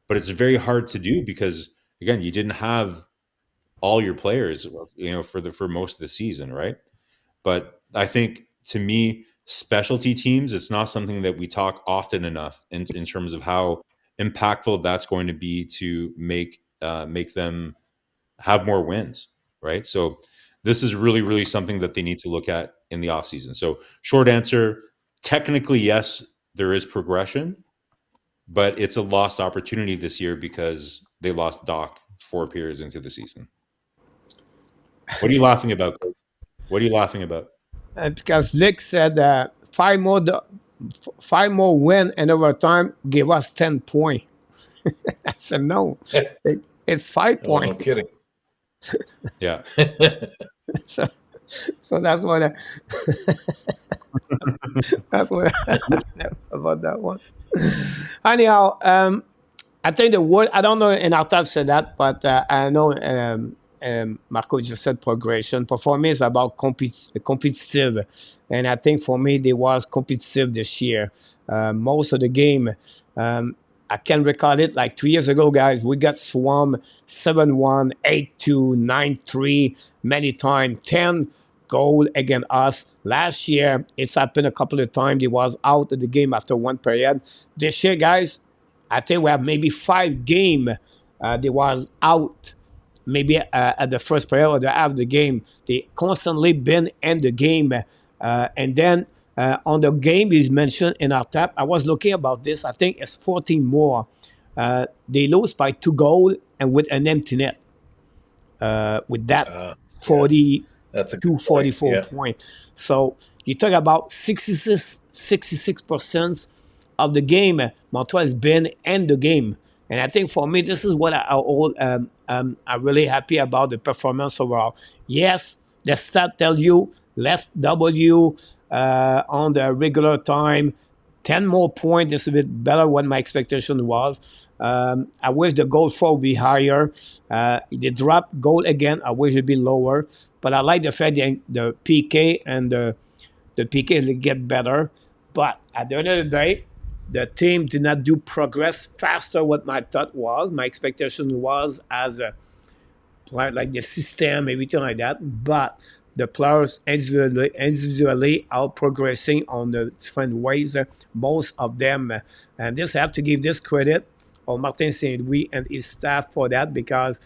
S3: but it's very hard to do because, again, you didn't have all your players, for most of the season, right? But I think, to me, specialty teams, it's not something that we talk often enough in terms of how impactful that's going to be to make them have more wins, right? So this is really, really something that they need to look at in the offseason. So short answer, technically, yes, there is progression, but it's a lost opportunity this year because they lost Doc 4 periods into the season. What are you laughing about, Coach? What are you laughing about?
S1: Because Lick said five more win and overtime give us 10 points. I said no, it's 5
S2: Oh, no
S1: points.
S2: kidding.
S3: Yeah.
S1: so, so that's what that's what I about that one. Anyhow, I think the word, I don't know, and Enortap said that, but I know Marko just said progression. But for me, it's about competitive. And I think for me, they was competitive this year. Most of the game, I can recall it like 2 years ago, guys. We got swarmed 7-1, 8-2, 9-3, many times, 10 goal against us. Last year, it's happened a couple of times. They was out of the game after one period. This year, guys, I think we have maybe 5 games. They was out maybe at the first period or the half of the game. They constantly been in the game. And then on the game you mentioned in our tap, I was looking about this. I think it's 14 more. They lose by 2 goals and with an empty net. With that
S2: Yeah,
S1: 40
S2: that's a good point.
S1: 244
S2: Yeah.
S1: point. So you talk about 66% of the game. Montreal has been in the game. And I think for me, this is what I'm really happy about the performance overall. Yes, the stat tell you less W on the regular time, 10 more points. This is a bit better what my expectation was. I wish the goal for would be higher. The drop goal again, I wish it'd be lower. But I like the fact that the PK and the PK will get better. But at the end of the day, the team did not do progress faster what my thought was. My expectation was as a like the system, everything like that. But the players individually are progressing on the different ways. Most of them, and this I have to give this credit on Martin Saint Louis and his staff for that because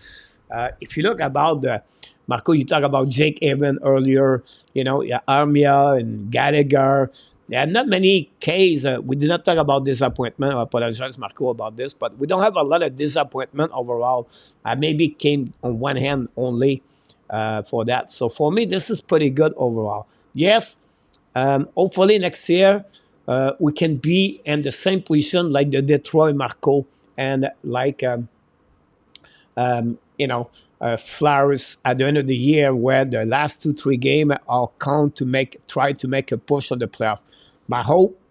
S1: if you look about the Marko, you talk about Jake Evan earlier, Armia and Gallagher. There are not many cases. We did not talk about disappointment. I apologize, Marko, about this, but we don't have a lot of disappointment overall. I maybe came on one hand only for that. So for me, this is pretty good overall. Yes, hopefully next year we can be in the same position like the Detroit Marko and like Flowers at the end of the year, where the last 2-3 games are count to try to make a push on the playoff. My hope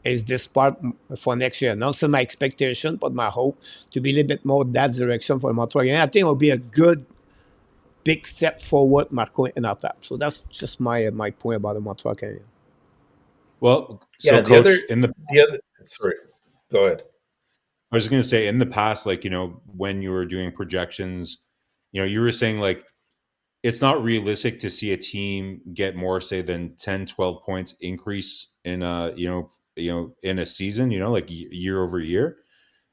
S1: is this part for next year. Not so my expectation, but my hope to be a little bit more that direction for Montreal. And I think it will be a good big step forward, Marko in Enortap. So that's just my point about the Montreal Canadiens.
S3: Well, so
S2: Yeah,
S3: coach,
S2: sorry, go ahead.
S3: I was going to say in the past, like, when you were doing projections, you were saying like it's not realistic to see a team get more, say, than 10, 12 points increase in in a season, like year over year.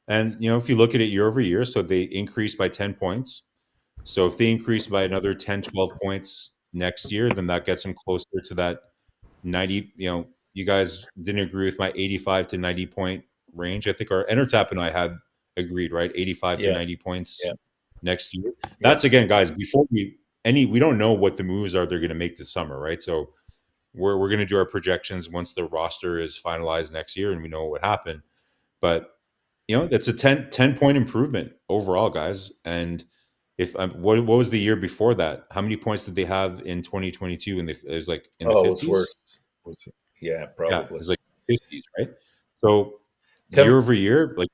S3: And, if you look at it year over year, so they increase by 10 points. So if they increase by another 10, 12 points next year, then that gets them closer to that 90, you guys didn't agree with my 85 to 90 point range. I think our Enortap and I had agreed, right? 85 to 90 points next year. That's again, guys, before we don't know what the moves are they're going to make this summer, right? So we're going to do our projections once the roster is finalized next year and we know what happened. But that's a 10 point improvement overall, guys. And if what was the year before that? How many points did they have in 2022? And it was like in the 50s.
S2: It was worse. Yeah, probably.
S3: Yeah, it was like 50s, right? So year over year, like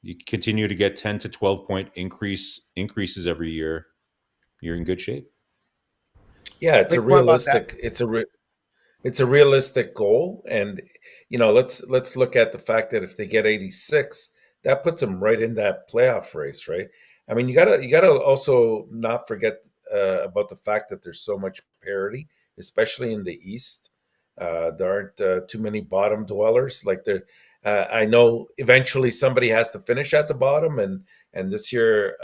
S3: you continue to get 10 to 12 point increases every year. You're in good shape.
S2: Yeah, it's a realistic. It's a realistic goal, and let's look at the fact that if they get 86, that puts them right in that playoff race, right? I mean, you gotta also not forget about the fact that there's so much parity, especially in the East. There aren't too many bottom dwellers. Like I know eventually somebody has to finish at the bottom, and this year,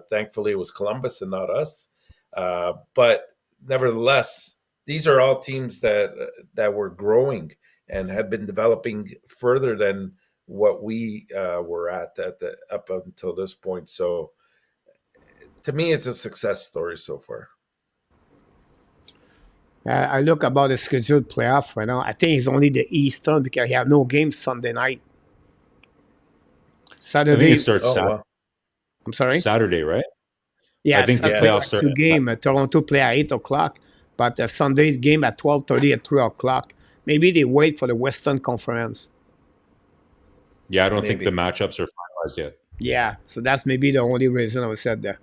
S2: thankfully, it was Columbus and not us. But nevertheless, these are all teams that were growing and had been developing further than what we were at up until this point. So, to me, it's a success story so far.
S1: I look about the scheduled playoff right now. I think it's only the Eastern because he have no games Sunday night. Saturday.
S3: I think it starts Saturday.
S1: Wow. I'm sorry?
S3: Saturday, right?
S1: Yeah,
S3: I think the playoffs start.
S1: 2 game. Toronto play at 8 o'clock, but Sunday's game at 12:30 at 3 o'clock. Maybe they wait for the Western Conference.
S3: Yeah, I don't think the matchups are finalized yet.
S1: Yeah, so that's maybe the only reason I said that.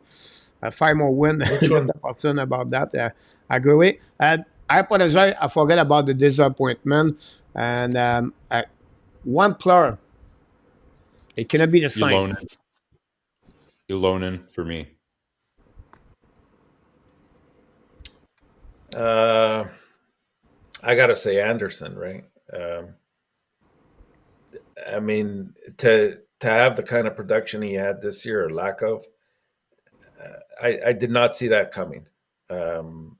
S1: 5 more wins
S2: Which
S1: than
S2: one's
S1: the Hutson about that. I agree with. I apologize. I forgot about the disappointment. And one player, it cannot be the same.
S3: Ilonen for me.
S2: I gotta say Anderson, right? I mean, to have the kind of production he had this year, or lack of, I did not see that coming. Um,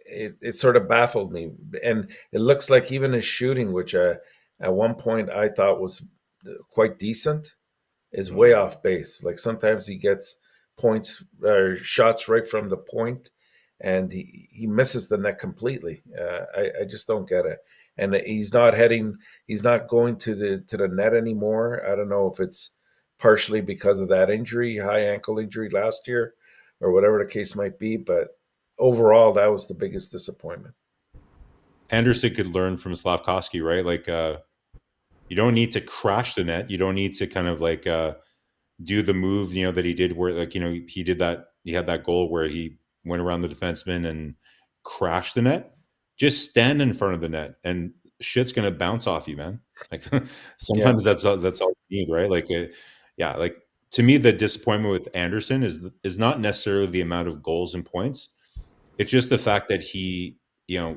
S2: it sort of baffled me, and it looks like even his shooting, which at one point I thought was quite decent, is way off base. Like sometimes he gets points or shots right from the point, and he misses the net completely. I just don't get it. And he's not heading. He's not going to the net anymore. I don't know if it's partially because of that injury, high ankle injury last year, or whatever the case might be. But overall, that was the biggest disappointment.
S3: Anderson could learn from Slavkovsky, right? Like you don't need to crash the net. You don't need to kind of like do the move, that he did where like, he did that. He had that goal where he went around the defenseman and crashed the net. Just stand in front of the net and shit's going to bounce off you, man. Like
S2: Yeah,
S3: sometimes that's all you need, right? Like, yeah, like to me, the disappointment with Anderson is not necessarily the amount of goals and points. It's just the fact that he,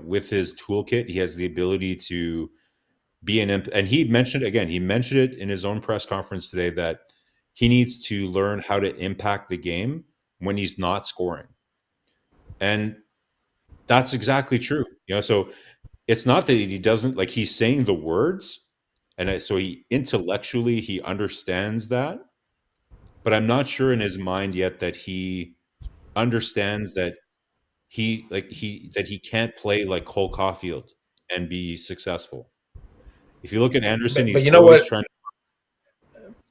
S3: with his toolkit, he has the ability to be and he mentioned again, he mentioned it in his own press conference today that he needs to learn how to impact the game when he's not scoring. And that's exactly true. So it's not that he doesn't like he's saying the words so he intellectually he understands that, but I'm not sure in his mind yet that he understands that he can't play like Cole Caulfield and be successful. If you look at Anderson,
S2: but
S3: he's
S2: you know
S3: always
S2: what,
S3: trying.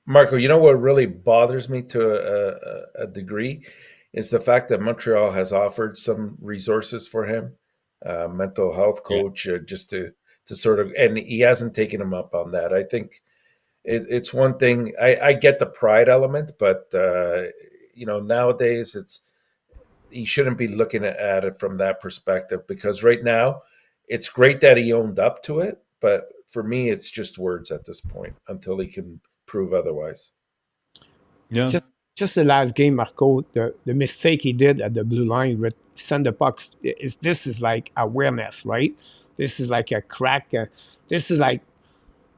S2: Marco? You know what really bothers me to a degree is the fact that Montreal has offered some resources for him, mental health
S3: Yeah,
S2: coach, just to sort of, and he hasn't taken him up on that. I think it's one thing. I get the pride element, but nowadays he shouldn't be looking at it from that perspective because right now it's great that he owned up to it, but for me it's just words at this point until he can prove otherwise.
S3: yeah,
S1: Just the last game, Marco, the mistake he did at the blue line with send the pucks this is like awareness, right? This is like a crack. This is like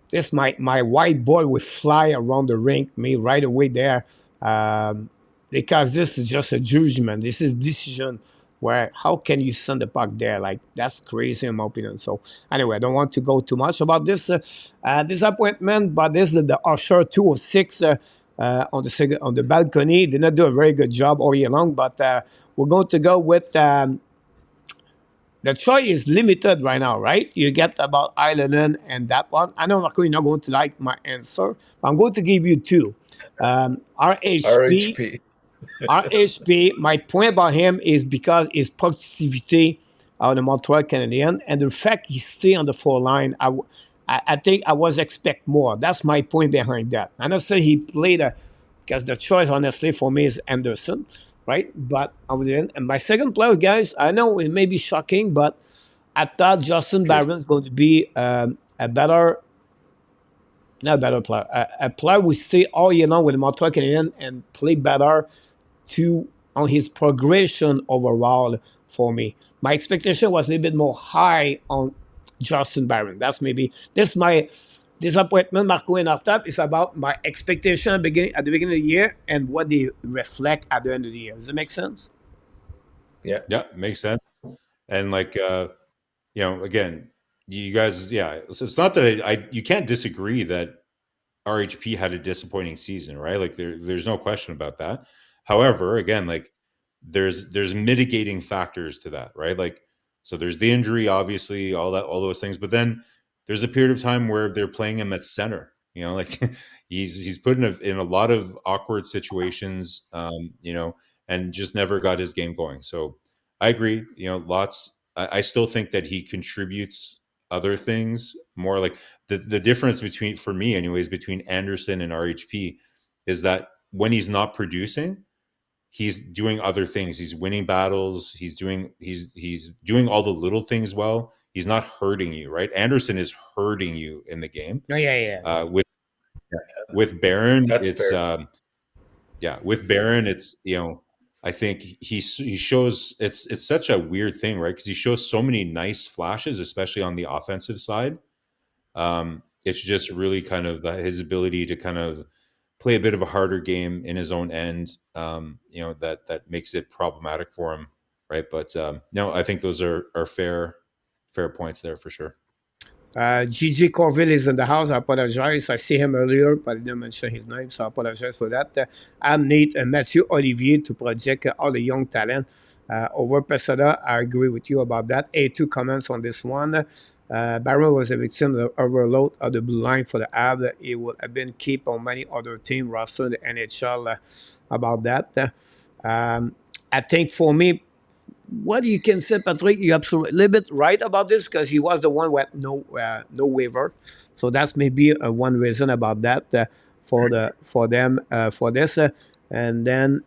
S1: this my white ball would fly around the rink, me right away there, um, because this is just a judgment. This is decision where how can you send the puck there? Like that's crazy in my opinion. So anyway, I don't want to go too much about this disappointment, but this is the Usher 206 on the balcony. Did not do a very good job all year long, but we're going to go with. The choice is limited right now, right? You get about Ireland and that one. I know, Marco, you're not going to like my answer, but I'm going to give you two. RHP,
S2: RHP.
S1: RHP, my point about him is because his productivity on the Montreal Canadiens and the fact he stay on the four line, I think I was expect more. That's my point behind that. I'm not saying he played because the choice, honestly, for me is Anderson, right? But I was in. And my second player, guys, I know it may be shocking, but I thought Justin
S2: Pierce.
S1: Barron is going to be a better, not a better player, a player we see all year long with the Montreal Canadiens and play better to on his progression overall for me. My expectation was a little bit more high on Justin Barron. That's maybe this my disappointment, Marko and Enortap, is about my expectation at the beginning of the year and what they reflect at the end of the year. Does it make sense?
S2: Yeah.
S3: yeah, makes sense. And like again, you guys, yeah, it's not that you can't disagree that RHP had a disappointing season, right? Like there's no question about that. However, again, like there's mitigating factors to that, right? Like so there's the injury, obviously, all those things, but then there's a period of time where they're playing him at center. Like he's put in a lot of awkward situations, and just never got his game going. So I agree. Lots. I still think that he contributes other things more. Like the difference between for me, anyways, between Anderson and RHP is that when he's not producing, he's doing other things. He's winning battles. He's doing all the little things well. He's not hurting you, right? Anderson is hurting you in the game.
S1: Oh, yeah.
S3: With Barron,
S2: That's
S3: it's
S2: fair.
S3: with Barron, it's I think he shows it's such a weird thing, right? Because he shows so many nice flashes, especially on the offensive side. It's just really kind of his ability to kind of play a bit of a harder game in his own end, that makes it problematic for him, right? But no, I think those are fair points there for sure.
S1: Gigi Corville is in the house. I apologize. I see him earlier, but I didn't mention his name, so I apologize for that. I'm Nate and Matthew Olivier to project all the young talent. Over Pesada, I agree with you about that. A2 comments on this one. Barron was a victim of the overload of the blue line for the Habs. He would have been kept on many other team roster in the NHL about that. I think for me, what you can say, Patrick, you're absolutely a little bit right about this because he was the one with no waiver, so that's maybe one reason about that for this. And then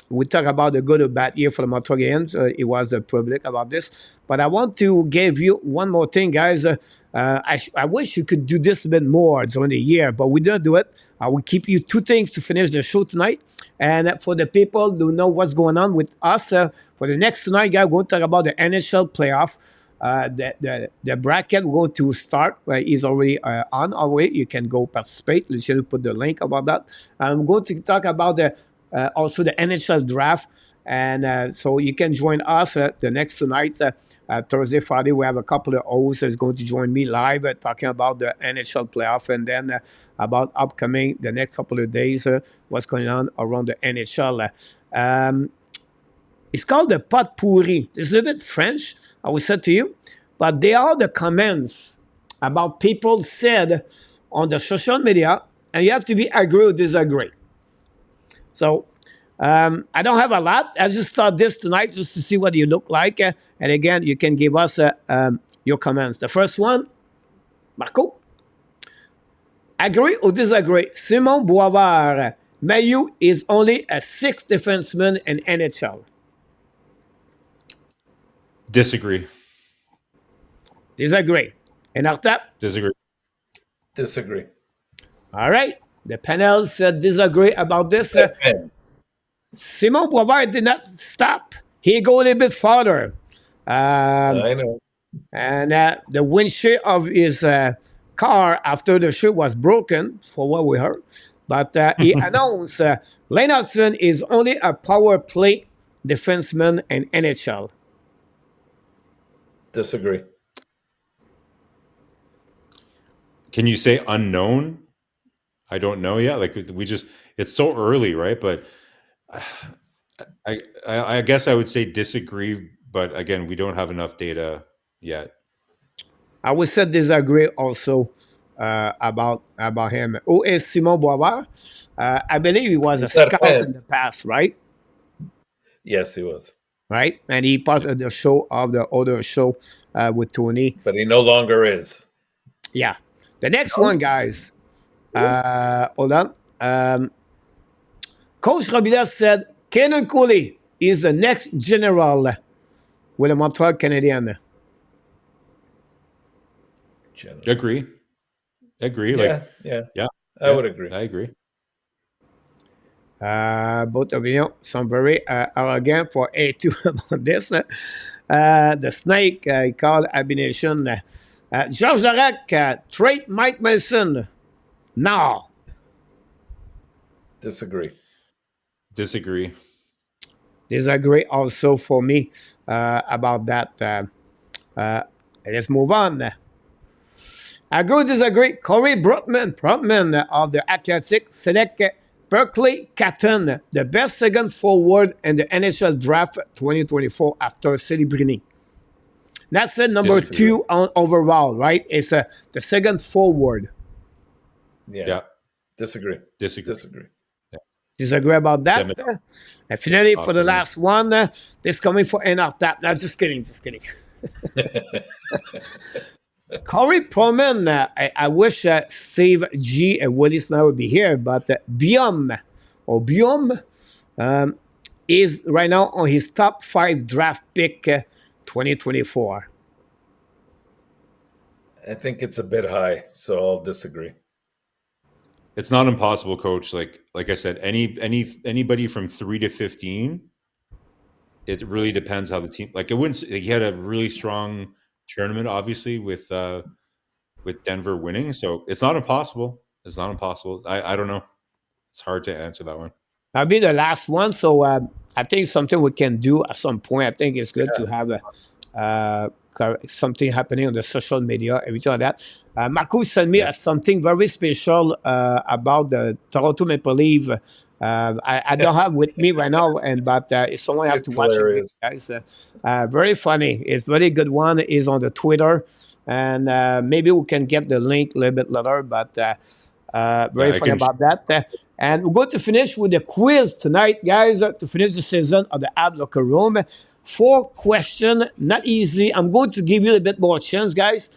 S1: we talk about the good or bad year for the Montreal Canadiens. It was the public about this, but I want to give you one more thing, guys. I wish you could do this a bit more during the year, but we didn't do it. I will keep you two things to finish the show tonight, and for the people who know what's going on with us. For the next tonight, guys, we'll talk about the NHL playoff. The bracket we're going to start is already on our way. You can go participate. Let's just put the link about that. I'm going to talk about also the NHL draft, and so you can join us the next tonight. Thursday, Friday, we have a couple of hosts that's going to join me live talking about the NHL playoff, and then about upcoming the next couple of days, what's going on around the NHL. It's called the pot pourri. It's a bit French, I will say to you, but they are the comments about people said on the social media, and you have to be agree or disagree. So I don't have a lot. I just start this tonight just to see what you look like. And again, you can give us your comments. The first one, Marko. Agree or disagree? Simon Boisvert, Mayu is only a sixth defenseman in NHL.
S3: Disagree.
S1: Disagree. Enortap?
S2: Disagree.
S1: All right. The panel said disagree about this. Simon Boisvert did not stop. He go a little bit farther.
S2: I know.
S1: And the windshield of his car after the shoe was broken, for what we heard. But he announced Lane Hutson is only a power play defenseman in NHL.
S2: Disagree.
S3: Can you say unknown? I don't know yet. Like it's so early, right? But I guess I would say disagree. But again, we don't have enough data yet.
S1: I would say disagree also about him. Who is Simon Boisvert? I believe he was a scout in the past, right?
S2: Yes, he was.
S1: Right, and he part of the show of the other show with Tony.
S2: But he no longer is.
S1: Yeah. The next one, guys. Hold on. Coach Robillard said Kenan Cooley is the next general with the Montreal Canadiens.
S3: Agree.
S2: Yeah. I would agree.
S3: I agree.
S1: Both of you some very arrogant for A2 about this. The snake he called abomination. Georges Larac, trade Mike Mason. No.
S2: Disagree
S1: also for me about that. Let's move on. Agree, disagree. Corey Brotman of the Atlantic select Berkeley Catton, the best second forward in the NHL draft 2024 after Celebrini. That's it, number
S3: Disagree.
S1: 2 overall, right? It's the second forward.
S2: Yeah. Disagree.
S3: Yeah.
S1: Disagree about that. And finally, for the last one, this coming for Enortap. No, just kidding. Corey Proman, I wish Steve G and Willie Snow would be here, but Biom Obium is right now on his top 5 draft pick 2024.
S2: I think it's a bit high, so I'll disagree.
S3: It's not impossible, Coach. Like I said, anybody from 3 to 15. It really depends how the team. Like it wouldn't. He had a really strong tournament, obviously with Denver winning. So it's not impossible. It's not impossible. I don't know. It's hard to answer that one.
S1: I'll be the last one, so I think something we can do at some point. I think it's good to have something happening on the social media, everything like that. Marko sent me something very special about the Toronto Maple Leaf. I don't have with me right now, but if someone has to watch it, guys, very funny. It's very good one. Is on the Twitter, and maybe we can get the link a little bit later. But very funny about that. And we're going to finish with a quiz tonight, guys, to finish the season of the Habs Locker Room. 4 questions, not easy. I'm going to give you a bit more chance, guys,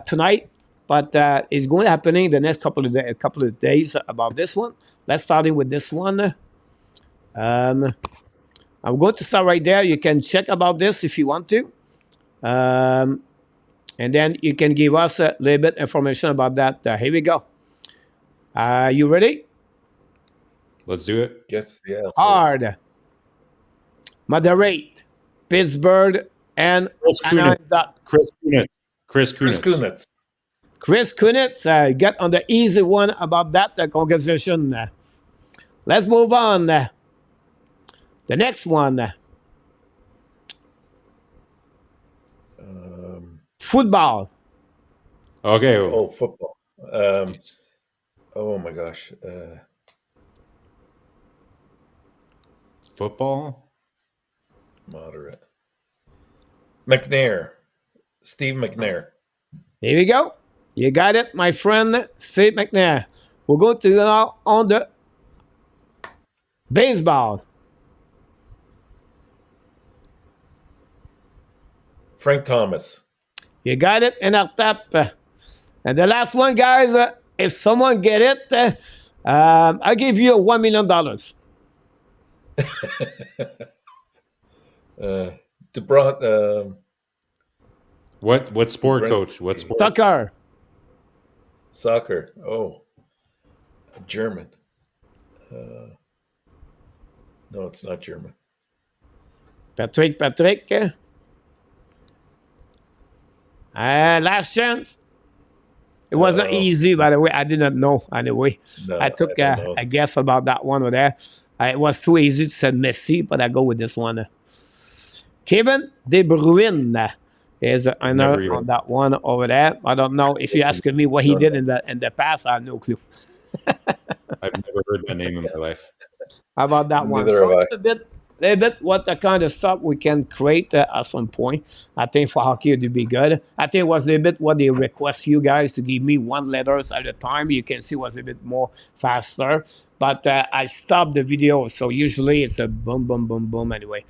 S1: tonight. But it's going to happen in the next couple of days about this one. Let's start with this one. I'm going to start right there. You can check about this if you want to. And then you can give us a little bit information about that. Here we go. You ready?
S3: Let's do it.
S2: Yes, yeah.
S1: Hard. Moderate. Pittsburgh and
S3: Chris Kunitz.
S1: Chris Kunitz, get on the easy one about that congratulations. Let's move on. The next one. Football.
S3: Okay.
S2: Oh, football. Oh my gosh.
S3: Football.
S2: Moderate. McNair. Steve McNair.
S1: Here we go. You got it, my friend, Steve McNair. We'll go to now on the baseball.
S2: Frank Thomas.
S1: You got it, Enortap. And the last one, guys, if someone get it, I'll give you $1 million.
S3: What sport, Coach? What sport?
S1: Soccer.
S2: Oh, German. No, it's not German.
S1: Patrick. Last chance. It wasn't easy, by the way. I did not know anyway.
S2: No,
S1: I took a guess about that one over there. It was too easy to say Messi, but I go with this one. Kevin De Bruyne is another on that one over there. I don't know if you're asking me what he did in the past. I have no clue.
S3: I've never heard that name in my life.
S1: How about that one?
S2: Neither have I.
S1: A bit what the kind of stuff we can create at some point. I think for hockey it would be good. I think it was a little bit what they request you guys to give me 1 letters at a time. You can see it was a bit more faster. But I stopped the video, so usually it's a boom, boom, boom, boom anyway.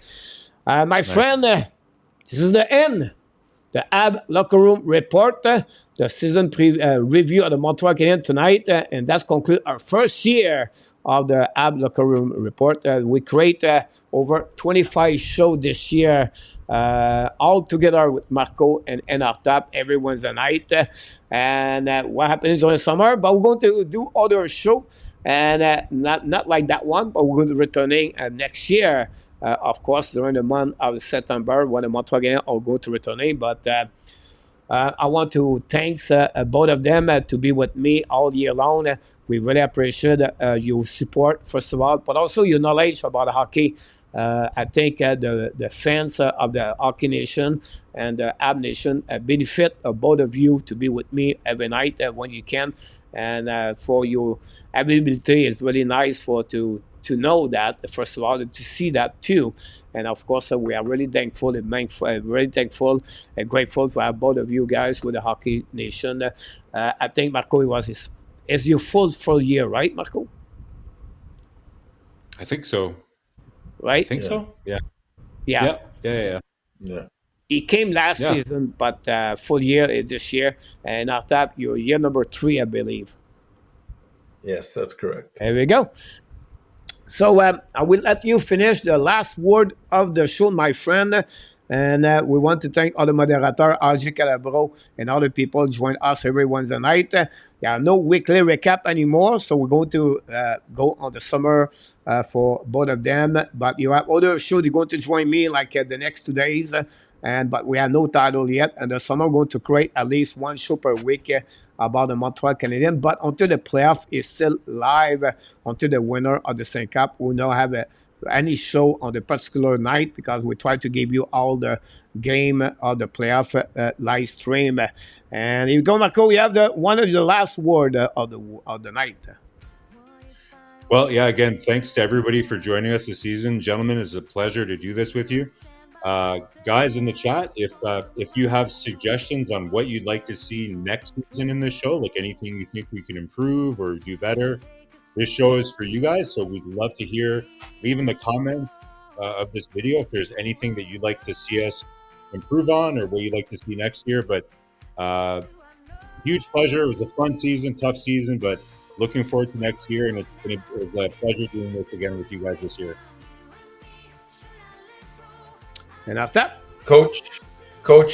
S1: My friend, this is the end. The Habs Locker Room Report, the season review of the Montreal Canadiens tonight, and that's conclude our first year of the Habs Locker Room Report. We create over 25 shows this year, all together with Marko and Enortap every Wednesday night. And what happens during the summer, but we're going to do other shows, and not like that one, but we're going to be returning next year. Of course, during the month of September, when the Montreal Canadiens are going to return. But I want to thank both of them to be with me all year long. We really appreciate your support, first of all, but also your knowledge about hockey. I think the fans of the Hockey Nation and the Habs Nation benefit of both of you to be with me every night when you can. And for your availability, it's really nice to know that, first of all, and to see that too. And of course, we are really thankful and grateful to have both of you guys with the Hockey Nation. I think, Marko, it's your full year, right, Marko?
S3: I think so.
S1: Right?
S3: I think so. Yeah.
S1: Yeah. He came last season, but full year this year. And Enortap, you're year number 3, I believe.
S2: Yes, that's correct.
S1: There we go. So I will let you finish the last word of the show, my friend. And we want to thank all the moderators, RG Calabro, and other people join us every Wednesday night. There are no weekly recap anymore, so we're going to go on the summer for both of them. But you have other shows you're going to join me like the next 2 days. But we have no title yet. And the summer we're going to create at least one show per week about the Montreal Canadiens. But until the playoff is still live, until the winner of the Stanley Cup, we now have any show on the particular night because we try to give you all the game of the playoff live stream. And here you go, Marko. We have the one of the last word of the night.
S3: Well, yeah, again, thanks to everybody for joining us this season. Gentlemen, it's a pleasure to do this with you. Guys in the chat, if you have suggestions on what you'd like to see next season in the show, like anything you think we can improve or do better, this show is for you guys. So we'd love to hear, leave in the comments of this video if there's anything that you'd like to see us improve on or what you'd like to see next year. But huge pleasure. It was a fun season, tough season, but looking forward to next year. And it was a pleasure doing this again with you guys this year.
S1: And after
S2: Coach,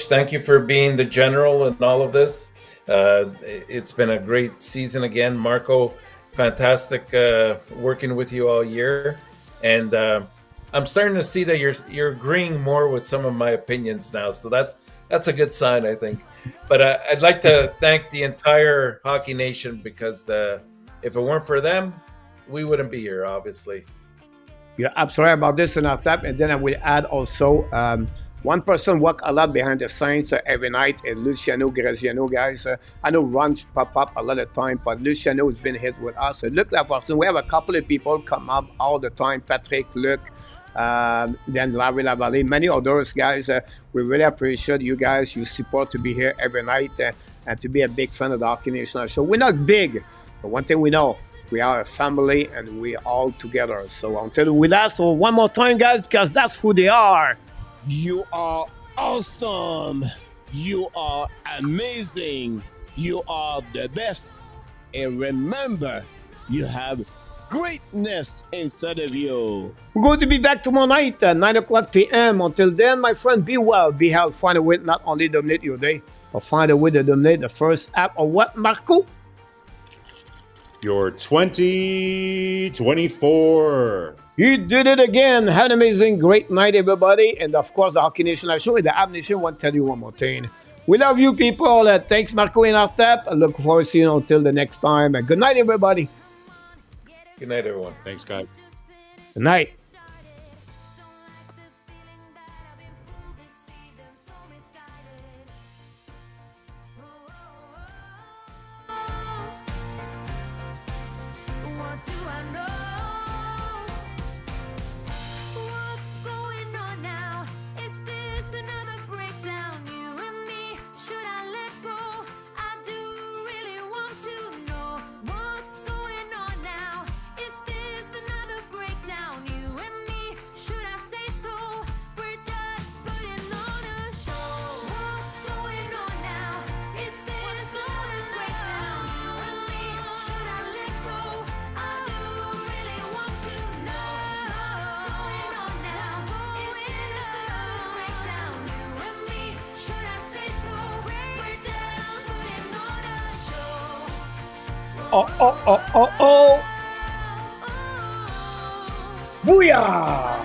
S2: thank you for being the general in all of this. It's been a great season again. Marko, fantastic working with you all year. And I'm starting to see that you're agreeing more with some of my opinions now. So that's a good sign, I think. But I'd like to thank the entire Hockey Nation because if it weren't for them, we wouldn't be here, obviously.
S1: You're absolutely right about this and Enortap. And then I will add also one person work a lot behind the scenes every night is Luciano Graziano, guys. I know Ron pop up a lot of time, but Luciano has been here with us. Look like Hutson. We have a couple of people come up all the time. Patrick, Luc, then Larry Lavallée, many others, guys. We really appreciate you guys. You support to be here every night and to be a big fan of the Hockey Nation show. We're not big, but one thing we know, we are a family and we all together. So until we last, so one more time, guys, because that's who they are.
S4: You are awesome. You are amazing. You are the best. And remember, you have greatness inside of you.
S1: We're going to be back tomorrow night at 9 o'clock p.m. Until then, my friend, be well, be healthy. Find a way not only dominate your day, but find a way to dominate the first app of what, Marko?
S3: Your 2024.
S1: You did it again. Have an amazing, great night, everybody. And of course, the Hockey Nation show and the Habs Nation want to tell you one more thing. We love you, people. Thanks, Marko and Enortap. I look forward to seeing you until the next time. Good night, everybody.
S2: Good night, everyone.
S3: Thanks, guys.
S1: Good night. Oh. Booyah!